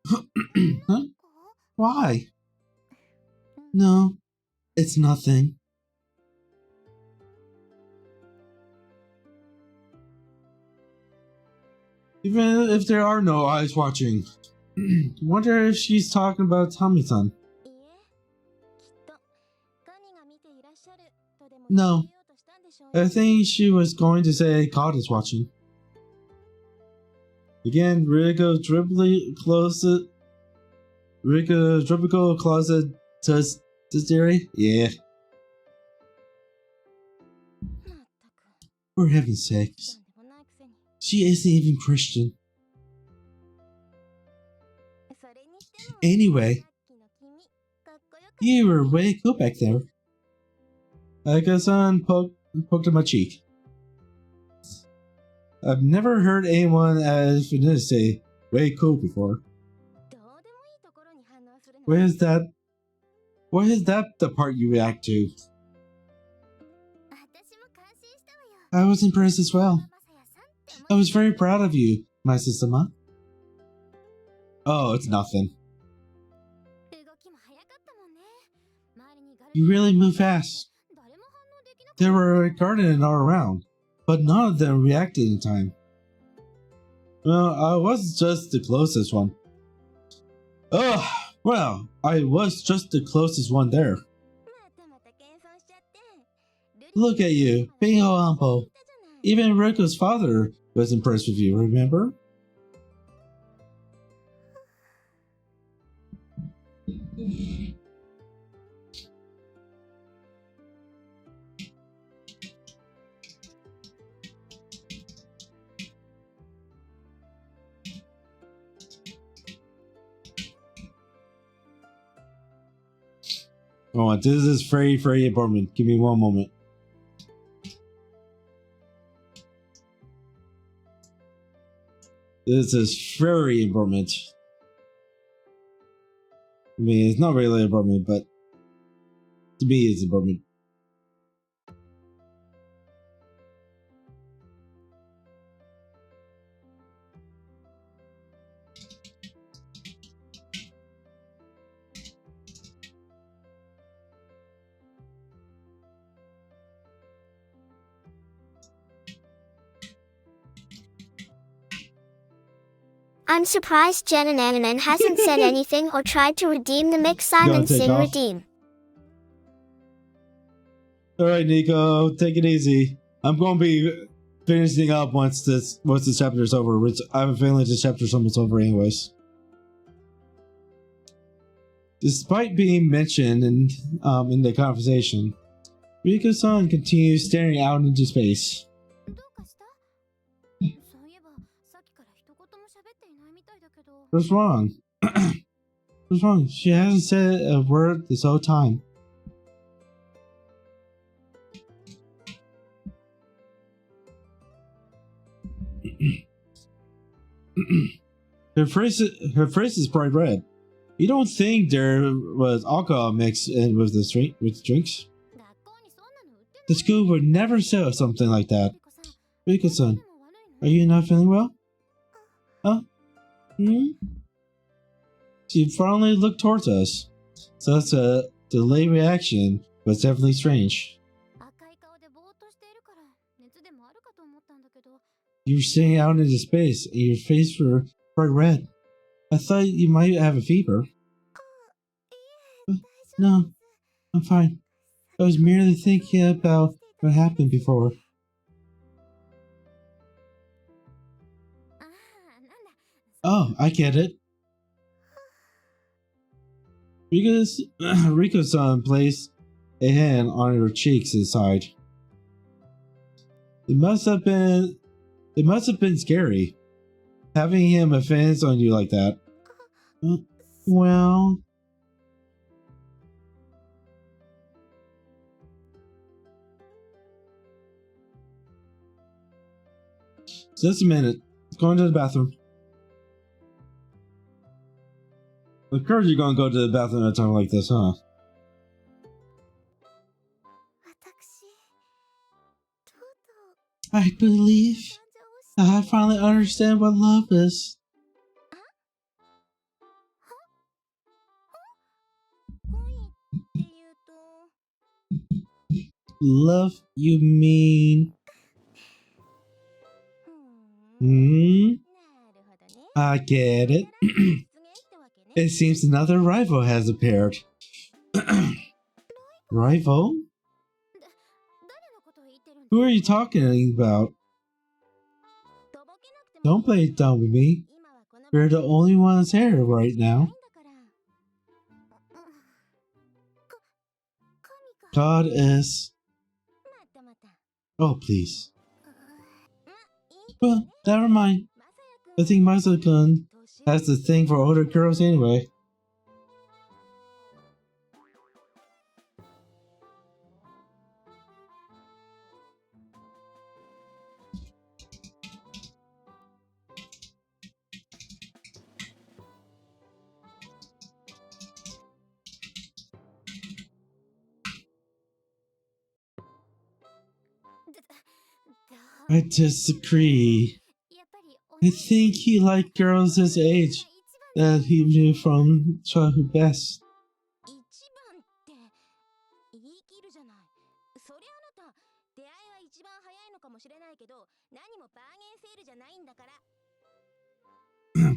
Huh? Why? No, it's nothing. Even if there are no eyes watching. Wonder if she's talking about Tommy-san. No. I think she was going to say God is watching. Again, Riko tropical closet theory? Yeah. For heaven's sakes. She isn't even Christian. Anyway, you were way cool back there. Aika-san poked at my cheek. I've never heard anyone as Finnish say way cool before. Why is that the part you react to? I was impressed as well. I was very proud of you, my sister-ma. Oh, it's nothing. You really move fast. There were a garden all around, but none of them reacted in time. Well, I was just the closest one. Ugh, Well, I was just the closest one there. Look at you, being all humble. Even Riko's father was impressed with you, remember? Oh, this is very, very important. Give me one moment. This is very important. I mean, it's not really important, but to me, it's important. I'm surprised Ananan hasn't said anything or tried to redeem the Mick Simon Sin off. redeem. Alright, Nico, take it easy. I'm going to be finishing up once this chapter is over, which I have a feeling this chapter's almost over anyways. Despite being mentioned in the conversation, Riko-san continues staring out into space. What's wrong? What's wrong? She hasn't said a word this whole time. Her face is bright red. You don't think there was alcohol mixed in with the drinks? The school would never sell something like that. Riko-san, are you not feeling well? Huh? She finally looked towards us. Such a delayed reaction was definitely strange. You were sitting out into space and your face were bright red. I thought you might have a fever. No, I'm fine. I was merely thinking about what happened before. Oh, I get it. Riko-san placed a hand on her cheeks and sighed. It must have been scary, having him advance on you like that. Well... Just a minute. Going to the bathroom. Of course you're gonna go to the bathroom at a time like this, huh? I believe I finally understand what love is. Love, you mean? I get it. It seems another rival has appeared. Rival? Who are you talking about? Don't play it dumb with me. We're the only ones here right now. God is... Oh, please. Well, never mind. I think Masa-kun has the thing for older girls anyway. I disagree. I think he liked girls his age that he knew from childhood best.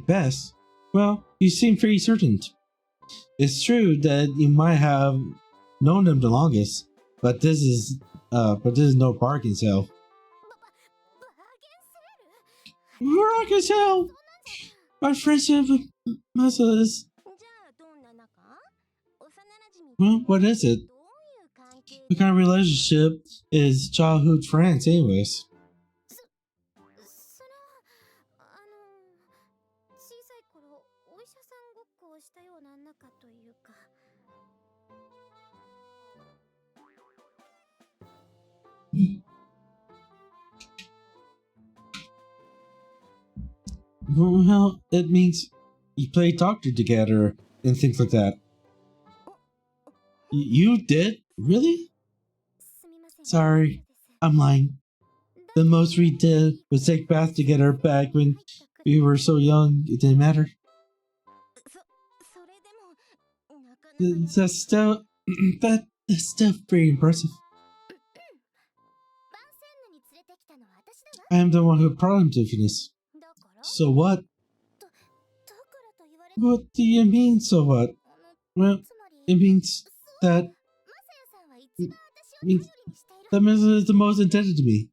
Best? Well, you seem pretty certain. It's true that you might have known them the longest, but this is no bargain sale. Bargain sale. My friendship with Masa is. Well, what is it? What kind of relationship is childhood friends, anyways? Well, it means you play doctor together and things like that. You did? Really? Sorry, I'm lying. The most we did was take baths together back when we were so young it didn't matter. That's still that's still pretty impressive. I am the one who brought him to fitness. So what? What do you mean, so what? Well, it means that means that Mrs. is the most indebted to me.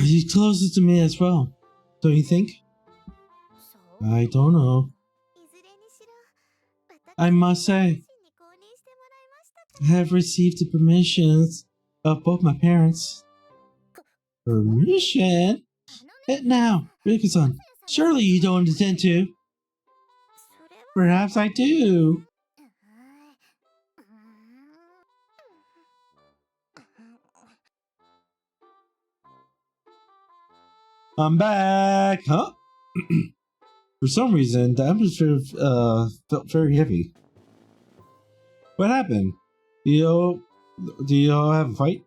He's closer to me as well, don't you think? I don't know. I must say, I have received the permissions of both my parents. Permission? Now, Rika-san, surely you don't intend to. Perhaps I do. I'm back, huh? For some reason, the atmosphere felt very heavy. What happened? Do you all have a fight?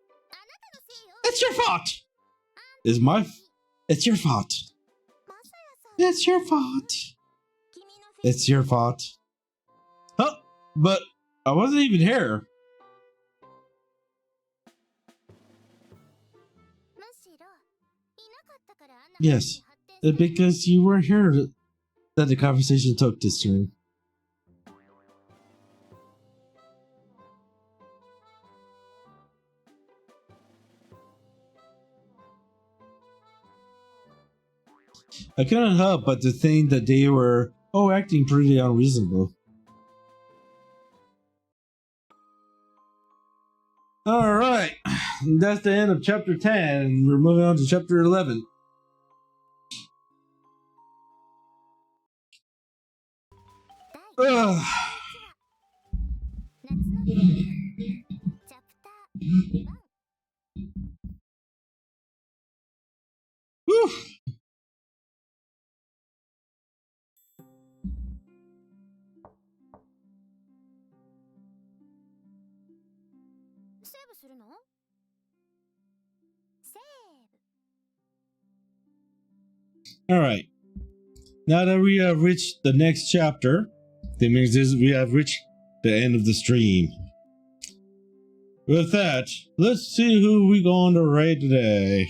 It's your fault! It's your fault. It's your fault. It's your fault. Huh? But I wasn't even here. Yes, because you weren't here that the conversation took this turn. I couldn't help but to think that they were acting pretty unreasonable. Alright, that's the end of chapter 10, and we're moving on to chapter 11. Ugh. Whew. Alright, now that we have reached the next chapter, that means we have reached the end of the stream. With that, let's see who we going to raid today.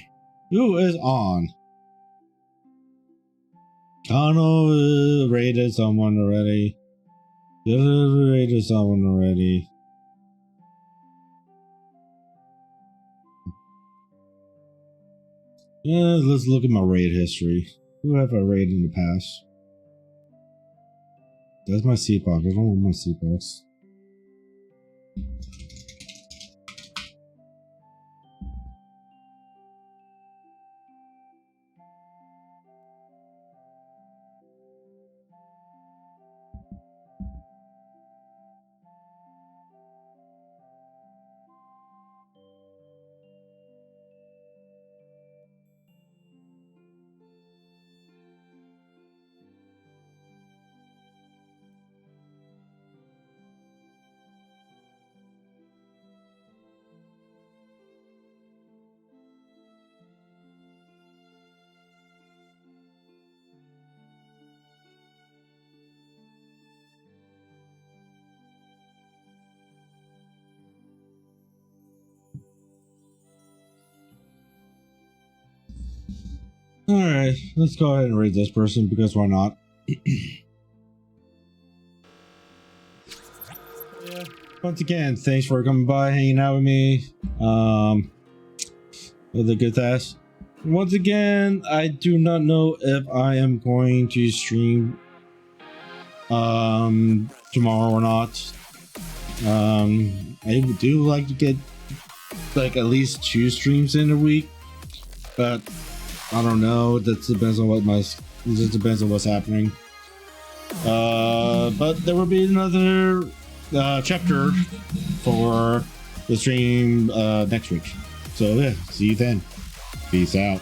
Who is on? Kano raided someone already. Raided someone already. Yeah, let's look at my raid history. Who have I raided in the past? That's my C-Box. I don't want my C-Box. Alright, let's go ahead and raid this person because why not? Yeah. Once again, thanks for coming by, hanging out with me. With a good task. Once again, I do not know if I am going to stream tomorrow or not. I do like to get like at least 2 streams in a week, but I don't know. That depends on what's happening. But there will be another chapter for the stream next week. So yeah, see you then. Peace out.